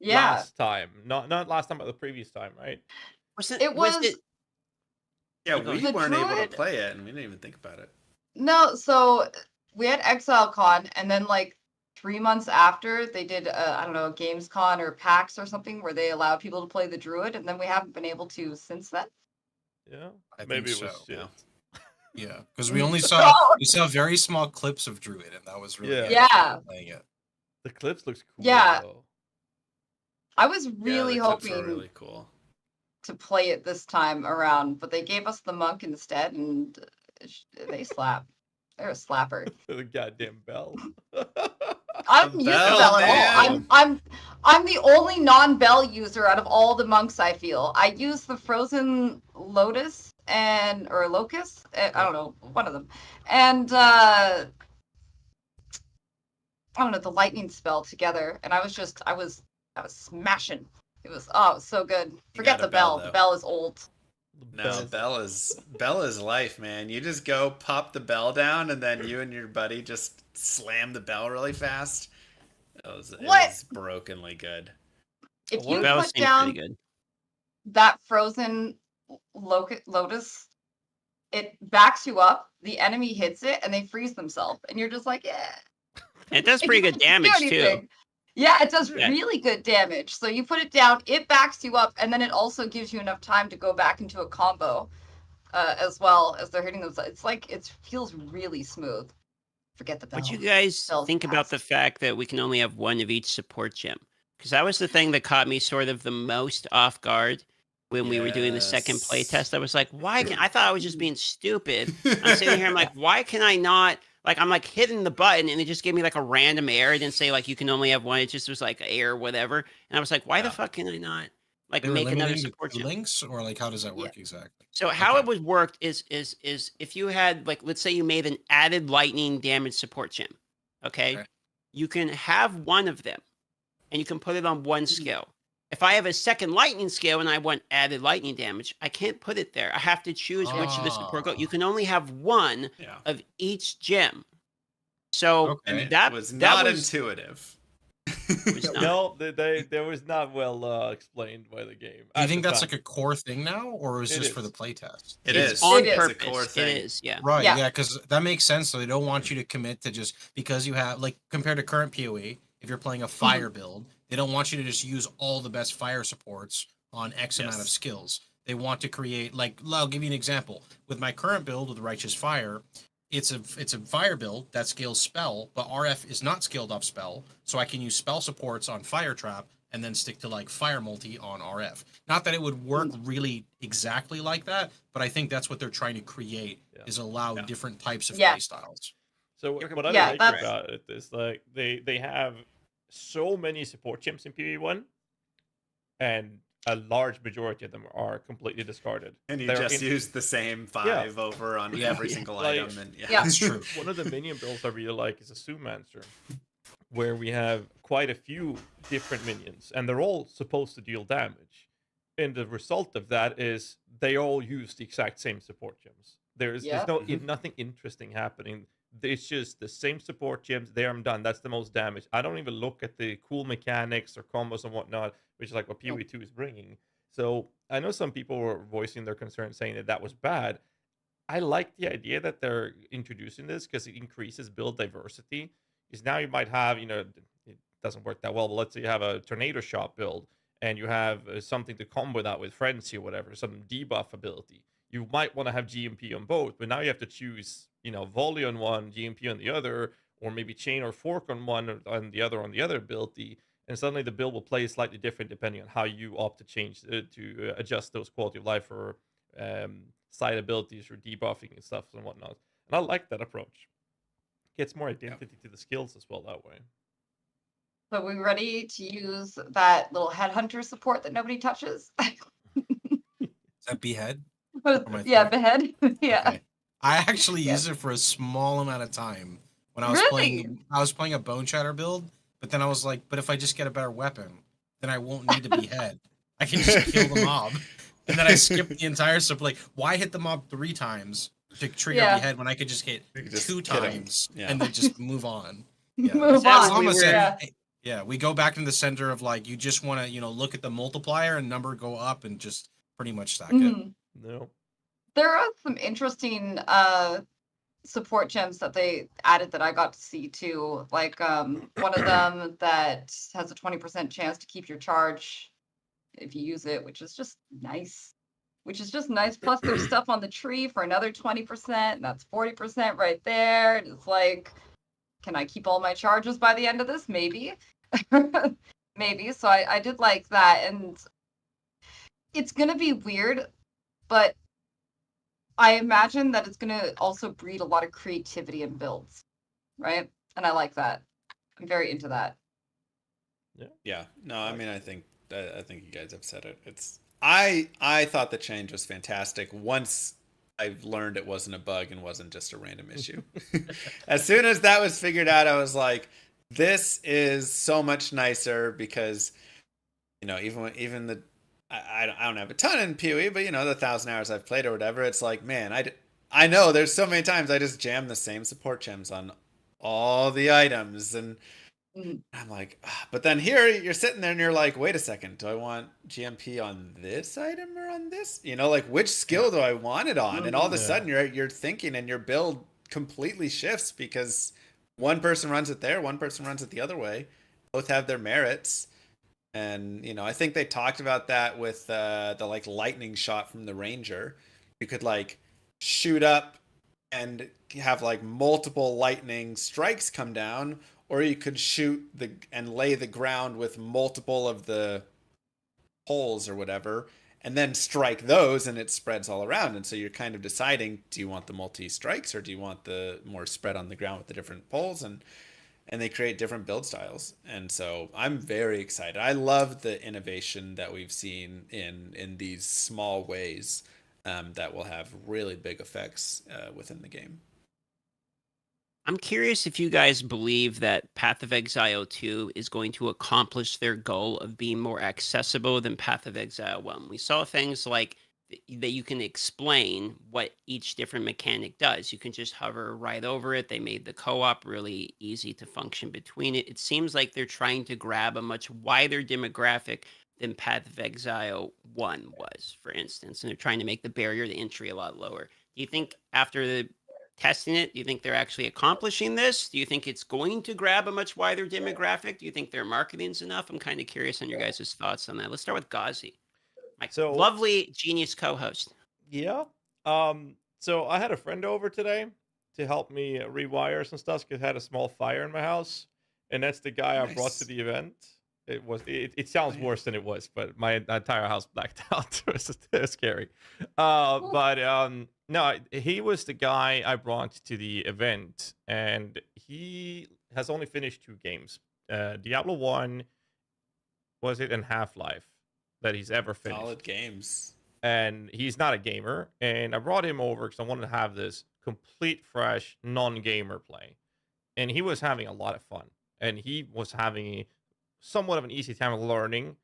last time, not last time, but the previous time, right? It was. Yeah, we weren't able to play it, and we didn't even think about it. No, so we had ExileCon, and then like 3 months after, they did I don't know, GamesCon or PAX or something, where they allowed people to play the Druid, and then we haven't been able to since then. Yeah, maybe it was so. shit. Yeah, because we only saw very small clips of Druid, and that was really playing it. The clips looks cool. Yeah, though. I was really hoping really cool to play it this time around, but they gave us the monk instead, and they slap. They're a slapper. The goddamn bell. I don't use the bell at all. I'm the only non-bell user out of all the monks, I feel. I use the frozen lotus or locust. I don't know, one of them. And I don't know, the lightning spell together. And I was smashing. It was so good. Forget the bell. The bell is old. No, bell is life, man. You just go pop the bell down, and then you and your buddy just slam the bell really fast. It was brokenly good. If you put down that frozen lotus, it backs you up, the enemy hits it, and they freeze themselves, and you're just like, yeah. It does pretty good Do damage too. anything. Yeah, it does Yeah. really good damage. So you put it down, it backs you up, and then it also gives you enough time to go back into a combo as well as they're hitting themselves. It's like, it feels really smooth. Forget the bell. What you guys Bell's think about fast. the fact that we can only have one of each support gem? Because that was the thing that caught me sort of the most off guard when we were doing the second Yes. playtest. I was like, why can I thought I was just being stupid. I'm sitting here, I'm like, why can I not? Like, I'm like hitting the button and it just gave me like a random error. It didn't say like you can only have one. It just was like error, whatever. And I was like, why the fuck can I not like They were make another limiting the support two gem? links, or like how does that work exactly? So how Okay. it would work is if you had like, let's say you made an added lightning damage support gem, okay? You can have one of them and you can put it on one skill. If I have a second lightning skill and I want added lightning damage, I can't put it there. I have to choose which of the support go. You can only have one of each gem. So And it that was that not was, intuitive. was not. No, they was not well explained by the game. Do you think that's like a core thing now, or is It this for is. the playtest? It It's is. on It is. purpose. It's a core thing. It is, yeah. Right, Yeah. yeah, because that makes sense. So they don't want you to commit to just because you have like compared to current PoE, if you're playing a fire build, they don't want you to just use all the best fire supports on X amount of Yes. skills. They want to create like I'll give you an example. With my current build with Righteous Fire, it's a fire build that scales spell, but RF is not scaled up spell, so I can use spell supports on Fire Trap and then stick to like Fire Multi on RF. Not that it would work really exactly like that, but I think that's what they're trying to create is allow different types of play styles. So what I Yeah, like that's- about it is like they have so many support gems in PvE1, and a large majority of them are completely discarded. And you They're just use the same 5 over on every single Like, item. And That's true. One of the minion builds I really like is a Zoomancer, where we have quite a few different minions, and they're all supposed to deal damage. And the result of that is they all use the exact same support gems. There's nothing interesting happening. It's just the same support gems. There, I'm done. That's the most damage. I don't even look at the cool mechanics or combos and whatnot, which is like what PoE2 is bringing. So I know some people were voicing their concern, saying that was bad. I like the idea that they're introducing this because it increases build diversity. Because now you might have, it doesn't work that well, but let's say you have a tornado shot build and you have something to combo that with frenzy or whatever, some debuff ability. You might want to have GMP on both, but now you have to choose, volley on one, GMP on the other, or maybe chain or fork on one and the other on the other ability. And suddenly the build will play slightly different depending on how you opt to change to adjust those quality of life or side abilities or debuffing and stuff and whatnot. And I like that approach. Gets more identity to the skills as well that way. So we ready to use that little headhunter support that nobody touches? Is that Behead? Yeah, behead. Yeah. Okay. I actually used it for a small amount of time when I was Really? playing a Bone Shatter build, but then I was like, but if I just get a better weapon, then I won't need to behead. I can just kill the mob. And then I skipped the entire stuff. Like, why hit the mob 3 times to trigger behead when I could just hit 2 times and then just move on? Yeah. Move As on. Llama said, Yeah. we go back in the center of like you just want to, look at the multiplier and number go up and just pretty much stack it. Mhm. No. There are some interesting support gems that they added that I got to see too. Like one of them that has a 20% chance to keep your charge if you use it, which is just nice. Plus there's stuff on the tree for another 20%, and that's 40% right there. And it's like, can I keep all my charges by the end of this? Maybe. Maybe. So I did like that. And it's gonna be weird, but I imagine that it's going to also breed a lot of creativity in builds, right? And I like that. I'm very into that. Yeah. No, I mean, I think you guys have said it. I thought the change was fantastic once I learned it wasn't a bug and wasn't just a random issue. As soon as that was figured out, I was like, this is so much nicer because, even the I don't have a ton in PoE, but the 1,000 hours I've played or whatever, it's like, man, I know there's so many times I just jam the same support gems on all the items, and I'm like, but then here you're sitting there and you're like, wait a second, do I want GMP on this item or on this? You know, like which skill do I want it on? And all of a sudden you're thinking and your build completely shifts because one person runs it there, one person runs it the other way. Both have their merits. And, you know, I think they talked about that with the like lightning shot from the Ranger. You could like shoot up and have like multiple lightning strikes come down, or you could shoot and lay the ground with multiple of the holes or whatever, and then strike those, and it spreads all around. And so you're kind of deciding, do you want the multi strikes or do you want the more spread on the ground with the different poles? And they create different build styles. And so I'm very excited. I love the innovation that we've seen in these small ways that will have really big effects within the game. I'm curious if you guys believe that Path of Exile 2 is going to accomplish their goal of being more accessible than Path of Exile 1. We saw things like that you can explain what each different mechanic does. You can just hover right over it. They made the co-op really easy to function between it. It seems like they're trying to grab a much wider demographic than Path of Exile 1 was, for instance. And they're trying to make the barrier to entry a lot lower. Do you think after the testing it, do you think they're actually accomplishing this? Do you think it's going to grab a much wider demographic? Do you think their marketing's enough? I'm kind of curious on your guys' thoughts on that. Let's start with GHAZZY, my lovely genius co-host. Yeah. So I had a friend over today to help me rewire some stuff because I had a small fire in my house, and that's the guy I brought to the event. It sounds worse than it was, but my entire house blacked out. It was scary. No, he was the guy I brought to the event, and he has only finished 2 games. Diablo 1, was it, and Half-Life that he's ever finished. Solid games. And he's not a gamer, and I brought him over because I wanted to have this complete, fresh, non-gamer play. And he was having a lot of fun, and he was having somewhat of an easy time learning.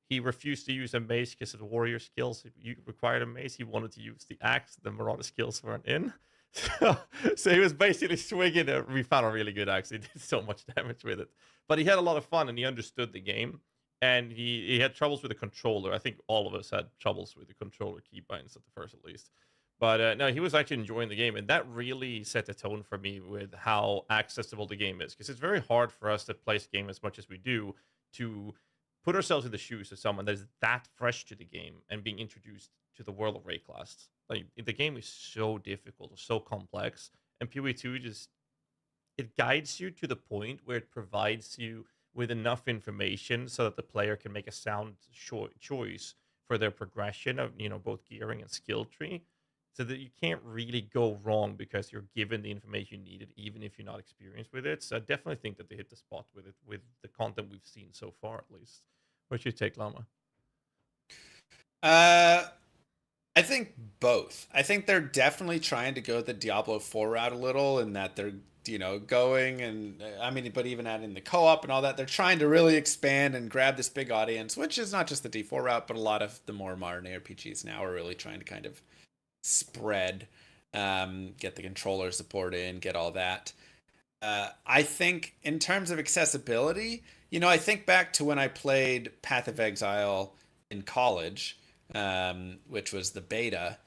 He refused to use a mace because of the warrior skills. If you required a mace, he wanted to use the axe. The marauder skills weren't in. So he was basically swinging it. We found a really good axe. He did so much damage with it. But he had a lot of fun, and he understood the game. And he had troubles with the controller. I think all of us had troubles with the controller keybinds at the first, at least. But no, he was actually enjoying the game, and that really set the tone for me with how accessible the game is. Because it's very hard for us to play this game as much as we do to put ourselves in the shoes of someone that is that fresh to the game and being introduced to the world of Rayclass. Like, the game is so difficult, so complex, and PoE2 just, it guides you to the point where it provides you with enough information so that the player can make a sound choice for their progression of, you know, both gearing and skill tree, so that you can't really go wrong because you're given the information you needed, even if you're not experienced with it. So I definitely think that they hit the spot with it, with the content we've seen so far, at least. What's your take, Llama? I think both. I think they're definitely trying to go the Diablo 4 route a little, in that they're, you know, going and, I mean, but even adding the co-op and all that, they're trying to really expand and grab this big audience, which is not just the D4 route, but a lot of the more modern ARPGs now are really trying to kind of spread, get the controller support in, get all that. I think in terms of accessibility, you know, I think back to when I played Path of Exile in college, which was the beta,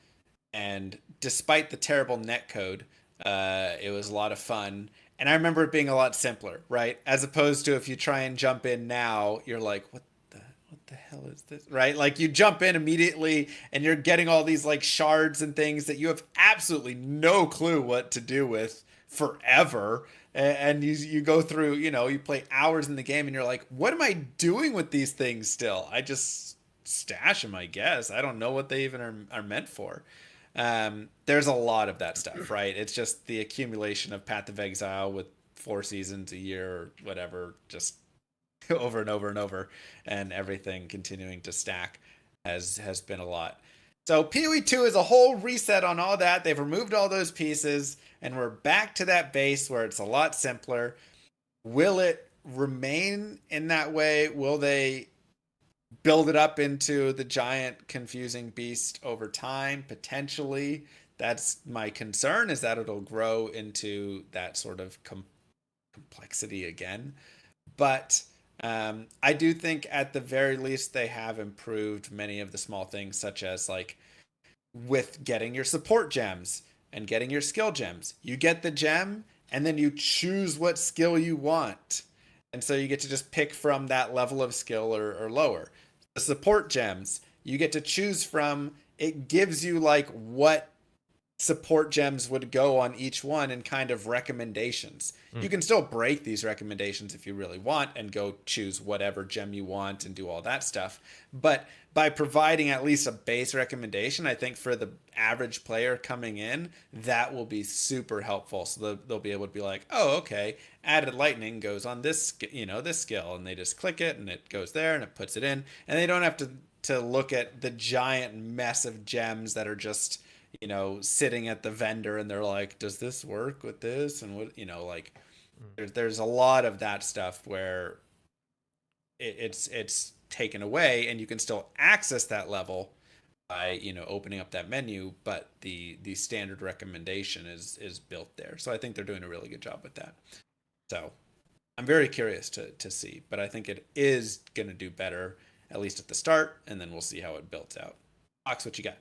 and despite the terrible netcode, it was a lot of fun. And I remember it being a lot simpler, right? As opposed to if you try and jump in now, you're like, what the hell is this, right? Like, you jump in immediately and you're getting all these like shards and things that you have absolutely no clue what to do with forever. And you go through, you know, you play hours in the game and you're like, what am I doing with these things still? I just stash them, I guess. I don't know what they even are meant for. There's a lot of that stuff, right? It's just the accumulation of Path of Exile with 4 seasons a year or whatever, just over and over and over, and everything continuing to stack has been a lot. So PoE2 is a whole reset on all that. They've removed all those pieces, and we're back to that base where it's a lot simpler. Will it remain in that way? Will they build it up into the giant confusing beast over time? Potentially. That's my concern, is that it'll grow into that sort of complexity again. But I do think at the very least they have improved many of the small things, such as like with getting your support gems and getting your skill gems. You get the gem and then you choose what skill you want. And so you get to just pick from that level of skill or lower. The support gems, you get to choose from. It gives you like what support gems would go on each one and kind of recommendations. You can still break these recommendations if you really want and go choose whatever gem you want and do all that stuff. But by providing at least a base recommendation, I think for the average player coming in, that will be super helpful. So they'll be able to be like, oh, okay, added lightning goes on this, this skill, and they just click it and it goes there and it puts it in, and they don't have to look at the giant mess of gems that are just sitting at the vendor, and they're like, does this work with this? And what, there's a lot of that stuff where it's taken away, and you can still access that level by, opening up that menu, but the standard recommendation is built there. So I think they're doing a really good job with that. So I'm very curious to see, but I think it is going to do better, at least at the start, and then we'll see how it builds out. Fox, what you got?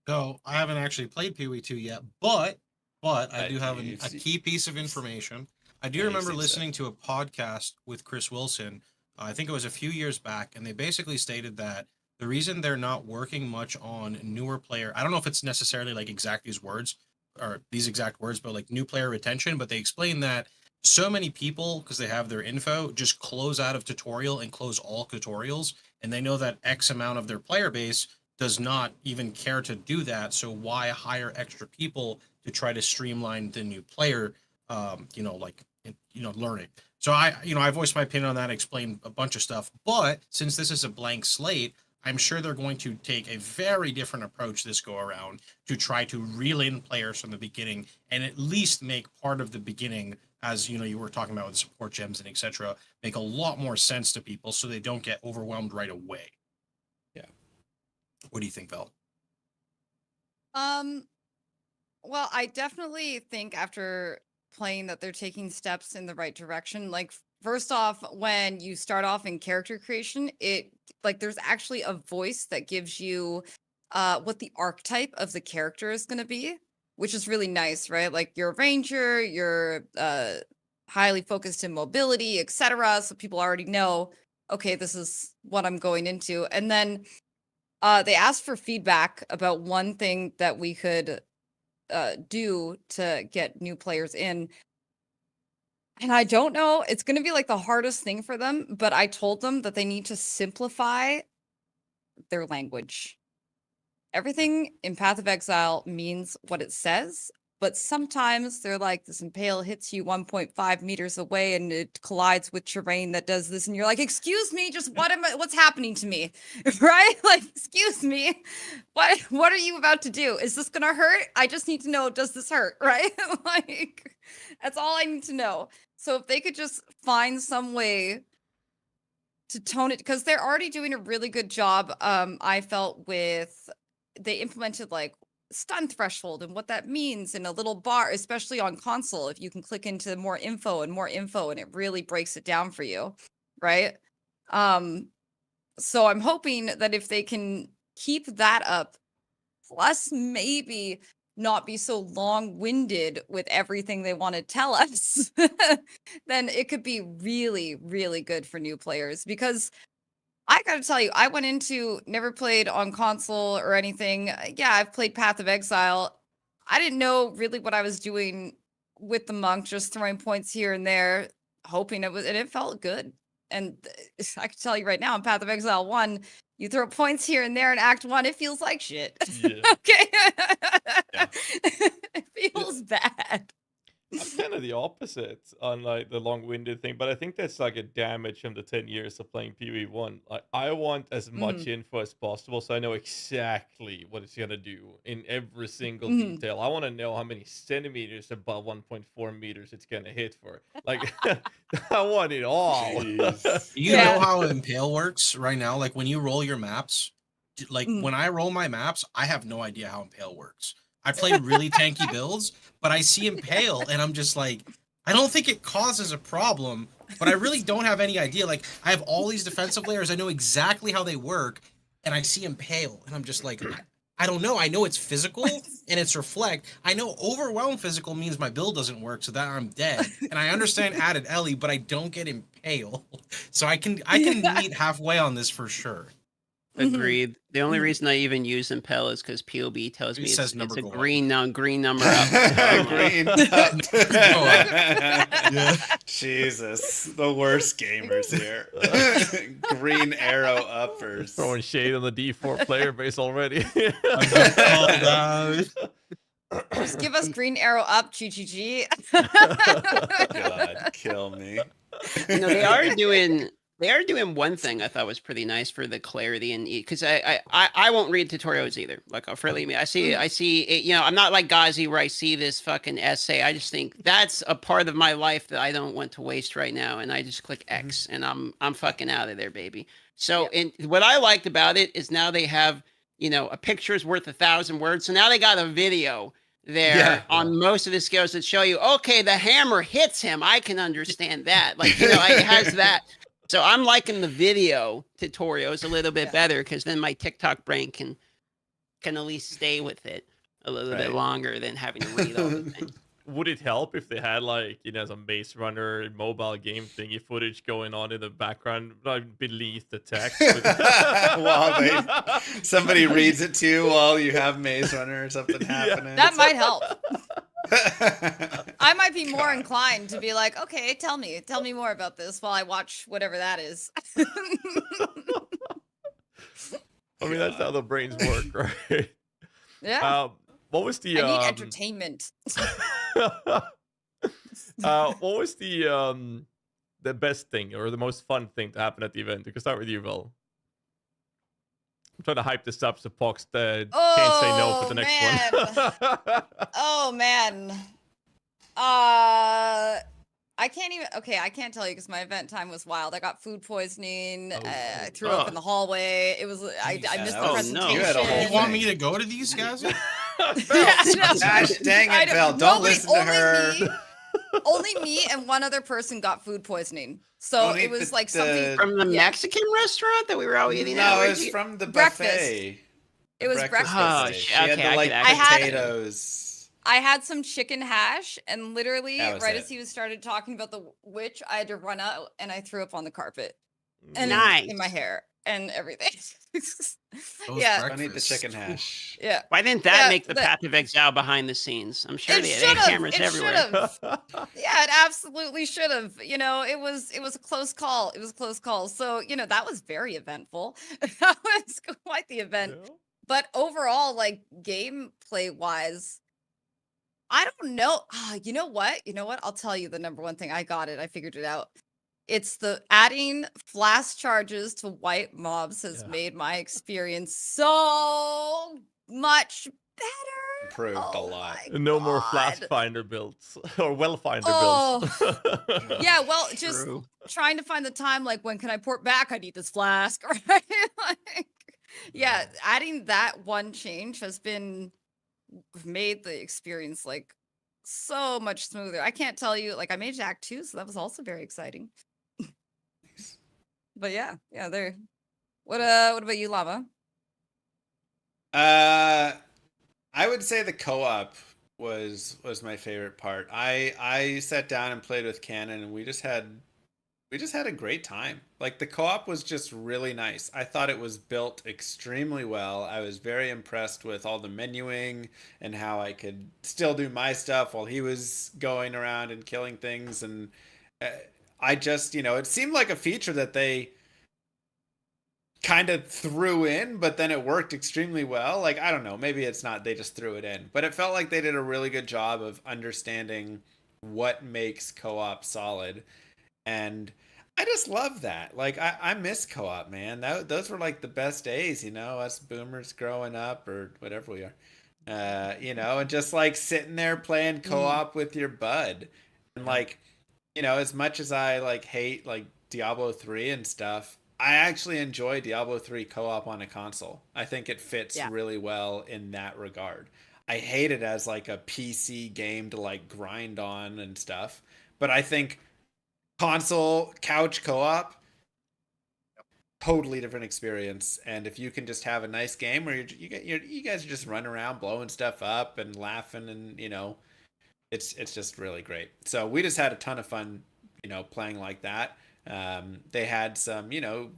So I haven't actually played PoE 2 yet, but I do have a key piece of information. I do remember listening to a podcast with Chris Wilson. I think it was a few years back, and they basically stated that the reason they're not working much on newer player, I don't know if it's necessarily like exact these words or these exact words, but like new player retention, but they explain that so many people, because they have their info, just close out of tutorial and close all tutorials, and they know that X amount of their player base does not even care to do that. So why hire extra people to try to streamline the new player, learning. So I voiced my opinion on that, explained a bunch of stuff, but since this is a blank slate, I'm sure they're going to take a very different approach this go around to try to reel in players from the beginning and at least make part of the beginning, as you were talking about with support gems and etc., make a lot more sense to people so they don't get overwhelmed right away. What do you think, Val? Well, I definitely think after playing that they're taking steps in the right direction. Like, first off, when you start off in character creation, there's actually a voice that gives you what the archetype of the character is going to be, which is really nice, right? Like, you're a ranger, you're highly focused in mobility, etc. So people already know, okay, this is what I'm going into. And then they asked for feedback about one thing that we could do to get new players in. And I don't know, it's going to be like the hardest thing for them, but I told them that they need to simplify their language. Everything in Path of Exile means what it says, but sometimes they're like, this impale hits you 1.5 meters away and it collides with terrain that does this, and you're like, excuse me, just what's happening to me? Right? Like, excuse me, what are you about to do? Is this gonna hurt? I just need to know, does this hurt? Right? Like, that's all I need to know. So if they could just find some way to tone it, because they're already doing a really good job, I felt, with, they implemented like stun threshold and what that means in a little bar, especially on console. If you can click into more info and it really breaks it down for you, right? So I'm hoping that if they can keep that up, plus maybe not be so long-winded with everything they want to tell us, then it could be really, really good for new players. Because I gotta tell you, I went into, never played on console or anything. Yeah, I've played Path of Exile. I didn't know really what I was doing with the monk, just throwing points here and there, hoping and it felt good. And I can tell you right now, in Path of Exile 1, you throw points here and there in Act 1, it feels like shit. Yeah. Okay. Yeah. It feels bad. I'm kind of the opposite on like the long-winded thing, but I think that's like a damage from the 10 years of playing PoE1. Like, I want as much info as possible, so I know exactly what it's gonna do in every single detail. I want to know how many centimeters above 1.4 meters it's gonna hit for. Like, I want it all. You know how Impale works right now? Like, when you roll your maps, like when I roll my maps, I have no idea how Impale works. I play really tanky builds, but I see Impale and I'm just like, I don't think it causes a problem, but I really don't have any idea. Like, I have all these defensive layers. I know exactly how they work, and I see Impale, and I'm just like, I don't know. I know it's physical and it's reflect. I know overwhelm physical means my build doesn't work, so that I'm dead. And I understand added Ellie, but I don't get Impale. So I can meet halfway on this for sure. Agreed. The only reason I even use Impel is because POB tells me says it's number a go up. green number up. Green up. Yeah. Jesus, the worst gamers here. Green arrow uppers. Throwing shade on the D4 player base already. Just give us green arrow up, GGG. God, kill me. No, they are doing one thing I thought was pretty nice for the clarity and because I won't read tutorials either. Like I'll freely me. I see it, you know, I'm not like GHAZZY where I see this fucking essay. I just think that's a part of my life that I don't want to waste right now, and I just click X and I'm fucking out of there, baby. So and what I liked about it is now they have, you know, a picture's worth 1,000 words. So now they got a video there on most of the skills that show you, okay, the hammer hits him. I can understand that. Like, you know, it has that. So I'm liking the video tutorials a little bit better because then my TikTok brain can at least stay with it a little bit longer than having to read all the things. Would it help if they had like, you know, some Maze Runner mobile game thingy footage going on in the background, like beneath the text? While somebody reads it to you while you have Maze Runner or something happening. That might help. I might be more inclined to be like, okay, tell me more about this while I watch whatever that is. I mean, that's how the brains work, right? Yeah. What was the? I need entertainment. What was the best thing or the most fun thing to happen at the event? We can start with you, Val. I'm trying to hype this up so Pox can't say no for the next one. Oh man. I can't even. Okay, I can't tell you because my event time was wild. I got food poisoning. I threw up in the hallway. It was. I missed the presentation. You want me to go to these guys? Gosh, dang it, Val! Don't listen to her. Only me and one other person got food poisoning. So it was like something from the Mexican restaurant that we were all eating at. No, it was from the buffet. It was breakfast. Oh, she had the like potatoes. I had some chicken hash, and literally right as he started talking about the witch, I had to run out and I threw up on the carpet and in my hair and everything. I need the chicken hash. Yeah. Why didn't that make the Path of Exile behind the scenes? I'm sure they had cameras everywhere. Yeah, it absolutely should have. You know, it was a close call. It was a close call. So, you know, that was very eventful. That was quite the event. Yeah. But overall, like gameplay wise, I don't know. You know what? I'll tell you the number one thing. I got it. I figured it out. It's the adding flash charges to white mobs has made my experience so much better. Improved a lot. No more flash finder builds or well finder builds. Yeah, well, just trying to find the time. Like, when can I port back? I need this flask, right? Like, yeah, adding that one change has made the experience like so much smoother. I can't tell you, like I made Act 2, so that was also very exciting. But yeah, there. What about you, Llama? I would say the co-op was my favorite part. I sat down and played with Cannon, and we just had a great time. Like, the co-op was just really nice. I thought it was built extremely well. I was very impressed with all the menuing and how I could still do my stuff while he was going around and killing things. And I just, it seemed like a feature that they kind of threw in, but then it worked extremely well. Like, I don't know, maybe it's not, they just threw it in. But it felt like they did a really good job of understanding what makes co-op solid. And I just love that. Like, I miss co-op, man. Those were like the best days, us boomers growing up or whatever we are. And just like sitting there playing co-op with your bud. And like, as much as I like hate like Diablo 3 and stuff, I actually enjoy Diablo 3 co-op on a console. I think it fits really well in that regard. I hate it as like a PC game to like grind on and stuff, but I think console couch co-op, totally different experience. And if you can just have a nice game where you guys are just running around blowing stuff up and laughing, and it's just really great. So we just had a ton of fun, playing like that. They had some,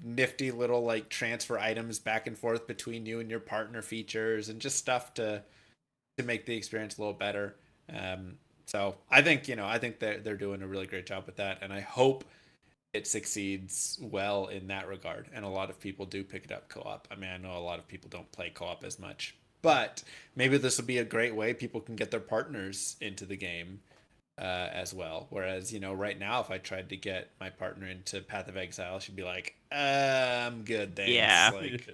nifty little like transfer items back and forth between you and your partner features, and just stuff to make the experience a little better. So I think they're doing a really great job with that, and I hope it succeeds well in that regard. And a lot of people do pick it up co-op. I mean, I know a lot of people don't play co-op as much, but maybe this will be a great way people can get their partners into the game as well. Whereas, right now, if I tried to get my partner into Path of Exile, she'd be like, I'm good, thanks. Yeah. Like,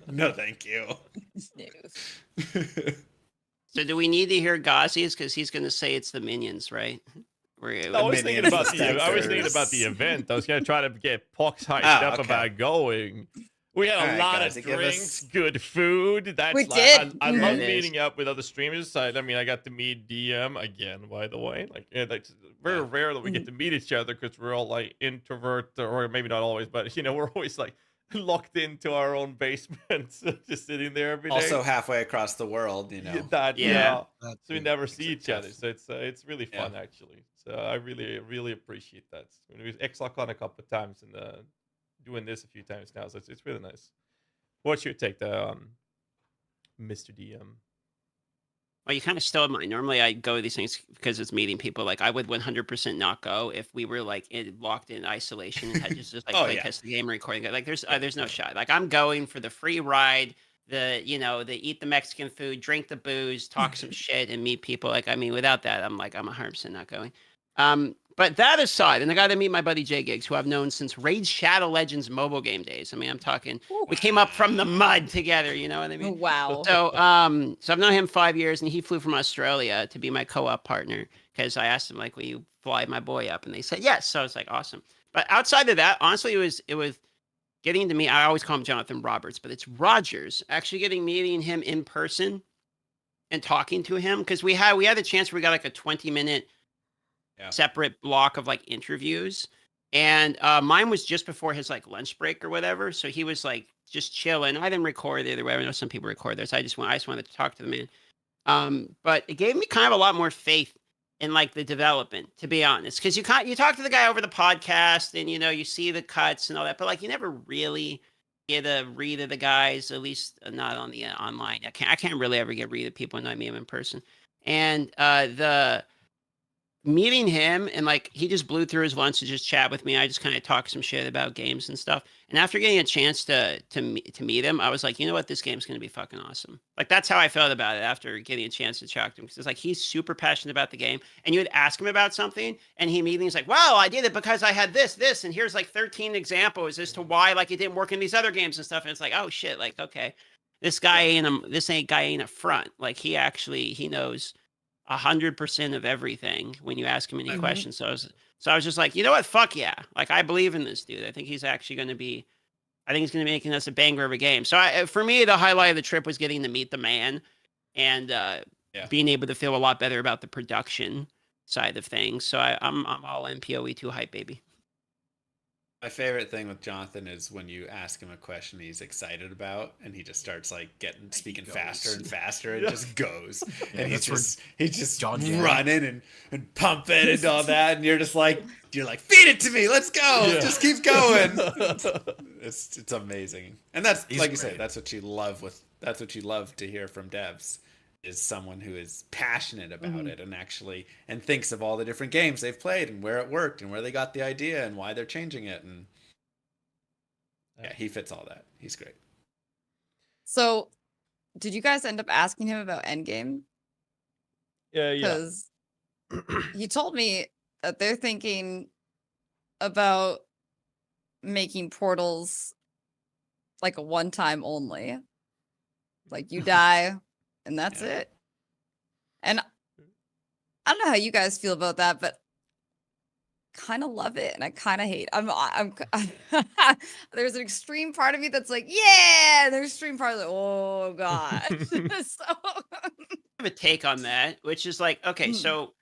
no, thank you. So do we need to hear GHAZZY's? Because he's going to say it's the minions, right? I was thinking about the event. I was going to try to get Pox hyped up about going. We had a lot of drinks, good food. That's We did. I love meeting up with other streamers. I got to meet DM again, by the way. It's very rare that we get to meet each other because we're all like introvert, or maybe not always, but we're always like locked into our own basements, just sitting there every day. Also halfway across the world, So we never see each other. So it's really fun actually. So I really appreciate that. We X-Lock on a couple of times and doing this a few times now, so it's really nice. What's your take, Mr. DM? Well, you kind of stole mine. Normally, I go to these things because it's meeting people. Like, I would 100% not go if we were like locked in isolation and had just like play test the game and recording it. Like, there's no shot. Like, I'm going for the free ride, the eat the Mexican food, drink the booze, talk some shit, and meet people. Like, I mean, without that, I'm 100% not going. But that aside, and I got to meet my buddy Jay Giggs, who I've known since Raid Shadow Legends mobile game days. I mean, I'm talking, we came up from the mud together, you know what I mean? Wow. So I've known him 5 years, and he flew from Australia to be my co-op partner, because I asked him, like, will you fly my boy up? And they said yes. So I was like, awesome. But outside of that, honestly, it was getting to meet, I always call him Jonathan Roberts, but it's Rogers, actually meeting him in person and talking to him, because we had a chance where we got like a 20-minute separate block of like interviews, and mine was just before his like lunch break or whatever, so he was like just chilling. I didn't record either way. I know some people record theirs. I just wanted to talk to the man. But it gave me kind of a lot more faith in like the development, to be honest, because you talk to the guy over the podcast and you see the cuts and all that, but like you never really get a read of the guys, at least not on the online. I can't really ever get read of people and I meet him in person. And the meeting him, and like he just blew through his lunch to just chat with me. I just kind of talked some shit about games and stuff. And after getting a chance to meet him, I was like, you know what, this game's gonna be fucking awesome. Like that's how I felt about it after getting a chance to chat to him, because it's like he's super passionate about the game. And you would ask him about something, and he immediately was like, "Well, I did it because I had this, and here's like 13 examples as to why like it didn't work in these other games and stuff." And it's like, oh shit, like okay, this guy ain't a front. Like he knows 100% of everything when you ask him any questions. So I was just like, you know what? Fuck yeah. Like, I believe in this dude. I think he's actually going to be making us a banger of a game. So for me, the highlight of the trip was getting to meet the man and being able to feel a lot better about the production side of things. So I'm all in PoE 2 hype, baby. My favorite thing with Jonathan is when you ask him a question he's excited about, and he just starts like speaking faster and faster, and just goes, and he's just running and pumping and all that, and you're like, feed it to me, let's go, just keep going. It's amazing, and that's like you said, that's what you love to hear from devs. Is someone who is passionate about it and thinks of all the different games they've played and where it worked and where they got the idea and why they're changing it. And he fits all that. He's great. So did you guys end up asking him about Endgame? Yeah. Because he told me that they're thinking about making portals like a one-time only. Like you die and that's it. And I don't know how you guys feel about that, but kind of love it and I kind of hate. I'm there's an extreme part of me that's like, yeah, and there's an extreme part that's like, oh god. So I have a take on that, which is like, okay, so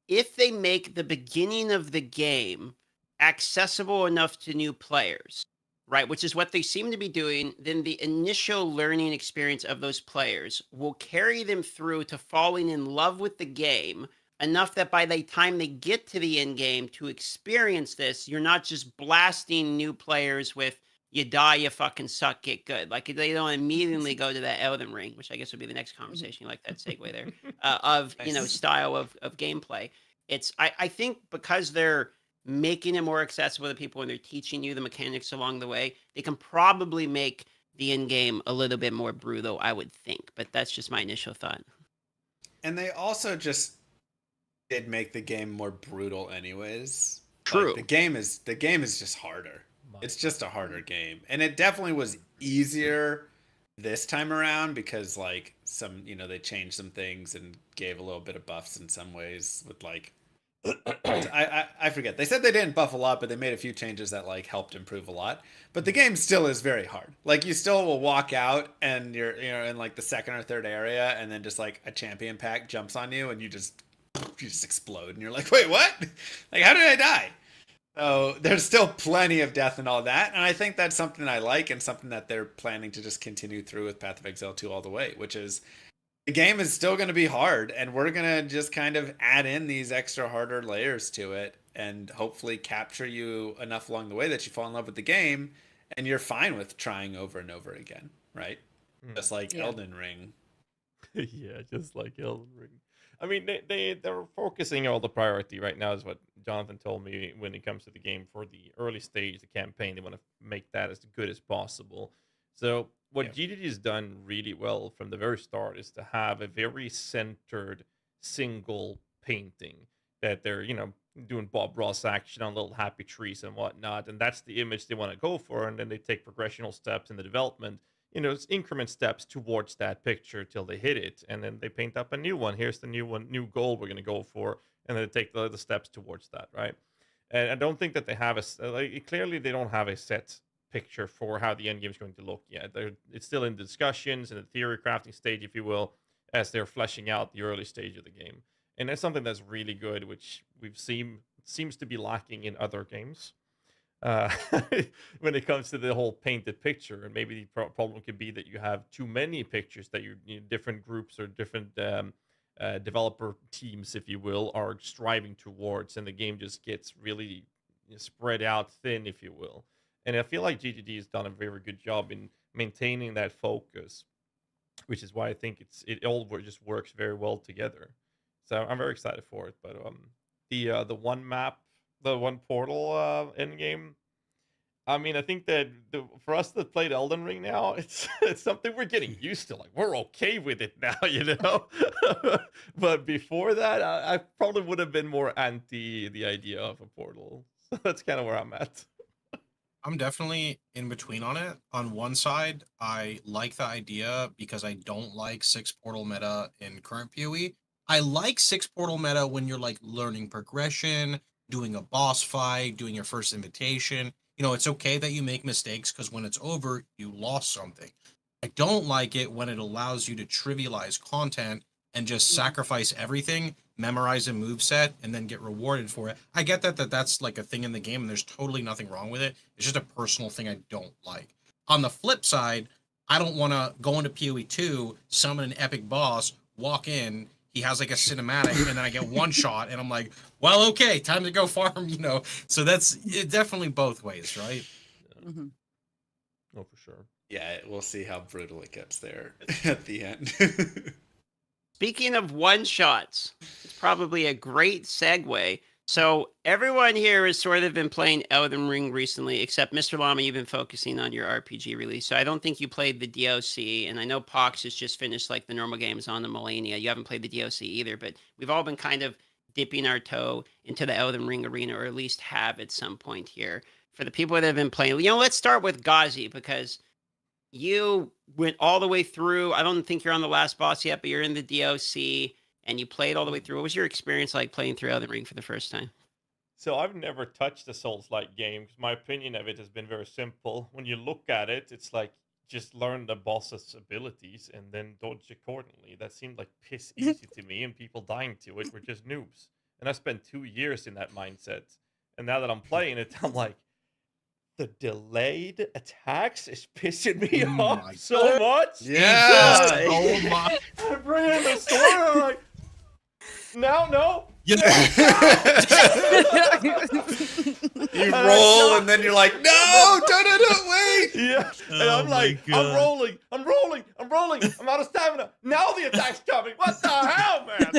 if they make the beginning of the game accessible enough to new players, right, which is what they seem to be doing, then the initial learning experience of those players will carry them through to falling in love with the game enough that by the time they get to the end game to experience this, you're not just blasting new players with you die, you fucking suck, get good. Like they don't immediately go to that Elden Ring, which I guess would be the next conversation. You like that segue there of Nice. style of gameplay. It's I think because they're making it more accessible to people and they're teaching you the mechanics along the way, they can probably make the end game a little bit more brutal, I would think. But that's just my initial thought. And they also just did make the game more brutal anyways. True. Like, the game is just harder. It's just a harder game. And it definitely was easier this time around because like some, they changed some things and gave a little bit of buffs in some ways with like I forget. They said they didn't buff a lot, but they made a few changes that like helped improve a lot. But the game still is very hard. Like you still will walk out and you're in like the second or third area and then just like a champion pack jumps on you and you just explode and you're like, "Wait, what? Like how did I die?" So there's still plenty of death and all that. And I think that's something I like and something that they're planning to just continue through with Path of Exile 2 all the way, which is the game is still going to be hard and we're going to just kind of add in these extra harder layers to it and hopefully capture you enough along the way that you fall in love with the game and you're fine with trying over and over again, right? Just like Elden Ring. Yeah, just like Elden Ring. I mean, they're focusing all the priority right now is what Jonathan told me when it comes to the game for the early stage, the campaign. They want to make that as good as possible. So what GDD has done really well from the very start is to have a very centered single painting that they're, doing Bob Ross action on little happy trees and whatnot. And that's the image they want to go for. And then they take progressional steps in the development, it's increment steps towards that picture till they hit it. And then they paint up a new one. Here's the new one, new goal we're going to go for. And then they take the steps towards that, right? And I don't think that they have clearly they don't have a set picture for how the end game is going to look yet. It's still in discussions and the theory crafting stage, if you will, as they're fleshing out the early stage of the game. And that's something that's really good, which seems to be lacking in other games. When it comes to the whole painted picture, and maybe the problem could be that you have too many pictures that different groups or different developer teams, if you will, are striving towards, and the game just gets really spread out thin, if you will. And I feel like GGD has done a very good job in maintaining that focus, which is why I think it all just works very well together. So I'm very excited for it. But the one map, the one portal end game. I mean, I think that for us that played Elden Ring now, it's something we're getting used to. Like we're okay with it now, But before that, I probably would have been more anti the idea of a portal. So that's kind of where I'm at. I'm definitely in between on it. On one side, I like the idea because I don't like 6 portal meta in current PoE. I like 6 portal meta when you're like learning progression, doing a boss fight, doing your first invitation. It's okay that you make mistakes because when it's over, you lost something. I don't like it when it allows you to trivialize content and just sacrifice everything, memorize a moveset, and then get rewarded for it. I get that's like a thing in the game, and there's totally nothing wrong with it. It's just a personal thing I don't like. On the flip side, I don't want to go into PoE 2, summon an epic boss, walk in, he has like a cinematic, and then I get one shot, and I'm like, well, okay, time to go farm, So that's definitely both ways, right? Mm-hmm. Oh, for sure. Yeah, we'll see how brutal it gets there at the end. Speaking of one-shots, it's probably a great segue. So everyone here has sort of been playing Elden Ring recently, except Mr. Llama, you've been focusing on your RPG release. So I don't think you played the DLC, and I know Pox has just finished like the normal games on the Millennia. You haven't played the DLC either, but we've all been kind of dipping our toe into the Elden Ring arena, or at least have at some point here. For the people that have been playing, let's start with GHAZZY, because you went all the way through. I don't think you're on the last boss yet, but you're in the DLC and you played all the way through. What was your experience like playing through Elden Ring for the first time? So I've never touched a Souls-like game because my opinion of it has been very simple. When you look at it, it's like just learn the boss's abilities and then dodge accordingly. That seemed like piss easy to me, and people dying to it were just noobs. And I spent 2 years in that mindset. And now that I'm playing it, I'm like, the delayed attacks is pissing me off so much. Yeah. Oh my. I bring in the sword, and I'm like, no. You And I roll don't- and then you're like, no, don't wait. Yeah, and Oh I'm my like, God. I'm rolling, I'm out of stamina. Now the attack's coming. What the hell, man?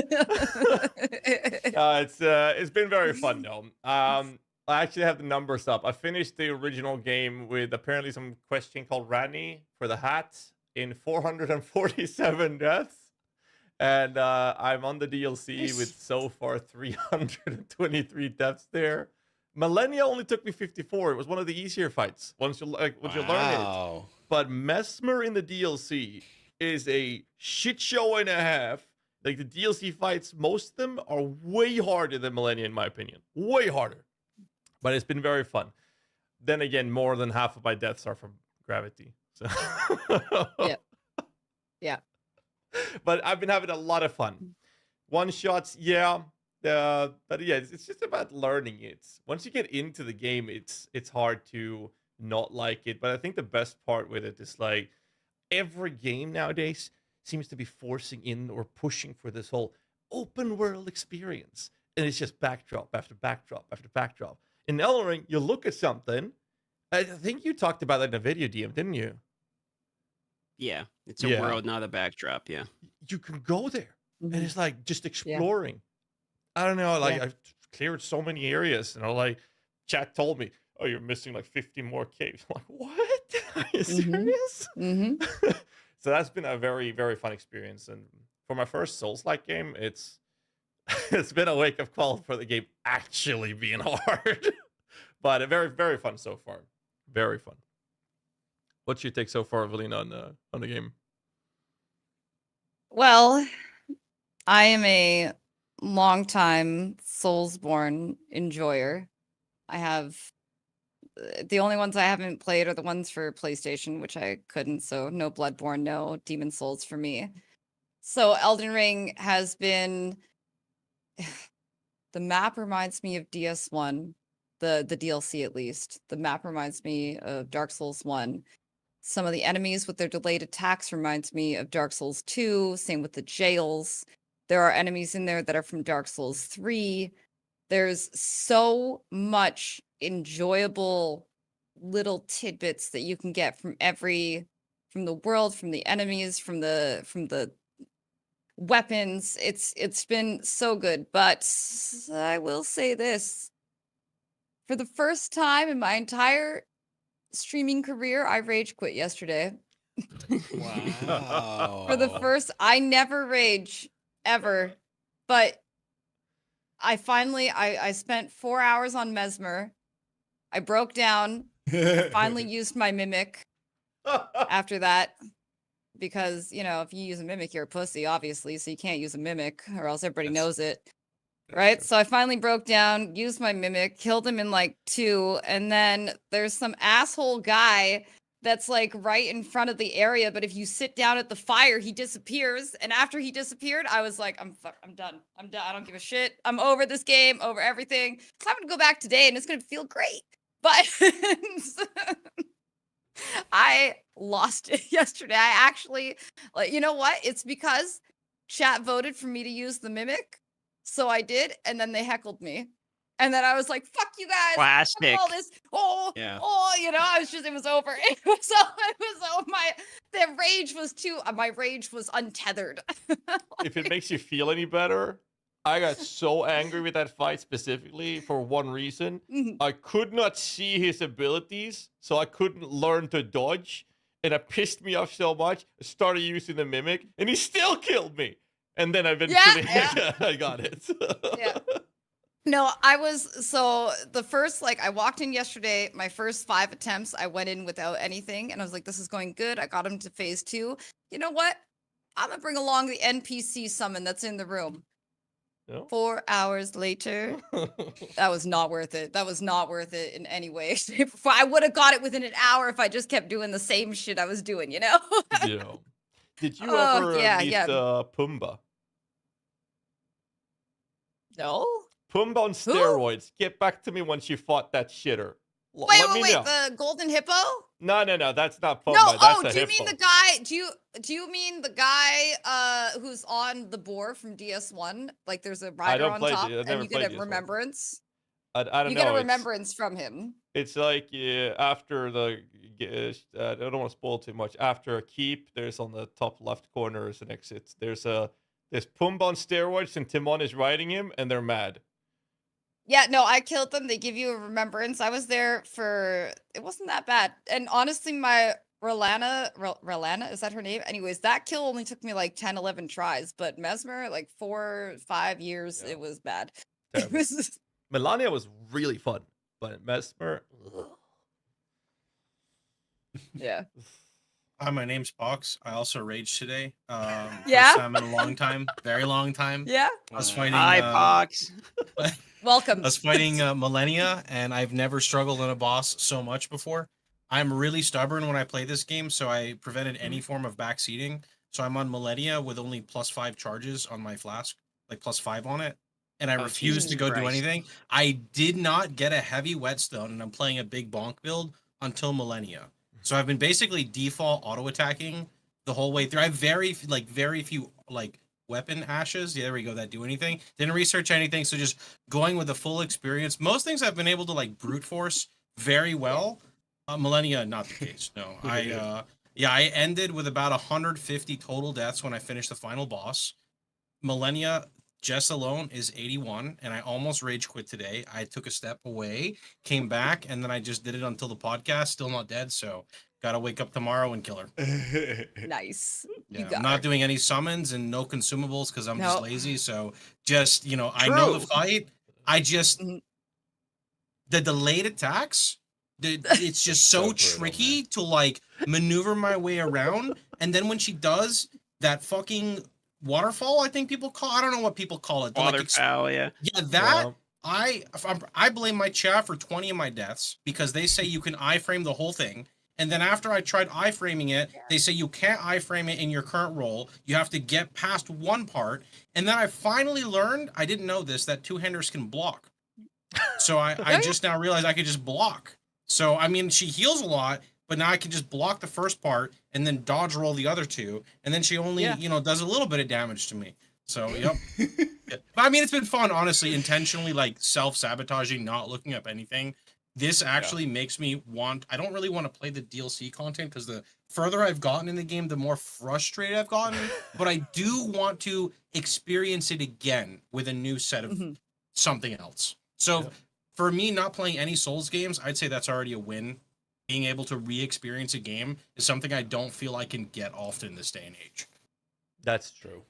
It's been very fun though. I actually have the numbers up. I finished the original game with apparently some question called Rani for the hat in 447 deaths. And I'm on the DLC with so far 323 deaths there. Millennia only took me 54. It was one of the easier fights once you learn it. But Mesmer in the DLC is a shit show and a half. Like the DLC fights, most of them are way harder than Millennia in my opinion. Way harder. But it's been very fun. Then again, more than half of my deaths are from gravity. So Yeah. But I've been having a lot of fun. One shots, yeah. But yeah, it's just about learning it. Once you get into the game, it's hard to not like it. But I think the best part with it is like every game nowadays seems to be forcing in or pushing for this whole open world experience. And it's just backdrop after backdrop after backdrop. In Elden Ring, you look at something. I think you talked about that in a video, DM, didn't you? Yeah, it's a world, not a backdrop. Yeah, you can go there, and it's like just exploring. I don't know, like I've cleared so many areas, and like chat told me, "Oh, you're missing like 50 more caves." I'm like, what? Are you serious? So that's been a very, very fun experience, and for my first Souls-like game, it's been a wake-up call for the game actually being hard, but very, very fun so far. Very fun. What's your take so far, Valina, on the game? Well, I am a longtime Soulsborne enjoyer. I have the only ones I haven't played are the ones for PlayStation, which I couldn't. So no Bloodborne, no Demon Souls for me. So Elden Ring has been. The map reminds me of DS1, the DLC at least. The map reminds me of Dark Souls 1. Some of the enemies with their delayed attacks reminds me of Dark Souls 2. Same with the jails. There are enemies in there that are from Dark Souls 3. There's so much enjoyable little tidbits that you can get from the world, from the enemies, from the weapons. It's been so good. But I will say this. For the first time in my entire streaming career, I rage quit yesterday. Wow. For the first, I never rage ever, but I finally, I spent 4 hours on Mesmer. I broke down. I finally used my mimic after that because, you know, if you use a mimic, you're a pussy, obviously, so you can't use a mimic or else everybody knows it. Right? So I finally broke down, used my mimic, killed him in like 2, and then there's some asshole guy that's like right in front of the area, but if you sit down at the fire, he disappears. And after he disappeared, I was like, I'm done. I'm done. I don't give a shit. I'm over this game, over everything. So I'm gonna go back today and it's gonna feel great. But I lost it yesterday. I actually, like, you know what? It's because chat voted for me to use the mimic. So I did, and then they heckled me. And then I was like, fuck you guys. Plastic. Fuck all this. You know, it was over. The rage was my rage was untethered. If it makes you feel any better, I got so angry with that fight specifically for one reason. I could not see his abilities, so I couldn't learn to dodge. And it pissed me off so much, I started using the mimic, and he still killed me. And then eventually I got it. No, so the first, like, I walked in yesterday, my first 5 attempts, I went in without anything, and I was like, this is going good. I got him to phase 2. You know what? I'm gonna bring along the NPC summon that's in the room. No? 4 hours later, that was not worth it. That was not worth it in any way. I would have got it within an hour if I just kept doing the same shit I was doing, you know? Yeah. Did you ever meet Pumbaa? No? Pumba on steroids. Get back to me once you fought that shitter. Wait, Let me wait, know. the golden hippo? No, that's not Pumba. No, That's a do you hippo. mean the guy? Do you mean the guy who's on the boar from DS1? Like there's a rider on top, and you get a remembrance. I don't You know. get a remembrance from him. It's like after the. I don't want to spoil too much. After a keep, there's on the top left corner is an exit. There's Pumba on steroids, and Timon is riding him, and they're mad. Yeah, no, I killed them. They give you a remembrance. I was there for. It wasn't that bad, and honestly, my Relana, is that her name? Anyways, that kill only took me like 10, 11 tries, but Mesmer, like 4, 5 years, it was bad. It was. Melania was really fun, but Mesmer. Yeah. Hi, my name's Box. I also raged today. Yeah? First time in a long time. Very long time. Yeah. I was fighting. Hi, Box. Welcome. I was fighting Millennia, and I've never struggled in a boss so much before. I'm really stubborn when I play this game, so I prevented any form of backseating. So I'm on Millennia with only +5 charges on my flask, like +5 on it. And I refuse to go do anything. I did not get a heavy whetstone, and I'm playing a big bonk build until Millennia. So I've been basically default auto attacking the whole way through. I have very few weapon ashes. Yeah, there we go. That do anything. Didn't research anything. So just going with the full experience. Most things I've been able to like brute force very well. Millennia, not the case. No, I ended with about 150 total deaths when I finished the final boss. Millennia just alone is 81, and I almost rage quit today. I took a step away, came back, and then I just did it until the podcast. Still not dead, so gotta wake up tomorrow and kill her. Nice. Yeah, I'm not doing any summons and no consumables because I'm just lazy. So just I know the fight. I just the delayed attacks. It's just so tricky to like maneuver my way around, and then when she does that fucking waterfall, I think people call. I don't know what people call it. Waterfowl, yeah. Yeah, that I blame my chat for 20 of my deaths because they say you can iframe the whole thing, and then after I tried iframing it, they say you can't iframe it in your current role. You have to get past one part, and then I finally learned. I didn't know this that two-handers can block. So I just now realized I could just block. So I mean, she heals a lot. But now I can just block the first part and then dodge roll the other two, and then she only, does a little bit of damage to me. So, yep. But I mean, it's been fun, honestly, intentionally like self-sabotaging, not looking up anything. This actually makes me want. I don't really want to play the DLC content because the further I've gotten in the game, the more frustrated I've gotten. But I do want to experience it again with a new set of something else. So for me, not playing any Souls games, I'd say that's already a win. Being able to re-experience a game is something I don't feel I can get often this day and age. That's true.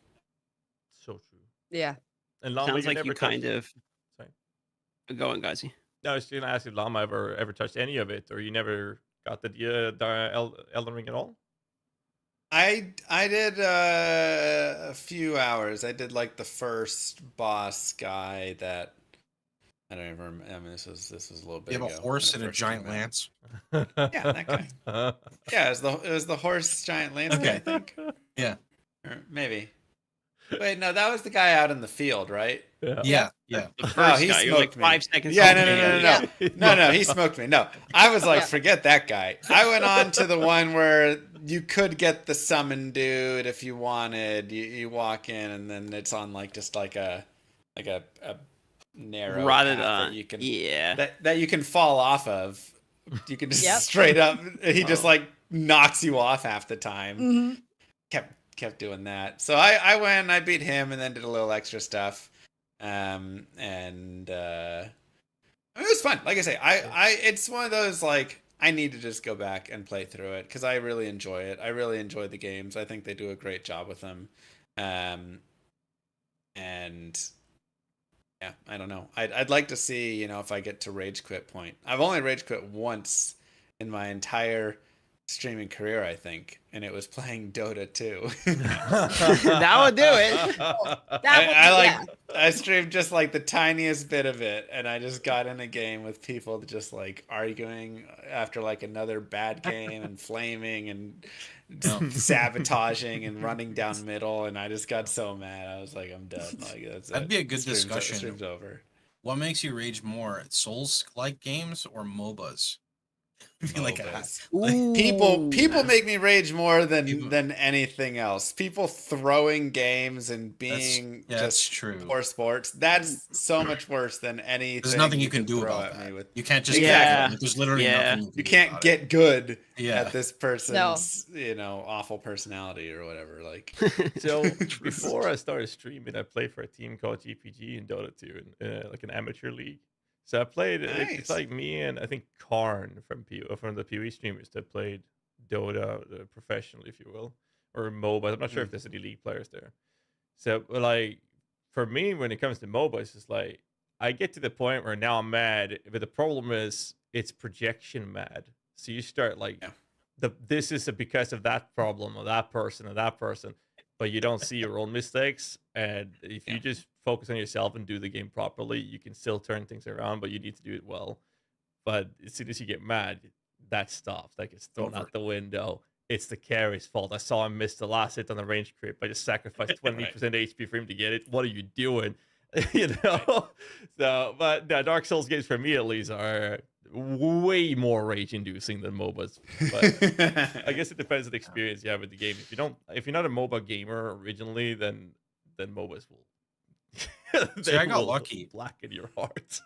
So true. Yeah. And Llama, sounds like you never kind touched... of. Sorry. Go on, GHAZZY. No, I was going to ask if Llama ever touched any of it, or you never got the Elden Ring at all. I did a few hours. I did like the first boss guy that. I don't even remember. I mean, this was a little bit. You have a horse and a giant lance. Yeah, that guy. Yeah, it was the horse giant lance guy, I think. Yeah, or maybe. Wait, no, that was the guy out in the field, right? Yeah. The first he guy, you're like smoked me. 5 seconds. Yeah, no, he smoked me. No, I was like, forget that guy. I went on to the one where you could get the summon dude if you wanted. You walk in, and then it's on like just like a narrow rotted path on. that you can that you can fall off of. You can just straight up. He just like knocks you off half the time. Kept doing that. So I went. I beat him, and then did a little extra stuff. And it was fun. Like I say, I it's one of those like I need to just go back and play through it because I really enjoy it. I really enjoy the games. I think they do a great job with them. And yeah, I don't know. I'd like to see, if I get to rage quit point. I've only rage quit once in my entire streaming career, I think, and it was playing Dota 2. That would do it. I streamed just like the tiniest bit of it, and I just got in a game with people just like arguing after like another bad game and flaming and sabotaging and running down middle, and I just got so mad. I was like, I'm done. Like that'd be a good discussion. Stream's over. What makes you rage more, Souls-like games or MOBAs? People make me rage more People- than anything else. People throwing games and being that's just true. poor sports. That's so much worse than anything. There's nothing you can do throw about at me that. with. You can't just Exactly. there's literally nothing You can't get good at this No. person's awful personality or whatever. Like So before I started streaming, I played for a team called GPG in Dota 2, like an amateur league. So I played. It's Nice. like me and I think Karn from the PoE streamers that played Dota professionally, if you will, or MOBA. I'm not sure if there's any league players there. So like for me, when it comes to MOBA, it's just like I get to the point where now I'm mad, but the problem is it's projection mad. So you start like this is because of that problem or that person, but you don't see your own mistakes. And if you just focus on yourself and do the game properly, you can still turn things around, but you need to do it well. But as soon as you get mad, that stops. Like it's thrown out the window. It's the carry's fault. I saw him miss the last hit on the range creep. I just sacrificed 20% HP for him to get it. What are you doing? So, but the Dark Souls games for me at least are way more rage inducing than MOBAs. But I guess it depends on the experience you have with the game. If you're not a MOBA gamer originally, then MOBAs will See, I got lucky. Blacken your heart.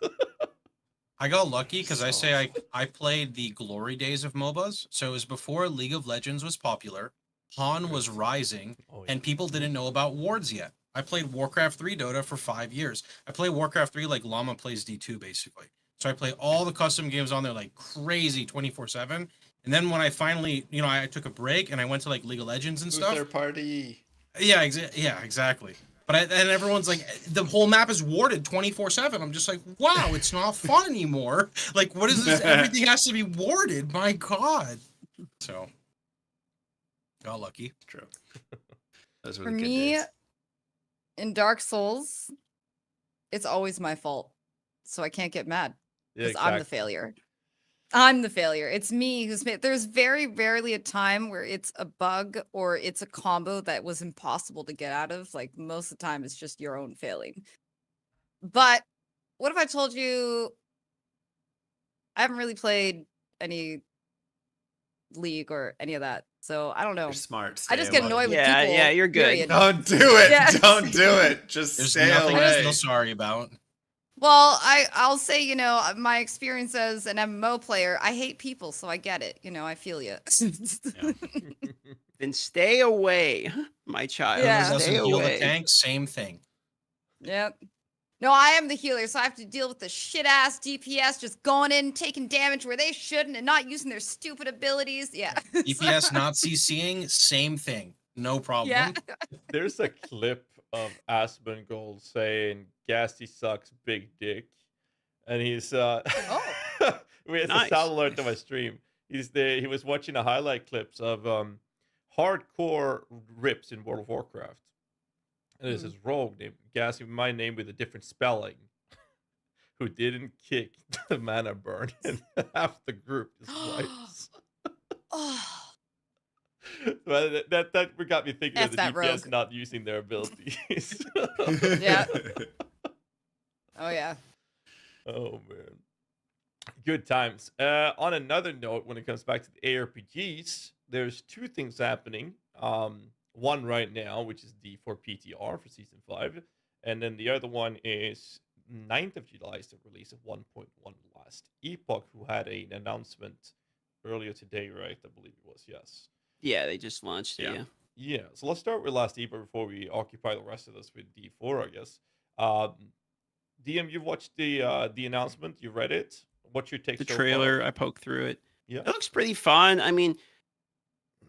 I got lucky because I played the glory days of MOBAs. So it was before League of Legends was popular. Han was rising, and people didn't know about wards yet. I played Warcraft 3 Dota for 5 years. I play Warcraft 3 like Llama plays D2, basically. So I play all the custom games on there like crazy 24/7. And then when I finally, I took a break and I went to like League of Legends and stuff. Their party. Yeah, exactly. But and everyone's like, the whole map is warded 24/7. I'm just like, wow, it's not fun anymore. Like, what is this? Everything has to be warded. My God. So, got lucky. True. Those were For the good me, days. in Dark Souls, it's always my fault. So I can't get mad Yeah, because I'm the exactly. failure. I'm the failure. It's me who's made. There's very rarely a time where it's a bug or it's a combo that was impossible to get out of. Like most of the time, it's just your own failing. But what if I told you I haven't really played any League or any of that? So I don't know. You're smart. I just stay get away. annoyed with people. Yeah, you're good. period. Don't do it. Yeah. Don't do it. Just There's stay nothing to away. feel sorry about. Well, I'll say, my experience as an MMO player, I hate people, so I get it. I feel you. Then stay away, my child. Yeah. Whoever doesn't Stay heal the away. tank, same thing. Yep. No, I am the healer, so I have to deal with the shit ass DPS just going in, taking damage where they shouldn't, and not using their stupid abilities. Yeah. DPS not CCing, same thing. No problem. Yeah. There's a clip of Asmongold saying GHAZZY sucks big dick. And he's we had Nice. a sound alert on my stream. He was watching the highlight clips of hardcore rips in World of Warcraft. And there's this rogue named GHAZZY, my name with a different spelling, who didn't kick the mana burn, and half the group is whites. But that got me thinking of the F that DPS rogue. not using their abilities. Yeah. Oh, yeah. Oh man, good times. On another note, when it comes back to the ARPGs, there's two things happening. One right now, which is the for PTR for season 5, and then the other one is 9th of July is the release of 1.1 Last Epoch, who had an announcement earlier today, right? I believe it was, yes. Yeah, they just launched it. Yeah. Yeah, so let's start with Last Epoch before we occupy the rest of this with D4, I guess. DM, you watched the announcement, you read it. What's your take? The so trailer, far? I poked through it. Yeah, It looks pretty fun. I mean,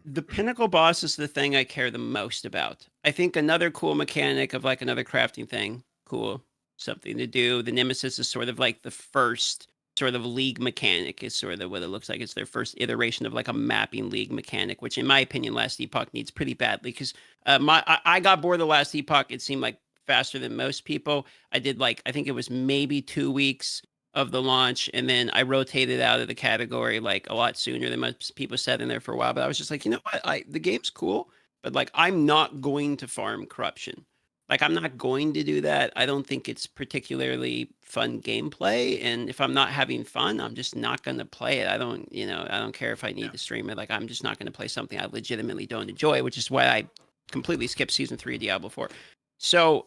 the pinnacle boss is the thing I care the most about. I think another cool mechanic of like another crafting thing, cool, something to do. The Nemesis is sort of like the first sort of league mechanic is sort of what it looks like. It's their first iteration of like a mapping league mechanic, which in my opinion, Last Epoch needs pretty badly because I got bored of the Last Epoch. It seemed like faster than most people. I did I think it was maybe 2 weeks of the launch, and then I rotated out of the category like a lot sooner than most people sat in there for a while. But I was just like, you know what? The game's cool, but like I'm not going to farm corruption. Like, I'm not going to do that. I don't think it's particularly fun gameplay, and if I'm not having fun, I'm just not gonna play it. I don't, I don't care if I need to stream it. Like, I'm just not gonna play something I legitimately don't enjoy, which is why I completely skipped season 3 of Diablo 4. So,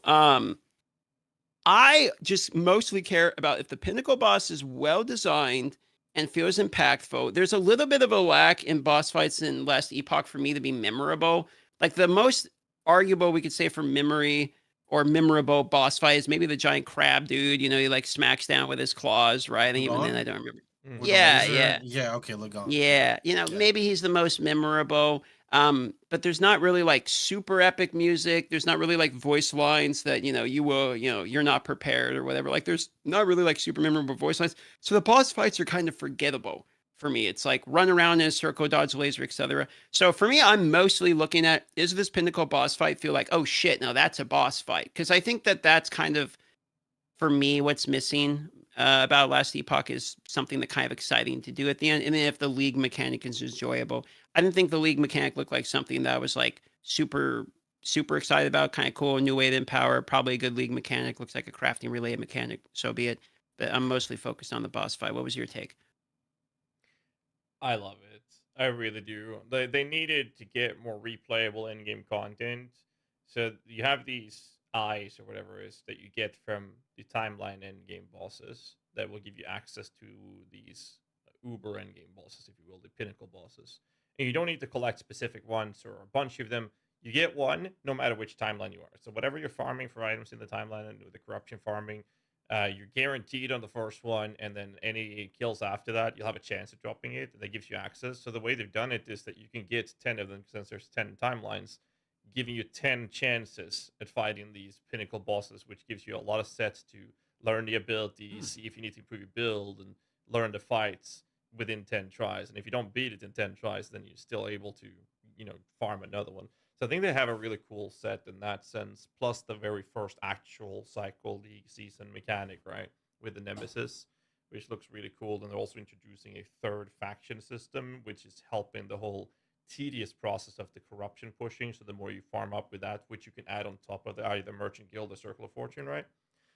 I just mostly care about if the pinnacle boss is well designed and feels impactful. There's a little bit of a lack in boss fights in Last Epoch for me to be memorable. Like, the most arguable we could say for memory or memorable boss fight is maybe the giant crab dude. He like smacks down with his claws, right? And even then, I don't remember. With the Yeah, laser? yeah. Yeah, okay, Lagon. Yeah, maybe he's the most memorable. But there's not really like super epic music. There's not really like voice lines that, you're not prepared or whatever. Like, there's not really like super memorable voice lines. So the boss fights are kind of forgettable for me. It's like run around in a circle, dodge laser, etc. So for me, I'm mostly looking at, is this pinnacle boss fight feel like, oh shit, no, that's a boss fight? Because I think that that's kind of, for me, what's missing about Last Epoch is something that kind of exciting to do at the end. And then if the league mechanic is enjoyable, I didn't think the league mechanic looked like something that I was like super excited about. Kind of cool, new way to empower. Probably a good league mechanic. Looks like a crafting related mechanic. So be it. But I'm mostly focused on the boss fight. What was your take? I love it. I really do. They needed to get more replayable in-game content. So you have these eyes or whatever it is that you get from the timeline end-game bosses that will give you access to these uber end-game bosses, if you will, the pinnacle bosses. And you don't need to collect specific ones or a bunch of them. You get one no matter which timeline you are. So whatever you're farming for items in the timeline and with the corruption farming, you're guaranteed on the first one, and then any kills after that, you'll have a chance of dropping it. That gives you access. So the way they've done it is that you can get 10 of them, since there's 10 timelines, giving you 10 chances at fighting these pinnacle bosses, which gives you a lot of sets to learn the abilities, see if you need to improve your build, and learn the fights within 10 tries. And if you don't beat it in 10 tries, then you're still able to, farm another one. So I think they have a really cool set in that sense, plus the very first actual cycle league season mechanic, right? With the Nemesis, which looks really cool. And they're also introducing a third faction system, which is helping the whole tedious process of the corruption pushing. So the more you farm up with that, which you can add on top of either Merchant Guild or Circle of Fortune, right?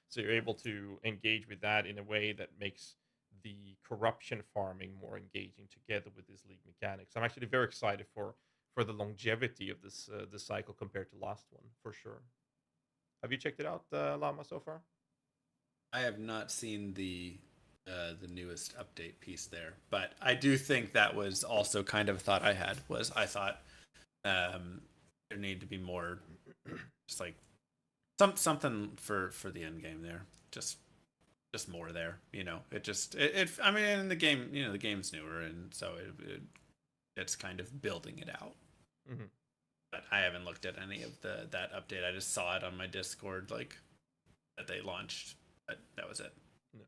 So you're able to engage with that in a way that makes the corruption farming more engaging together with this league mechanics. I'm actually very excited for the longevity of this cycle compared to last one, for sure. Have you checked it out, Llama, so far? I have not seen the newest update piece there, but I do think that was also kind of a thought I had. I thought there needed to be more, just like something for the end game there, just more there. I mean, the game, the game's newer, and so it's kind of building it out. Mm-hmm. But I haven't looked at any of that update. I just saw it on my Discord, like that they launched, but that was it. No.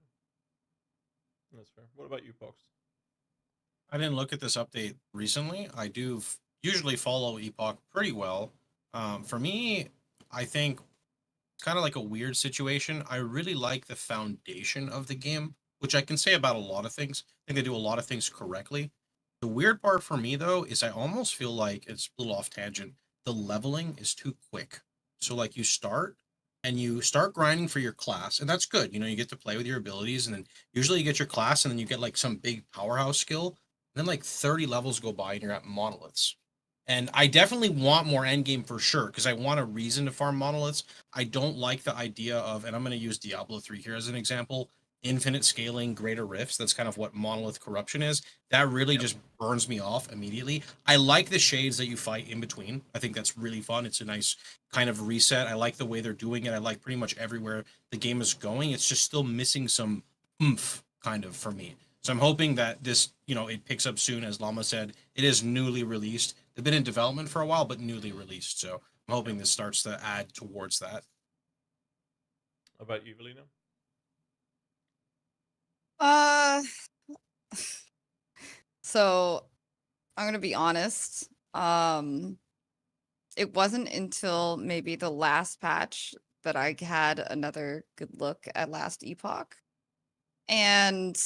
That's fair. What about you, folks? I didn't look at this update recently. I do usually follow Epoch pretty well. For me, I think it's kind of like a weird situation. I really like the foundation of the game, which I can say about a lot of things. I think they do a lot of things correctly. The weird part for me, though, is I almost feel like, it's a little off tangent, the leveling is too quick. So, like, you start grinding for your class, and that's good. You get to play with your abilities, and then usually you get your class, and then you get, like, some big powerhouse skill, and then, like, 30 levels go by, and you're at monoliths. And I definitely want more endgame for sure, because I want a reason to farm monoliths. I don't like the idea of, and I'm going to use Diablo 3 here as an example, infinite scaling greater rifts. That's kind of what monolith corruption is. That really just burns me off immediately. I like the shades that you fight in between. I think that's really fun. It's a nice kind of reset. I like the way they're doing it. I like pretty much everywhere the game is going. It's just still missing some oomph kind of for me. So I'm hoping that this, it picks up soon. As Llama said, it is newly released. They've been in development for a while, but newly released. So I'm hoping this starts to add towards that. How about you, Valina? So I'm gonna be honest. It wasn't until maybe the last patch that I had another good look at Last Epoch. And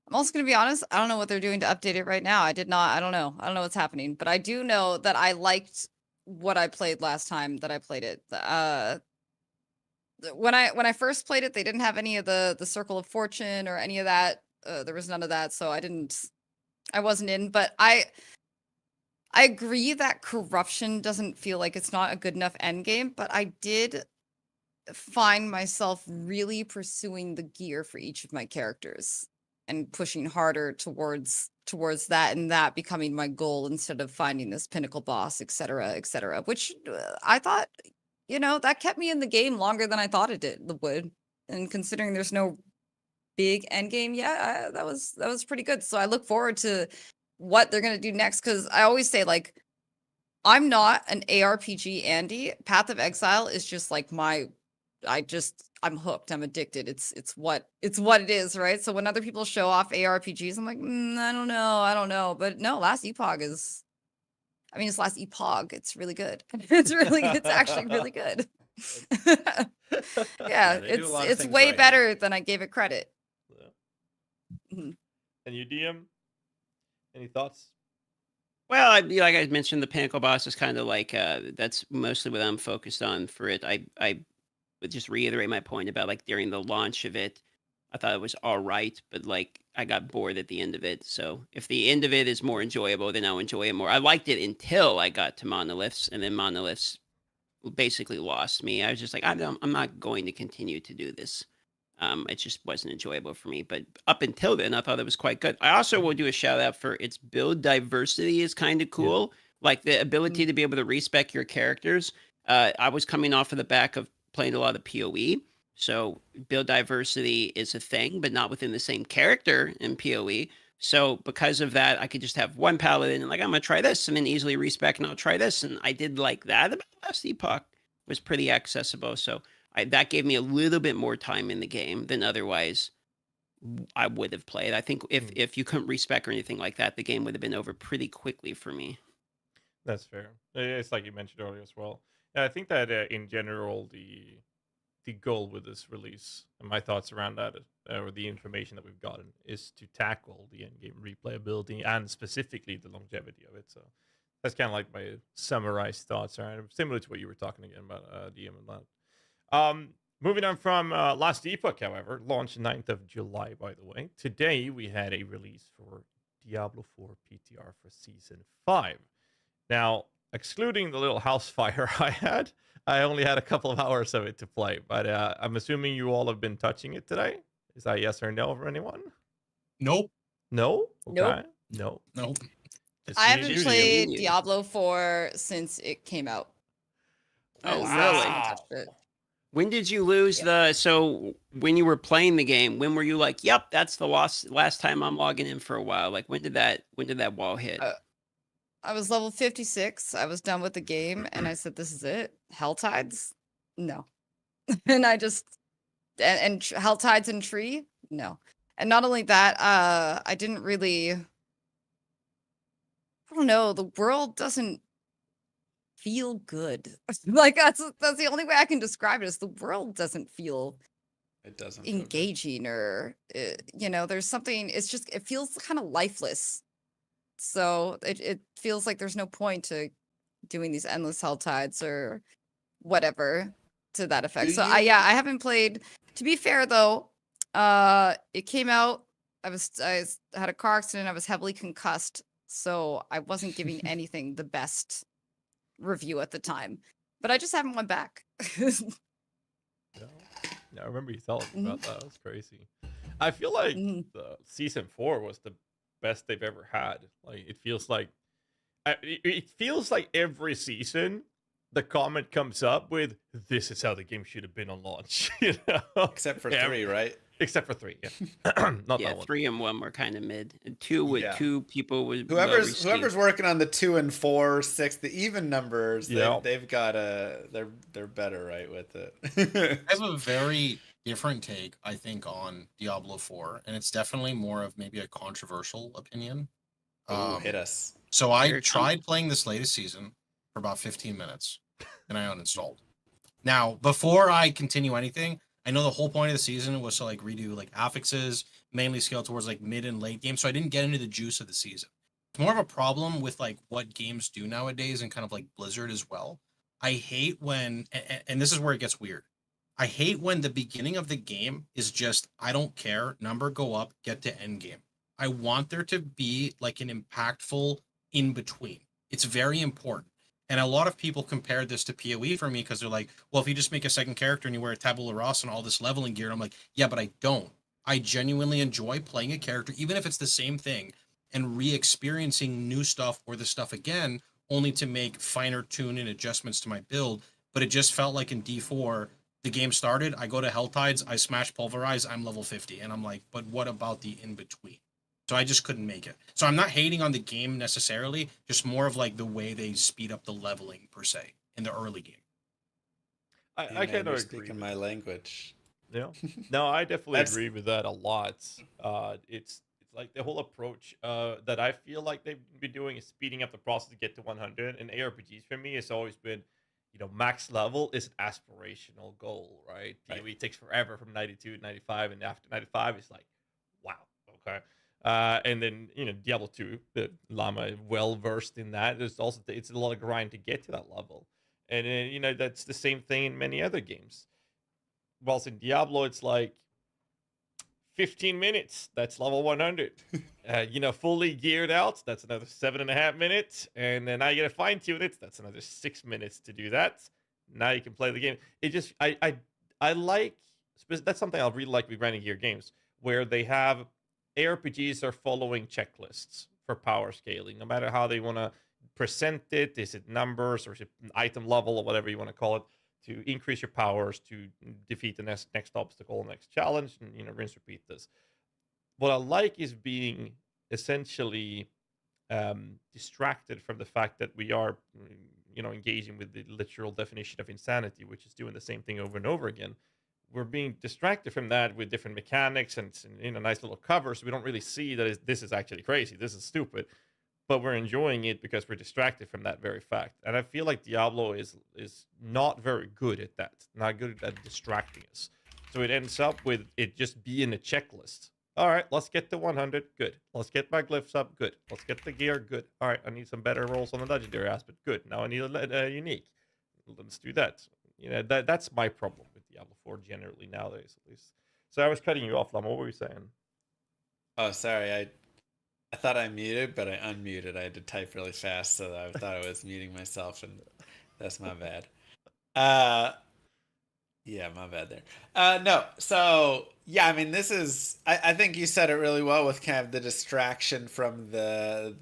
I'm also gonna be honest, I don't know what they're doing to update it right now. I don't know. I don't know what's happening, but I do know that I liked what I played last time that I played it. When I first played it, they didn't have any of the Circle of Fortune or any of that. There was none of that, so I wasn't in. But I agree that corruption doesn't feel like it's not a good enough end game. But I did find myself really pursuing the gear for each of my characters and pushing harder towards that, and that becoming my goal instead of finding this pinnacle boss, etc., which I thought, that kept me in the game longer than I thought it would. And considering there's no big end game yet, that was pretty good. So I look forward to what they're gonna do next, because I always say, like, I'm not an ARPG Andy. Path of Exile is just like I'm hooked. I'm addicted. It's what it is, right? So when other people show off ARPGs, I'm like, I don't know. But no, Last Epoch it's Last Epoch. It's really good. It's actually really good. Yeah, they do a lot of it's things way right. better than I gave it credit. And you, DM? Any thoughts? Well, like I mentioned, the pinnacle boss is kind of like that's mostly what I'm focused on for it. I would just reiterate my point about, like, during the launch of it, I thought it was all right, but like I got bored at the end of it. So if the end of it is more enjoyable, then I'll enjoy it more. I liked it until I got to monoliths, and then monoliths basically lost me. I was just like, I'm not going to continue to do this. It just wasn't enjoyable for me. But up until then, I thought it was quite good. I also will do a shout out for its build diversity is kind of cool. Like the ability to be able to respec your characters. I was coming off of the back of playing a lot of PoE. So build diversity is a thing, but not within the same character in PoE. So because of that, I could just have one paladin and, like, I'm going to try this, and then easily respec, and I'll try this. And I did like that. The Last Epoch was pretty accessible. So that gave me a little bit more time in the game than otherwise I would have played. I think if you couldn't respec or anything like that, the game would have been over pretty quickly for me. That's fair. It's like you mentioned earlier as well. Yeah, I think that in general, the goal with this release, and my thoughts around that, or the information that we've gotten, is to tackle the end game replayability and specifically the longevity of it. So that's kind of like my summarized thoughts, right? Similar to what you were talking again about DM and that. Moving on from Last Epoch, however, launched 9th of July, by the way. Today we had a release for Diablo 4 PTR for Season 5. Now, excluding the little house fire I had, I only had a couple of hours of it to play. But I'm assuming you all have been touching it today. Is that yes or no for anyone? Nope. No? Okay. Nope. No. Nope. I haven't played Diablo 4 since it came out. Oh, I really? haven't touched it. When did you lose so when you were playing the game, when were you like, yep, that's the last time I'm logging in for a while? Like, when did that wall hit? I was level 56. I was done with the game, and I said, this is it. Helltides? No. And I just, and Helltides and Tree? No. And not only that, I didn't really, I don't know, the world doesn't feel good. Like, that's the only way I can describe it, is the world doesn't feel engaging, or there's something, it feels kind of lifeless. So it feels like there's no point to doing these endless Helltides or whatever to that effect. So I haven't played. To be fair though, it came out, I had a car accident, I was heavily concussed, so I wasn't giving anything the best review at the time. But I just haven't went back. I remember you telling me about that. That was crazy. I feel like the Season 4 was the best they've ever had. Like, it feels like every season the comment comes up with, this is how the game should have been on launch. Except for 3, right? Except for 3, yeah. Not that one. 3 and 1 were kind of mid. And 2 people was whoever's working on the 2 and 4, 6, the even numbers, they've got they're better, right, with it. I have a very different take, I think, on Diablo 4, and it's definitely more of maybe a controversial opinion. Hit us. So I tried playing this latest season for about 15 minutes, and I uninstalled. Now, before I continue anything, I know the whole point of the season was to like redo like affixes, mainly scale towards like mid and late game, so I didn't get into the juice of the season. it's more of a problem with like what games do nowadays and kind of like Blizzard as well. I hate when, and this is where it gets weird. I hate when the beginning of the game is just, I don't care, number go up, get to end game. I want there to be like an impactful in between. It's very important. And a lot of people compare this to PoE for me because they're like, well, if you just make a second character and you wear a tabula rasa and all this leveling gear, and I'm like, yeah, but I don't. I genuinely enjoy playing a character, even if it's the same thing, and re-experiencing new stuff or the stuff again, only to make finer tune and adjustments to my build. But it just felt like in D4, the game started, I go to Helltides, I smash Pulverize, I'm level 50. And I'm like, but what about the in-between? So I just couldn't make it. So I'm not hating on the game necessarily, just more of like the way they speed up the leveling per se in the early game. I kind of agree. Speaking my language. Yeah. No, I definitely agree with that a lot. It's like the whole approach that I feel like they've been doing is speeding up the process to get to 100. And ARPGs for me has always been, max level is an aspirational goal, right? PoE takes forever from 92 to 95, and after 95, it's like, wow, okay. And then Diablo 2, the Llama well versed in that. There's also it's a lot of grind to get to that level, and then, that's the same thing in many other games. Whilst in Diablo, it's like 15 minutes. That's level 100. Fully geared out. That's another 7.5 minutes, and then now you gotta fine tune it. That's another 6 minutes to do that. Now you can play the game. It just I like that's something I really like with grinding gear games where they have. ARPGs are following checklists for power scaling, no matter how they want to present it. Is it numbers or is it item level or whatever you want to call it, to increase your powers to defeat the next obstacle, next challenge, and rinse repeat this. What I like is being essentially distracted from the fact that we are, engaging with the literal definition of insanity, which is doing the same thing over and over again. We're being distracted from that with different mechanics and nice little cover, so we don't really see that this is actually crazy. This is stupid, but we're enjoying it because we're distracted from that very fact. And I feel like Diablo is not very good at that, not good at distracting us. So it ends up with it just being a checklist. All right, let's get to 100. Good. Let's get my glyphs up. Good. Let's get the gear. Good. All right, I need some better rolls on the legendary aspect. Good. Now I need a unique. Let's do that. That's my problem with Diablo 4 generally nowadays, at least. So I was cutting you off, Llama. What were you saying? Oh, sorry. I thought I muted, but I unmuted. I had to type really fast, so I thought I was muting myself, and that's my bad. Yeah, my bad there. No, so yeah, I mean, this is. I think you said it really well with kind of the distraction from the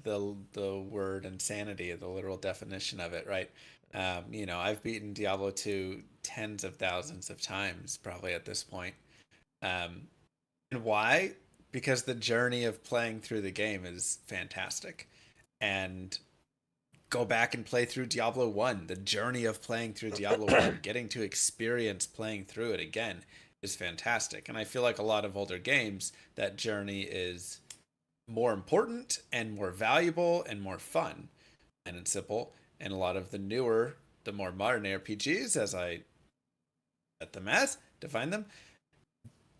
word insanity, the literal definition of it, right? I've beaten Diablo 2 tens of thousands of times, probably at this point. And why? Because the journey of playing through the game is fantastic. And go back and play through Diablo 1. The journey of playing through Diablo 1, getting to experience playing through it again is fantastic. And I feel like a lot of older games, that journey is more important and more valuable and more fun. And it's simple. And a lot of the newer, the more modern RPGs, as I define them,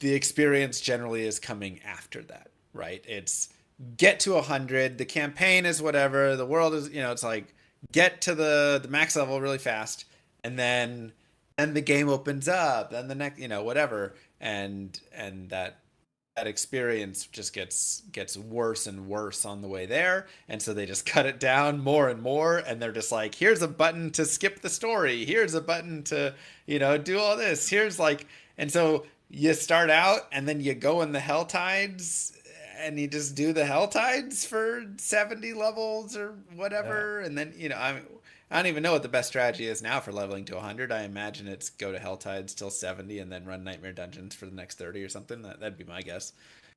the experience generally is coming after that, right? It's get to 100, the campaign is whatever, the world is, it's like get to the max level really fast, and then the game opens up, and the next, whatever, and that experience just gets worse and worse on the way there, and so they just cut it down more and more, and they're just like, here's a button to skip the story, here's a button to do all this, here's like, and so you start out and then you go in the Helltides and you just do the Helltides for 70 levels or whatever, and then I don't even know what the best strategy is now for leveling to 100. I imagine it's go to Helltides till 70 and then run Nightmare Dungeons for the next 30 or something. That'd be my guess.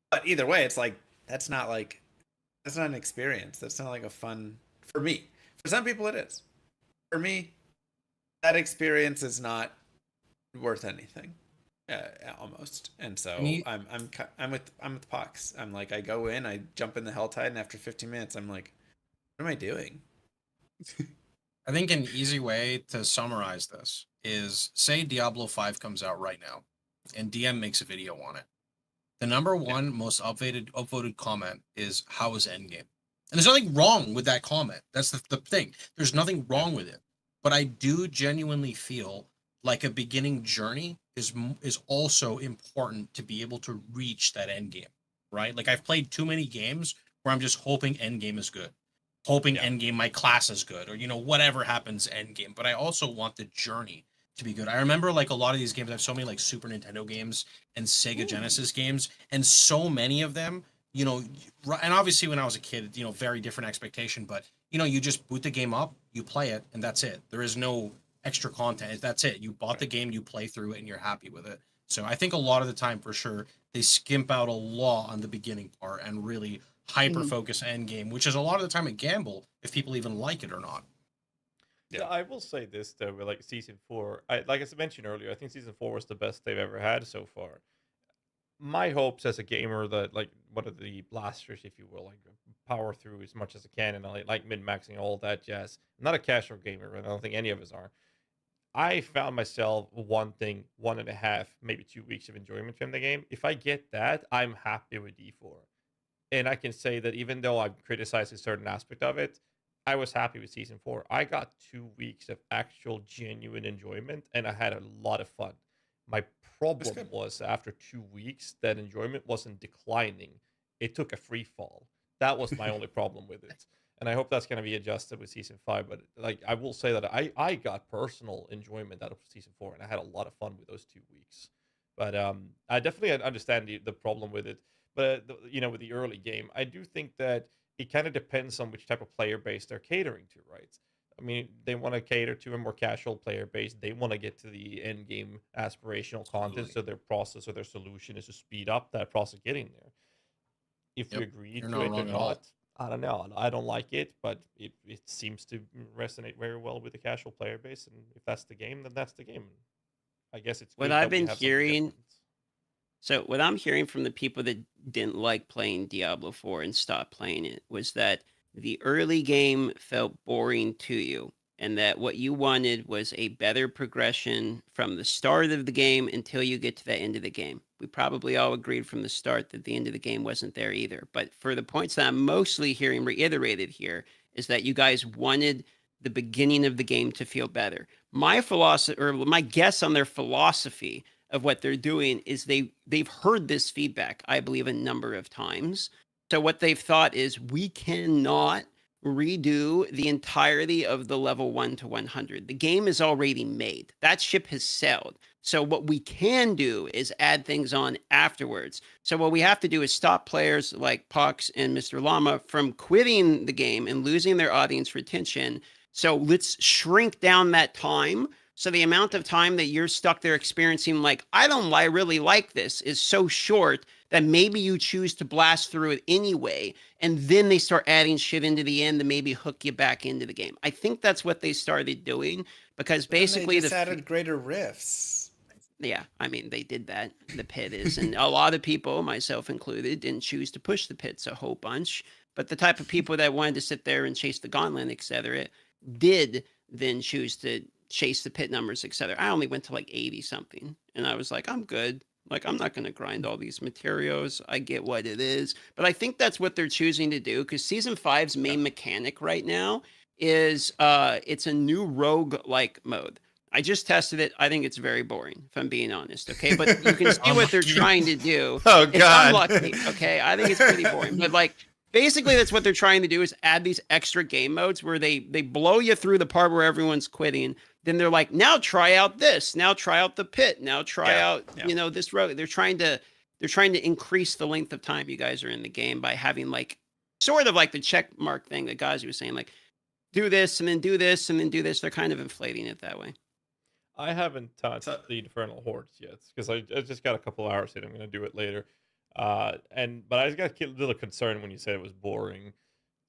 But either way, it's like that's not an experience. That's not like a fun for me. For some people, it is. For me, that experience is not worth anything, almost. And so I'm with Pox. I'm like, I go in, I jump in the Helltide, and after 15 minutes, I'm like, what am I doing? I think an easy way to summarize this is, say Diablo 5 comes out right now, and DM makes a video on it. The number one most upvoted comment is, how is endgame? And there's nothing wrong with that comment. That's the thing. There's nothing wrong with it. But I do genuinely feel like a beginning journey is also important to be able to reach that end game, right? Like I've played too many games where I'm just hoping end game is good, hoping end game my class is good, or whatever happens end game. But I also want the journey to be good. I remember like a lot of these games. I have so many like Super Nintendo games and Sega Genesis games, and so many of them. And obviously when I was a kid, very different expectation, but you just boot the game up, you play it, and that's it. There is no extra content. That's it. You bought the game, you play through it, and you're happy with it. So I think a lot of the time, for sure, they skimp out a lot on the beginning part and really hyper focus end game, which is a lot of the time a gamble if people even like it or not. Yeah, I will say this though, with like season 4, like I mentioned earlier, I think season 4 was the best they've ever had so far. My hopes as a gamer that like one of the blasters, if you will, like power through as much as I can, and I like min-maxing all that jazz. I'm not a casual gamer, and I don't think any of us are. I found myself wanting 1.5, maybe 2 weeks of enjoyment from the game. If I get that, I'm happy with D4. And I can say that even though I've criticized a certain aspect of it, I was happy with season 4. I got 2 weeks of actual genuine enjoyment, and I had a lot of fun. My problem was after 2 weeks that enjoyment wasn't declining. It took a free fall. That was my only problem with it. And I hope that's going to be adjusted with season 5. But like I will say that I got personal enjoyment out of season 4, and I had a lot of fun with those 2 weeks. But I definitely understand the problem with it. But with the early game, I do think that it kind of depends on which type of player base they're catering to, right? I mean, they want to cater to a more casual player base. They want to get to the end game aspirational content, so their process or their solution is to speed up that process getting there. If you agree to it or not, I don't know. I don't like it, but it seems to resonate very well with the casual player base. And if that's the game, then that's the game. I guess it's what I've been hearing. So what I'm hearing from the people that didn't like playing Diablo 4 and stopped playing it was that the early game felt boring to you, and that what you wanted was a better progression from the start of the game until you get to the end of the game. We probably all agreed from the start that the end of the game wasn't there either. But for the points that I'm mostly hearing reiterated here is that you guys wanted the beginning of the game to feel better. My philosophy, or my guess on their philosophy of what they're doing, is they've heard this feedback, I believe, a number of times. So what they've thought is, we cannot redo the entirety of the level 1 to 100. The game is already made. That ship has sailed. So what we can do is add things on afterwards. So what we have to do is stop players like Pox and Mr. Llama from quitting the game and losing their audience retention. So let's shrink down that time. So the amount of time that you're stuck there experiencing, like, I really like this, is so short that maybe you choose to blast through it anyway. And then they start adding shit into the end to maybe hook you back into the game. I think that's what they started doing, because basically they just added greater rifts. Yeah, I mean, they did that. The pit is, and a lot of people, myself included, didn't choose to push the pits a whole bunch. But the type of people that wanted to sit there and chase the gauntlet, etc., did then choose to chase the pit numbers, etc. I only went to like 80 something, and I was like, I'm good. Like, I'm not going to grind all these materials. I get what it is. But I think that's what they're choosing to do, because Season 5's main mechanic right now is it's a new rogue-like mode. I just tested it. I think it's very boring, if I'm being honest, okay? But you can see what they're trying to do. Oh, God. It's unlucky, okay? I think it's pretty boring. But, like, basically that's what they're trying to do, is add these extra game modes where they blow you through the part where everyone's quitting. Then they're like, now try out this. Now try out the pit. Now try out, this road. They're trying to increase the length of time you guys are in the game by having, like, sort of like the check mark thing that GHAZZY was saying, like, do this and then do this and then do this. They're kind of inflating it that way. I haven't touched the Infernal Hordes yet, because I just got a couple hours in. I'm going to do it later. But I just got a little concerned when you said it was boring.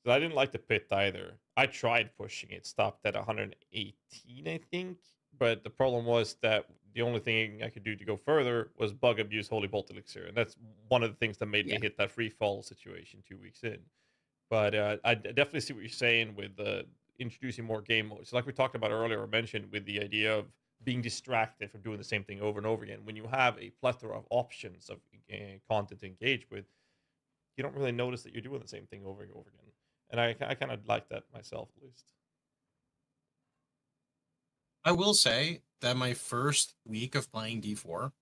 I didn't like the pit either. I tried pushing it, stopped at 118, I think. But the problem was that the only thing I could do to go further was bug abuse Holy Bolt Elixir. And that's one of the things that made me hit that free fall situation 2 weeks in. But I definitely see what you're saying with introducing more game modes. Like we talked about earlier, or mentioned, with the idea of being distracted from doing the same thing over and over again. When you have a plethora of options of content to engage with, you don't really notice that you're doing the same thing over and over again. And I kind of like that myself, at least. I will say that my first week of playing D4,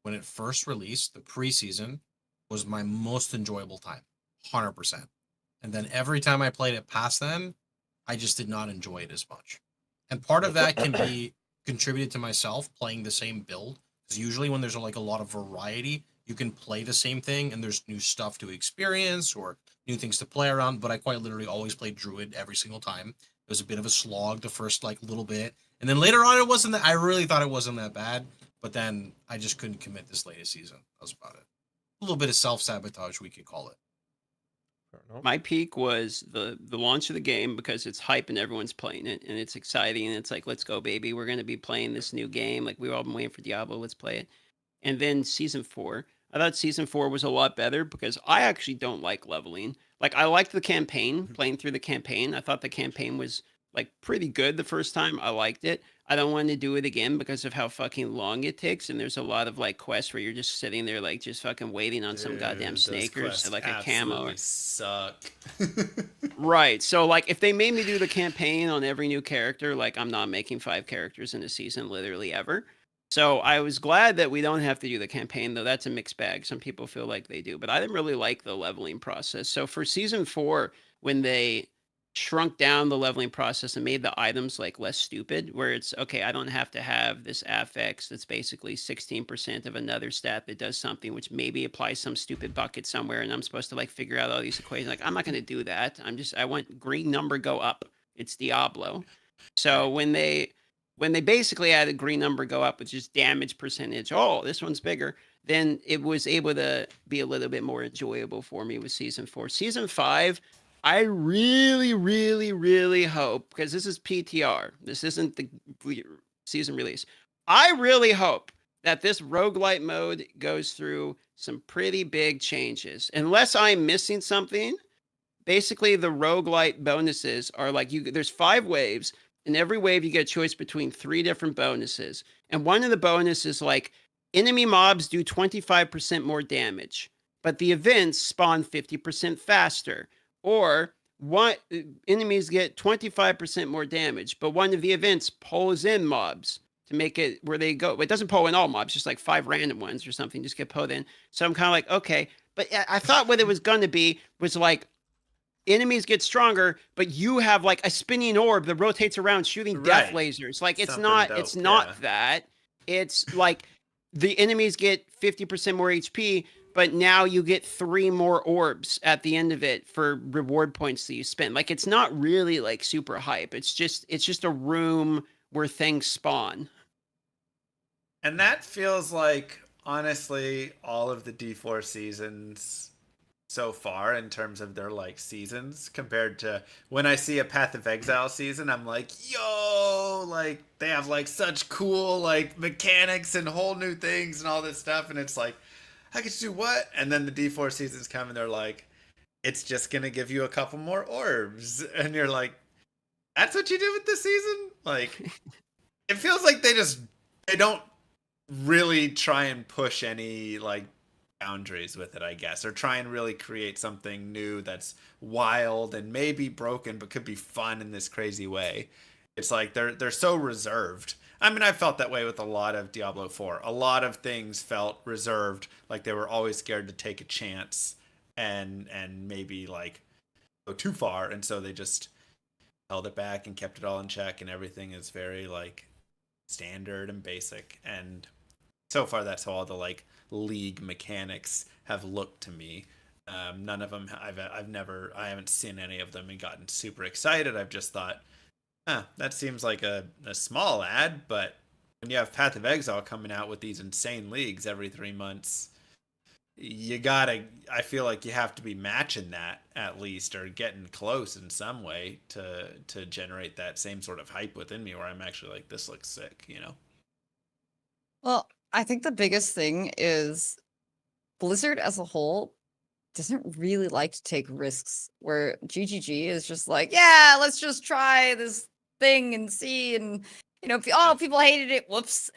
when it first released, the preseason, was my most enjoyable time, 100%. And then every time I played it past then, I just did not enjoy it as much. And part of that can be contributed to myself playing the same build, because usually when there's like a lot of variety, you can play the same thing and there's new stuff to experience or new things to play around. But I quite literally always played Druid every single time. It was a bit of a slog the first like little bit, and then later on it wasn't that. I really thought it wasn't that bad, but then I just couldn't commit this latest season. That was about it. A little bit of self-sabotage, we could call it. My peak was the launch of the game because it's hype and everyone's playing it and it's exciting and it's like, let's go, baby. We're going to be playing this new game. Like, we've all been waiting for Diablo. Let's play it. And then season 4. I thought season 4 was a lot better because I actually don't like leveling. Like, I liked the campaign, playing through the campaign. I thought the campaign was like pretty good the first time. I liked it. I don't want to do it again because of how fucking long it takes. And there's a lot of like quests where you're just sitting there like just fucking waiting on some goddamn snake or like a camo. Or... suck. Right. So like if they made me do the campaign on every new character, like I'm not making 5 characters in a season literally ever. So I was glad that we don't have to do the campaign, though that's a mixed bag. Some people feel like they do, but I didn't really like the leveling process. So for season 4, when they shrunk down the leveling process and made the items like less stupid, where it's okay, I don't have to have this affix that's basically 16% of another stat that does something, which maybe applies some stupid bucket somewhere, and I'm supposed to like figure out all these equations. Like, I'm not going to do that. I want green number go up. It's Diablo. So when they basically added green number go up, which is damage percentage, oh, this one's bigger, then it was able to be a little bit more enjoyable for me with season 4. Season 5, I really, really, really hope, because this is PTR, this isn't the season release. I really hope that this roguelite mode goes through some pretty big changes. Unless I'm missing something, basically the roguelite bonuses are like, there's 5 waves. In every wave, you get a choice between 3 different bonuses. And one of the bonuses is like, enemy mobs do 25% more damage, but the events spawn 50% faster. Or enemies get 25% more damage, but one of the events pulls in mobs to make it where they go. It doesn't pull in all mobs, just like 5 random ones or something just get pulled in. So I'm kind of like, okay. But I thought what it was going to be was like, enemies get stronger, but you have like a spinning orb that rotates around shooting death lasers. Like it's not that. It's like the enemies get 50% more HP, but now you get 3 more orbs at the end of it for reward points that you spend. Like it's not really like super hype. It's just a room where things spawn. And that feels like honestly all of the D4 seasons so far in terms of their like seasons, compared to when I see a Path of Exile season, I'm like, yo, like they have like such cool like mechanics and whole new things and all this stuff, and it's like, I could do what? And then the D4 seasons come and they're like, it's just gonna give you a couple more orbs, and you're like, that's what you do with this season? Like it feels like they don't really try and push any like boundaries with it, I guess, or try and really create something new that's wild and maybe broken but could be fun in this crazy way. It's like they're so reserved. I mean, I felt that way with a lot of Diablo 4. A lot of things felt reserved, like they were always scared to take a chance and maybe like go too far, and so they just held it back and kept it all in check, and everything is very like standard and basic. And so far that's how all the like league mechanics have looked to me. None of them I haven't seen any of them and gotten super excited. I've just thought, that seems like a small ad, but when you have Path of Exile coming out with these insane leagues every 3 months, I feel like you have to be matching that at least, or getting close in some way to generate that same sort of hype within me where I'm actually like, this looks sick, you know? Well, I think the biggest thing is Blizzard as a whole doesn't really like to take risks, where GGG is just like, yeah, let's just try this thing and see, and people hated it, whoops.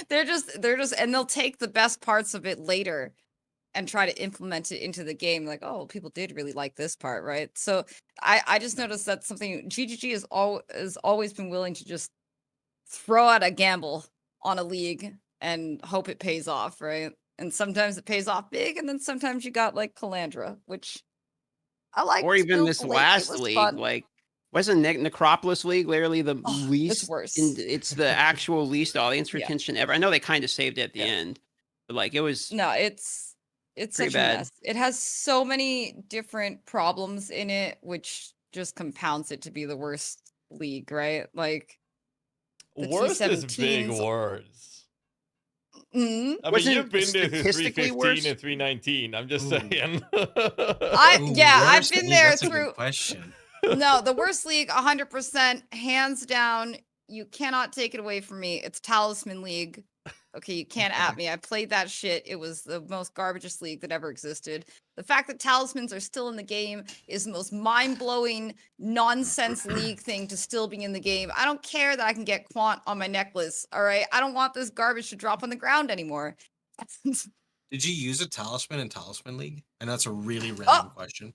They're just and they'll take the best parts of it later. and try to implement it into the game. Like, oh, people did really like this part, right? So I just noticed that's something GGG has always been willing to just throw out a gamble on a league and hope it pays off, right? And sometimes it pays off big, and then sometimes you got like Calandra, which I like. Or even this last league, fun. like wasn't Necropolis League literally the Oh, least? it's worse. It's the actual least audience Yeah. retention ever. I know they kind of saved it at the end, but like it was No, it's pretty such a bad. mess. It has so many different problems in it, which just compounds it to be the worst league, right? Like the Worst is big 217s words. I mean, Wasn't you've been there through statistically 315 worse? and 319. I'm just saying. I've been there That's a through. good question. No, the worst league, 100%, hands down. You cannot take it away from me. It's Talisman League. Okay, you can't at me. I played that shit. It was the most garbagest league that ever existed. The fact that talismans are still in the game is the most mind-blowing nonsense league thing to still be in the game. I don't care that I can get quant on my necklace. All right, I don't want this garbage to drop on the ground anymore. Did you use a talisman in Talisman League? And that's a really random question.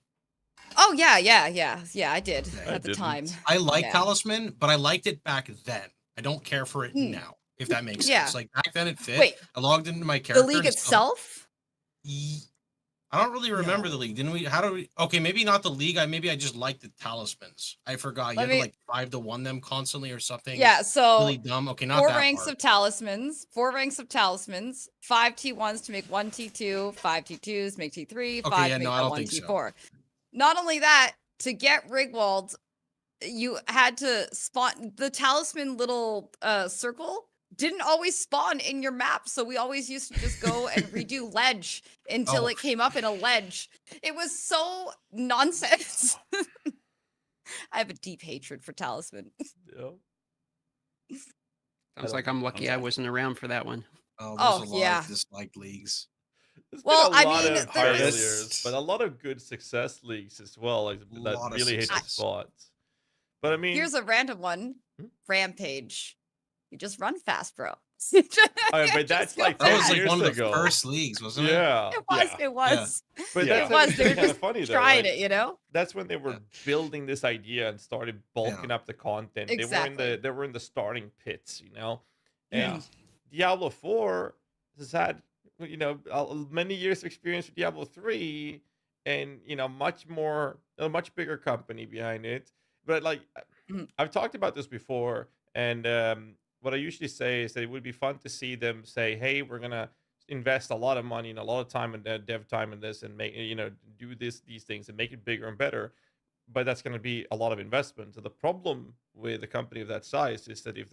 Oh yeah, I did Okay. at the time. I like Yeah. Talisman, but I liked it back then. I don't care for it now, if that makes Yeah. sense. Like back then it fit. Wait, I logged into my character. the league and itself? I don't really remember the league. Didn't we? How do we? Okay, maybe not the league. Maybe I just liked the talismans. I forgot. You Let had to me- like 5-1 them constantly or something. Yeah, so really dumb. Okay, not 4 that ranks part. of talismans, 4 ranks of talismans, 5 T1s to make 1 T2, 5 T2s make T3, 5 Okay, yeah, to make no, I that don't 1 think so. T4. Not only that, to get Rigwald, you had to spawn the talisman little circle didn't always spawn in your map, so we always used to just go and redo ledge until Oh. it came up in a ledge. It was so nonsense. I have a deep hatred for talisman. Yeah. Sounds like I'm lucky I wasn't around for that one. Oh, Oh, there's a lot yeah. of disliked leagues. There's Well, been I a lot mean, of there is- failures, but a lot of good success leagues as well, like that Lot of really hit the success. spots. But I mean, Here's a random one. Hmm? Rampage. You just run fast, bro. oh, but that's like That 10 was like years one of ago. the first leagues, wasn't it? Yeah, It was. yeah. It was. But Yeah. that's It was. They were kind of just funny though. trying like, it, you know? That's when they were building this idea and started bulking up the content. Exactly. They were in the starting pits, you know. Yeah. And Diablo 4 has had many years of experience with Diablo 3, and much more, a much bigger company behind it. But like I've talked about this before, and what I usually say is that it would be fun to see them say, "Hey, we're gonna invest a lot of money and a lot of time and dev time in this, and make do these things and make it bigger and better." But that's going to be a lot of investment. So the problem with a company of that size is that if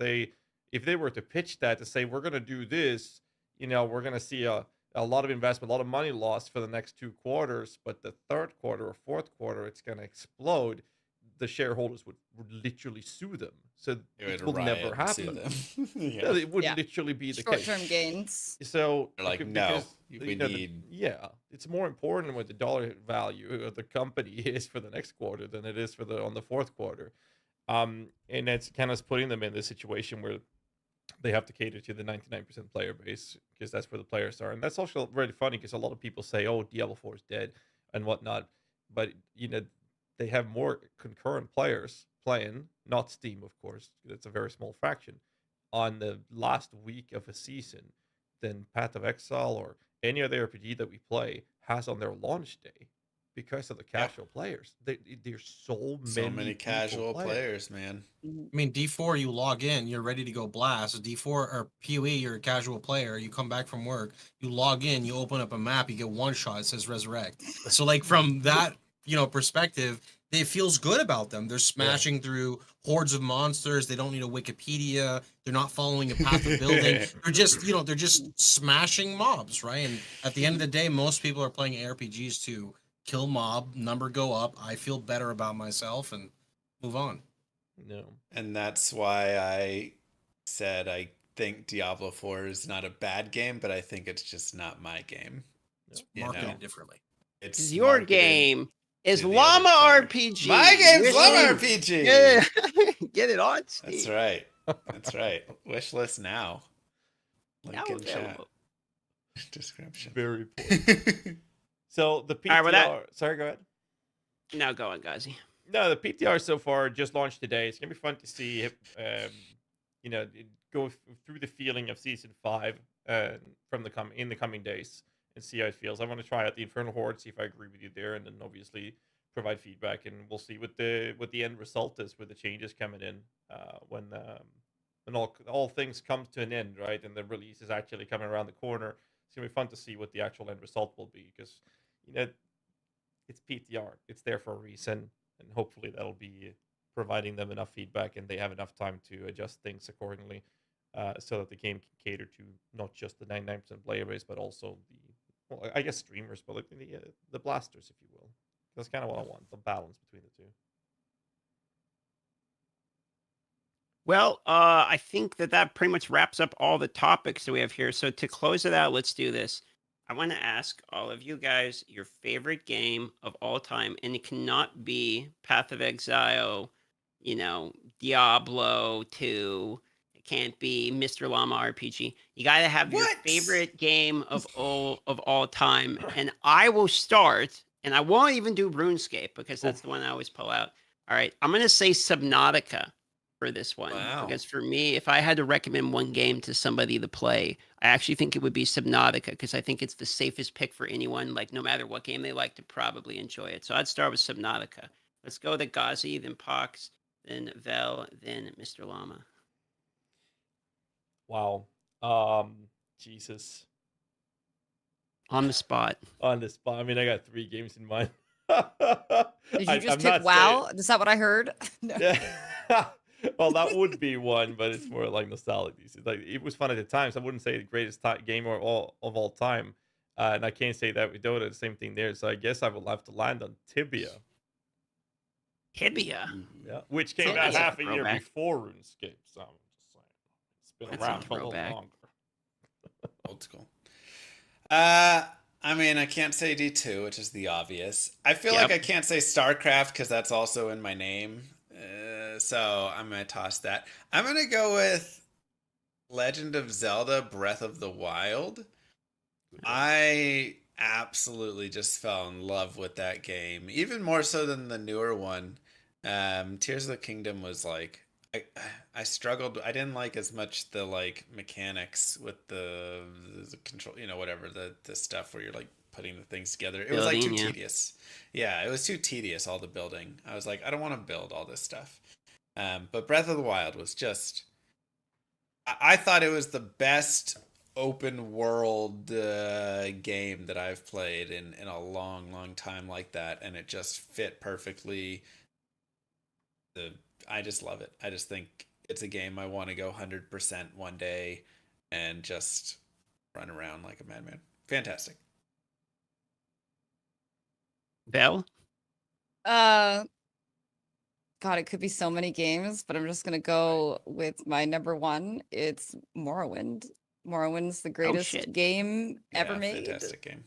they were to pitch that to say we're going to do this, we're going to see a lot of investment, a lot of money lost for the next 2 quarters, but the third quarter or fourth quarter it's going to explode. The shareholders would literally sue them. So it will never happen. Yeah. It would Yeah. literally be the Short-term case. gains. So They're like, because, no, we the- need. yeah, it's more important what the dollar value of the company is for the next quarter than it is for on the fourth quarter. And that's kind of putting them in this situation where they have to cater to the 99% player base because that's where the players are. And that's also really funny because a lot of people say, "Oh, Diablo 4 is dead" and whatnot, but they have more concurrent players playing, not Steam, of course. It's a very small fraction on the last week of a season than Path of Exile or any other RPG that we play has on their launch day because of the casual players. There's so many people casual playing. players, man. I mean, D4, you log in, you're ready to go blast. D4 or PoE, you're a casual player. You come back from work, you log in, you open up a map, you get one shot. It says resurrect. So, like from that perspective, it feels good about them. They're smashing through hordes of monsters. They don't need a Wikipedia. They're not following a path of building. They're just, they're just smashing mobs, right? And at the end of the day, most people are playing RPGs to kill mob, number go up. I feel better about myself and move on. No. And that's why I said I think Diablo 4 is not a bad game, but I think it's just not my game. It's You marketed know. differently. It's Your marketed game is to the Llama other player. RPG. My game's Wish Llama list. RPG. Yeah. Get it on Steam. That's right. That's right. Wish list now. Link Now in chat. available. description. Very poor. So the PTR. All right, well, Sorry, go ahead. Now go on, GHAZZY. No, the PTR so far just launched today. It's gonna be fun to see if, go through the feeling of season 5 from in the coming days and see how it feels. I want to try out the Infernal Horde, see if I agree with you there, and then obviously provide feedback, and we'll see what the end result is with the changes coming in when all things come to an end, right? And the release is actually coming around the corner. It's gonna be fun to see what the actual end result will be, because it's PTR. It's there for a reason, and hopefully that'll be providing them enough feedback and they have enough time to adjust things accordingly, so that the game can cater to not just the 99% player base, but also I guess streamers, but like the blasters, if you will. That's kind of what I want, the balance between the two. Well, I think that pretty much wraps up all the topics that we have here. So to close it out, let's do this. I want to ask all of you guys your favorite game of all time, and it cannot be Path of Exile, Diablo 2. It can't be Mr. Llama RPG. You got to have your favorite game of all time. And I will start, and I won't even do RuneScape because that's the one I always pull out. All right, I'm going to say Subnautica for this one. Wow. Because for me, if I had to recommend one game to somebody to play, I actually think it would be Subnautica, because I think it's the safest pick for anyone. Like, no matter what game they like, to probably enjoy it. So I'd start with Subnautica. Let's go to GHAZZY, then Pox, then Vel, then Mr. Llama. Wow. Jesus. On the spot. On the spot. I mean, I got 3 games in mind. Did you just pick WoW? Is that what I heard? No. Yeah. Well, that would be one, but it's more like nostalgic. Like, it was fun at the time, so I wouldn't say the greatest game of all time. And I can't say that with Dota, the same thing there. So I guess I will have to land on Tibia. Tibia? Yeah. Which came out half a year before RuneScape. So I'm just saying. It's been around for a little longer. Old school. I mean, I can't say D2, which is the obvious. I feel like I can't say StarCraft because that's also in my name. So I'm going to toss that. I'm going to go with Legend of Zelda Breath of the Wild. I absolutely just fell in love with that game, even more so than the newer one. Tears of the Kingdom was like, I struggled. I didn't like as much the like mechanics with the control, whatever, the stuff where you're like putting the things together. It was like too tedious. Yeah, it was too tedious, all the building. I was like, I don't want to build all this stuff. But Breath of the Wild was just, I thought it was the best open world game that I've played in a long, long time like that. And it just fit perfectly. I just love it. I just think it's a game I want to go 100% one day and just run around like a madman. Fantastic. Vel? God, it could be so many games, but I'm just gonna go with my number one. It's Morrowind. Morrowind's the greatest game ever made. Fantastic game.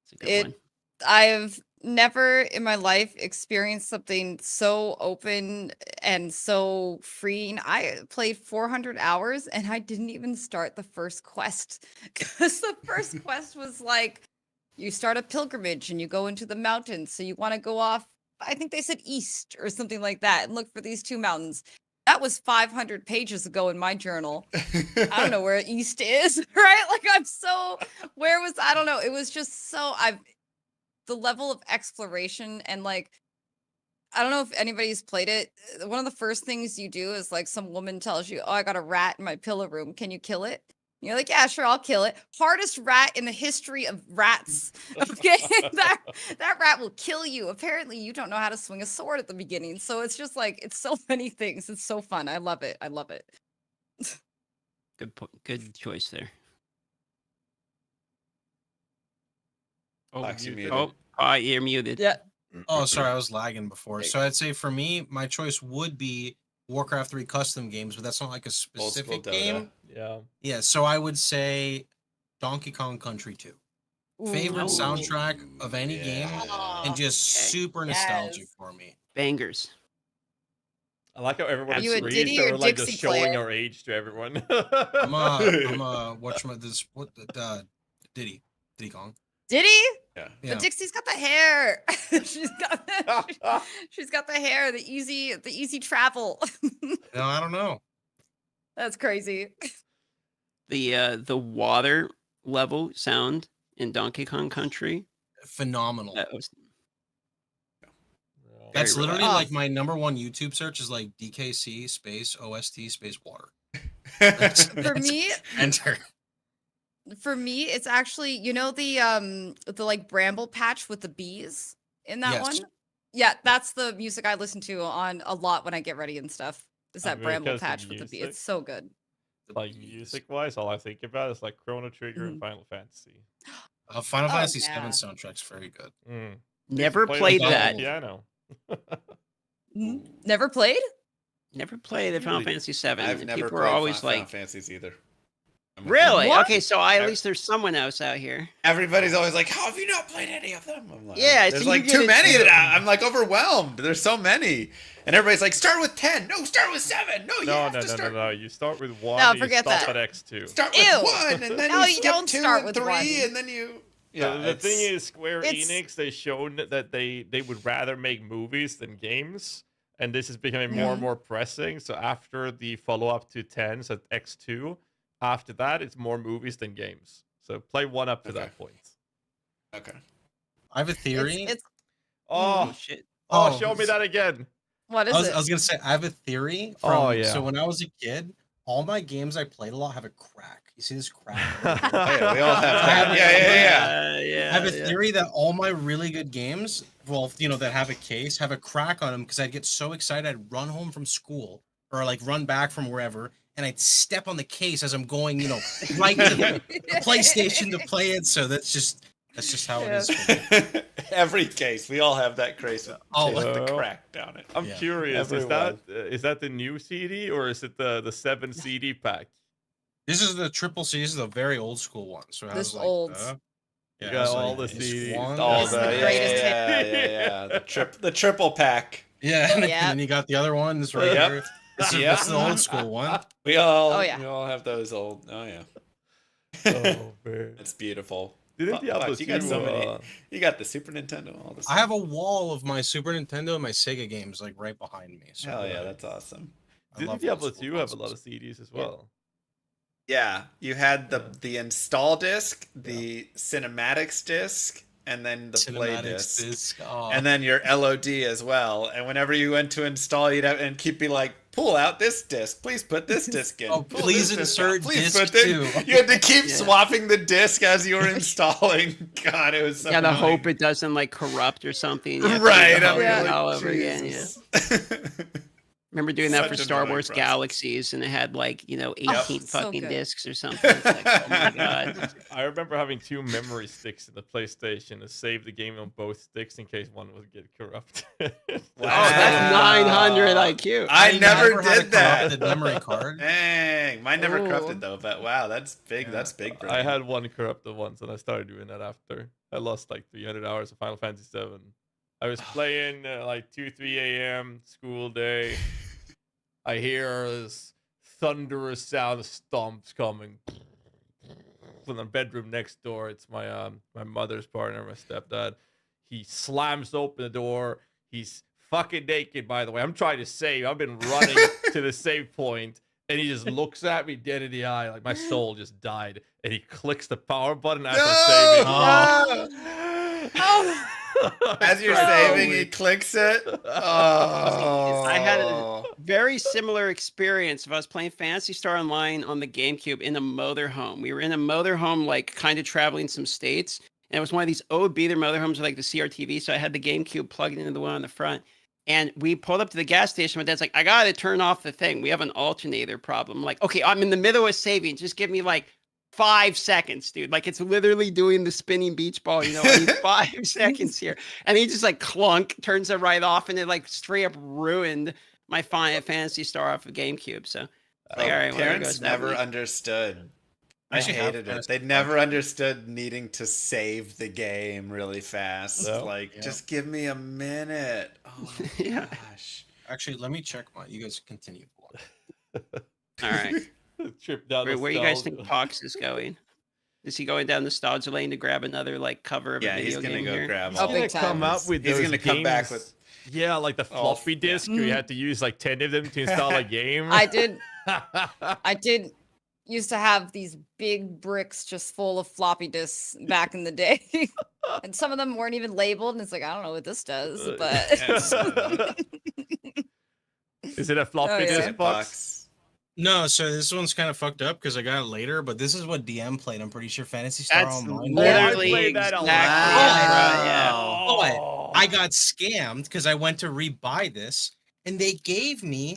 It's a good one. I've never in my life experienced something so open and so freeing. I played 400 hours and I didn't even start the first quest, because the first quest was like, you start a pilgrimage and you go into the mountains. So you want to go off, I think they said east or something like that, and look for these 2 mountains. That was 500 pages ago in my journal. I don't know where east is, right? Like, I don't know. It was just so, the level of exploration, and like, I don't know if anybody's played it. One of the first things you do is like, some woman tells you, oh, I got a rat in my pillow room. Can you kill it? And you're like, yeah, sure, I'll kill it. Hardest rat in the history of rats. Okay. that rat will kill you. Apparently you don't know how to swing a sword at the beginning. So it's just like, it's so many things. It's so fun. I love it. I love it. Good choice there. You're muted. Yeah. Oh, sorry, I was lagging before. So I'd say for me, my choice would be Warcraft 3 custom games, but that's not like a specific game. Yeah, so I would say Donkey Kong Country 2. Favorite soundtrack of any game, and just super nostalgic for me. Bangers. I like how everyone Are you a agrees Diddy that or we're like Dixie just showing player? our age to everyone. I'm a Diddy Kong. Did he? Yeah. Yeah. But Dixie's got the hair. she's got the hair. The easy travel. No, I don't know. That's crazy. The water level sound in Donkey Kong Country. Phenomenal. That was That's very literally relaxing. like my #1 YouTube search is like DKC space OST space water. For me, enter. For me, it's actually the like bramble patch with the bees in that Yes. one. Yeah, that's the music I listen to on a lot when I get ready and stuff. Is that mean, bramble because of patch with the bee? music? It's so good. Like music-wise, all I think about is like Chrono Trigger and Mhm. Final Fantasy. Final Oh, Fantasy yeah. 7 soundtrack's very good. Mm. Never Play played on the that. piano. Never played? Never played the Final Really? Fantasy 7. I've and never people played are always Final like, Fantasies either. I'm with you. really? What? Okay, so at least there's someone else out here. Everybody's always like, "How have you not played any of them?" I'm like, Yeah, there's so you like get too it many too. that I'm like overwhelmed. There's so many, and everybody's like, "Start with 10. No, start with 7. No, you No, have no, to no, no, start. no. You start with 1, No, and you forget stop that. at X2. Start with Ew. 1, and then No, you you skip don't 2 start and with 3, 1. and then you. Yeah, The thing is, Square it's- Enix, they shown that they would rather make movies than games, and this is becoming more and more pressing. So after the follow-up to 10, so X2, after that, it's more movies than games. So play 1 up to Okay. that point. Okay. I have a theory. It's Oh, shit. oh, Oh, show me that again. what is I was it? gonna say I have a theory. From, Oh, yeah. So when I was a kid, all my games I played a lot have a crack. You see this crack? Oh, yeah, we all have I have that. a- Yeah. I have a theory that all my really good games, well, that have a case, have a crack on them because I'd get so excited I'd run home from school or like run back from wherever, and I'd step on the case as I'm going, right to the PlayStation to play it. So that's just how it is. For me. Every case, we all have that craze with the Well, crack down it. I'm Yeah. curious. Everyone. Is that the new CD or is it the 7 CD pack? This is the triple C. This is a very old school one. So it has This like old. yeah, You it got has, all like, the this CDs, one, All It's the, the and yeah, greatest hit. the triple pack. Yeah, and Yep. then you got the other one. This right Yep. here. This Yep. is the old school one. We all, Oh, yeah. we all have those old. Oh yeah, Oh man. that's beautiful. Didn't Fuck, Diablo you got 2, so many. You got the Super Nintendo. All this. I have a wall of my Super Nintendo and my Sega games like right behind me. So Hell yeah, that's awesome. I Didn't love Diablo old school 2 have a lot consoles. of CDs as well? Yeah, you had the install disc, the cinematics disc, and then the play Cinematics disc. Oh. And then your LOD as well. And whenever you went to install, you'd have and keep be like, pull out this disc. Please put this disc in. Oh, Pull please this disc out. insert Please disc put this. 2. You had to keep Yeah. swapping the disc as you were installing. God, it was so Yeah, to annoying. hope it doesn't like corrupt or something. You have to do Right. the I whole mean, thing like, all over again. Yeah. Jesus. Remember doing that for Such Star annoying Wars process. Galaxies, and it had like 18 so fucking good. discs or something. It's like, oh my god. I remember having 2 memory sticks in the PlayStation to save the game on both sticks in case one would get corrupted. Oh, that's 900 IQ. I never had a did that. corrupted memory card. Dang, mine never Ooh. corrupted though. But wow, that's big. Yeah. That's big. I had one corrupted once, and I started doing that after. I lost like 300 hours of Final Fantasy 7. I was playing like 2-3 a.m. school day. I hear this thunderous sound of stomps coming from the bedroom next door. It's my my mother's partner, my stepdad. He slams open the door. He's fucking naked, by the way. I'm trying to save. I've been running to the save point, and he just looks at me dead in the eye, like my soul just died. And he clicks the power button as I'm saving. Oh. As you're saving, he clicks it. Oh, I had a very similar experience. If I was playing Phantasy Star Online on the GameCube in a motorhome, we were in a motorhome, like kind of traveling some states, and it was one of these old beater motorhomes with like the CRTV. So I had the GameCube plugged into the one on the front, and we pulled up to the gas station. My dad's like, "I gotta turn off the thing. We have an alternator problem." I'm like, okay, I'm in the middle of saving. Just give me like 5 seconds, dude. Like it's literally doing the spinning beach ball, I need 5 seconds here. And he just like clunk, turns it right off, and it like straight up ruined my Fantasy Star off of GameCube. So like, all right, well, there parents goes that never week. understood. I actually have hated it. Fantasy They Star never Online. understood needing to save the game really fast. No. Like, Yeah. just give me a minute. Oh my Yeah. gosh. Actually, let me check mine. You guys continue. All right. Trip down Where you guys think nostalgia. Pox is going? Is he going down nostalgia lane to grab another like cover of a Yeah, he's video gonna game go here? grab. He's all gonna the come covers. up with He's those gonna come back games. with. Yeah, like the Oh, floppy yeah. disk. Where you had to use like 10 of them to install a game. I did used to have these big bricks just full of floppy disks back in the day. And some of them weren't even labeled, and it's like, I don't know what this does, but Is it a floppy yeah. disk box? No, so this one's kind of fucked up because I got it later, but this is what DM played. I'm pretty sure Fantasy Star That's Online. literally I played that a exactly. lot. But I got scammed because I went to rebuy this, and they gave me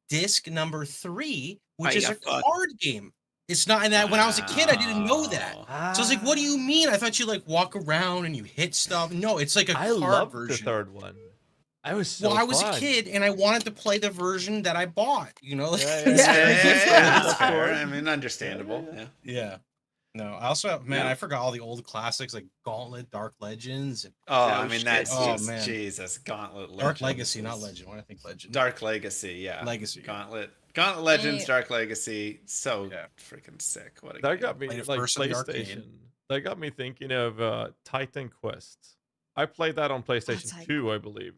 disc number 3, which is a card game. It's not, and when I was a kid, I didn't know that. So I was like, "What do you mean?" I thought you like walk around and you hit stuff. No, it's like a card version. The third one. I was so I was fun. a kid and I wanted to play the version that I bought. You know, like, Yeah, that's fair. I mean, understandable. Yeah. No, I also, man, I forgot all the old classics like Gauntlet, Dark Legends. And, I mean, that's man. Jesus, Gauntlet. Dark Legacy, not Legend. When I think Legend. Dark Legacy, yeah. Legacy. Gauntlet Legends, Dark Legacy, so freaking sick. What a that game. got me like PlayStation. That got me thinking of Titan Quest. I played that on PlayStation 2, I believe.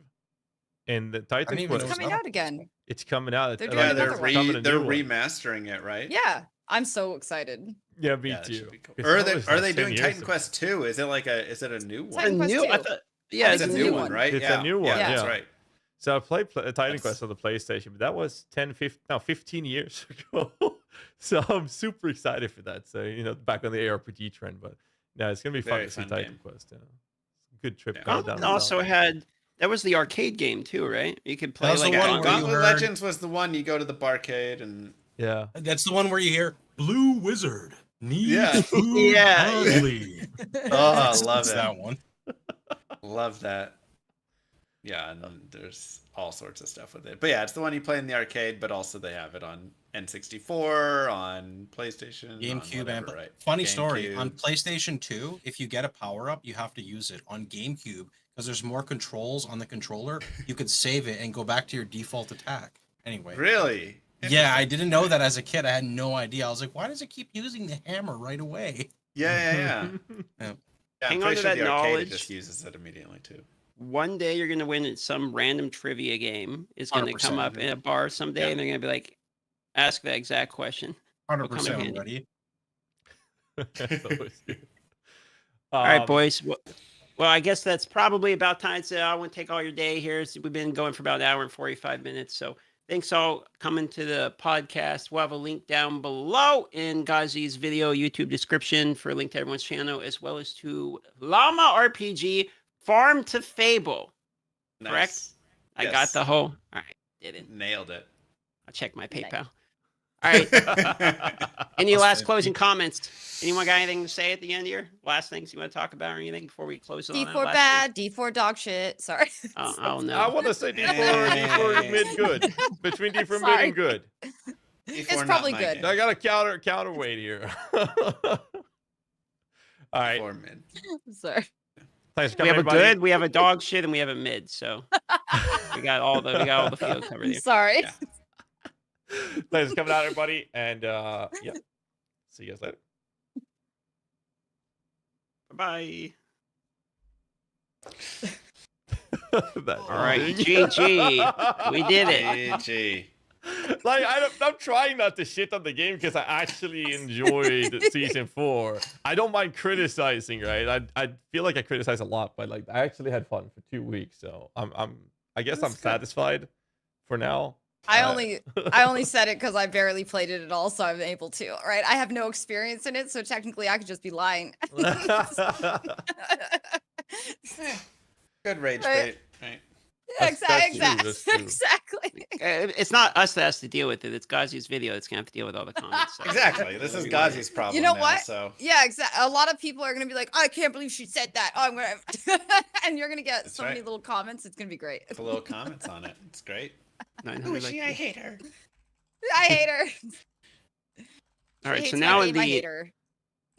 And the Titan Quest It's coming out again. It's coming out. They're doing they're another one. remastering it, right? Yeah, I'm so excited. Yeah, me too. Cool. Are they doing Titan Quest 2? Is it a new one? Titan Quest 2. It's a new one, right? It's a new one. Yeah, that's yeah. right. So I played Titan Quest on the PlayStation, but that was 15 years ago. So I'm super excited for that. So, back on the ARPG trend, but yeah, it's going to be fun to see Titan Quest. Yeah. Good trip. Gauntlet also had, that was the arcade game too, right? You could play like Gauntlet Legends was the one you go to the barcade and. Yeah. That's the one where you hear Blue Wizard. Food early. Oh, I love it. That one. Love that. Yeah, and there's all sorts of stuff with it. But yeah, it's the one you play in the arcade, but also they have it on N64, on PlayStation, GameCube, on whatever, right? Funny story, on PlayStation 2, if you get a power-up, you have to use it. On GameCube, because there's more controls on the controller, you could save it and go back to your default attack. Anyway. Really? Yeah, I didn't know that as a kid. I had no idea. I was like, why does it keep using the hammer right away? Yeah. Hang on to that knowledge. Just uses it immediately too. One day you're going to win at some random trivia game. It's going to come up in a bar someday, and they're going to be like, ask that exact question. 100% ready. All right, boys. Well, I guess that's probably about time. So I won't take all your day here. So we've been going for about an hour and 45 minutes. So thanks all coming to the podcast. We'll have a link down below in GHAZZY's video YouTube description for a link to everyone's channel, as well as to Llama RPG Farm to Fable. Nice. Correct? I Yes. got the whole. All right. Did it. Nailed it. I'll check my PayPal. All right. Any last closing comments? Anyone got anything to say at the end here? Last things you want to talk about or anything before we close it on D4 bad, D4 dog shit. Sorry. Oh, no. I want to say D4 mid good. Between D4 mid and good. It's probably good. I got a counterweight here. All right. D4 mid. Sorry. Thanks for We coming, have a everybody. good, we have a dog shit, and we have a mid. So we got all the field covered here. Sorry. Yeah. Thanks for coming out, everybody. And yeah. See you guys later. Bye. All right, GG. We did it. GG. Like I'm trying not to shit on the game because I actually enjoyed season 4. I don't mind criticizing, right? I feel like I criticize a lot, but like I actually had fun for 2 weeks, so I guess I'm satisfied for now. I only said it because I barely played it at all, so I'm able to. Right? I have no experience in it, so technically I could just be lying. Good rage bait, right? Exactly. It's not us that has to deal with it. It's GHAZZY's video that's gonna have to deal with all the comments. So. Exactly. This is GHAZZY's problem. You know now, what? So Yeah, exactly. A lot of people are gonna be like, "I can't believe she said that." Oh, I'm gonna, and you're gonna get so many little comments. It's gonna be great. the little comments on it. It's great. Who is she? I hate her. All right, so now in the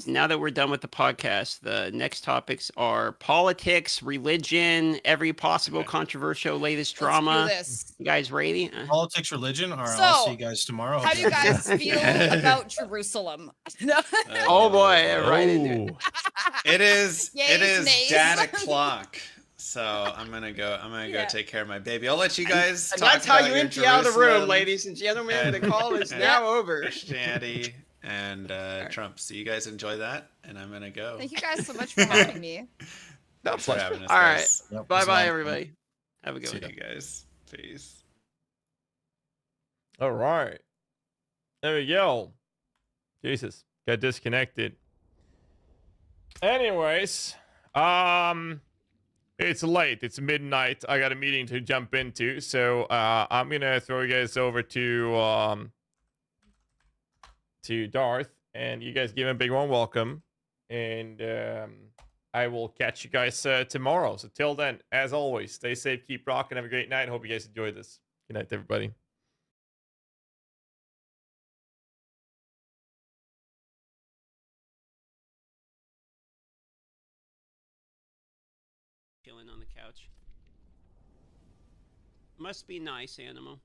now that we're done with the podcast, the next topics are politics, religion, every possible controversial latest drama. Let's do this. You guys ready? Politics, religion. All right, So, I'll see you guys tomorrow. How do you guys feel about Jerusalem? Oh boy, right into it. It is Yays, nays. dad o'clock. So I'm gonna go take care of my baby. I'll let you guys And talk that's how about you your empty out of the room, Jerusalem ladies and gentlemen. The call is now over. Christianity and Trump. So you guys enjoy that, and I'm gonna go. Thank you guys so much for having me. Thanks for having us. All right. guys. Yep, Bye it's a lot bye, of fun. everybody. Have a good See one. you guys. Peace. All right. There we go. Jesus, got disconnected. Anyways, it's late. It's midnight. I got a meeting to jump into, so I'm gonna throw you guys over to Darth, and you guys give him a big warm welcome, and I will catch you guys tomorrow. So till then, as always, stay safe, keep rocking, have a great night. Hope you guys enjoyed this. Good night, everybody. Chilling on the couch. Must be nice, animal.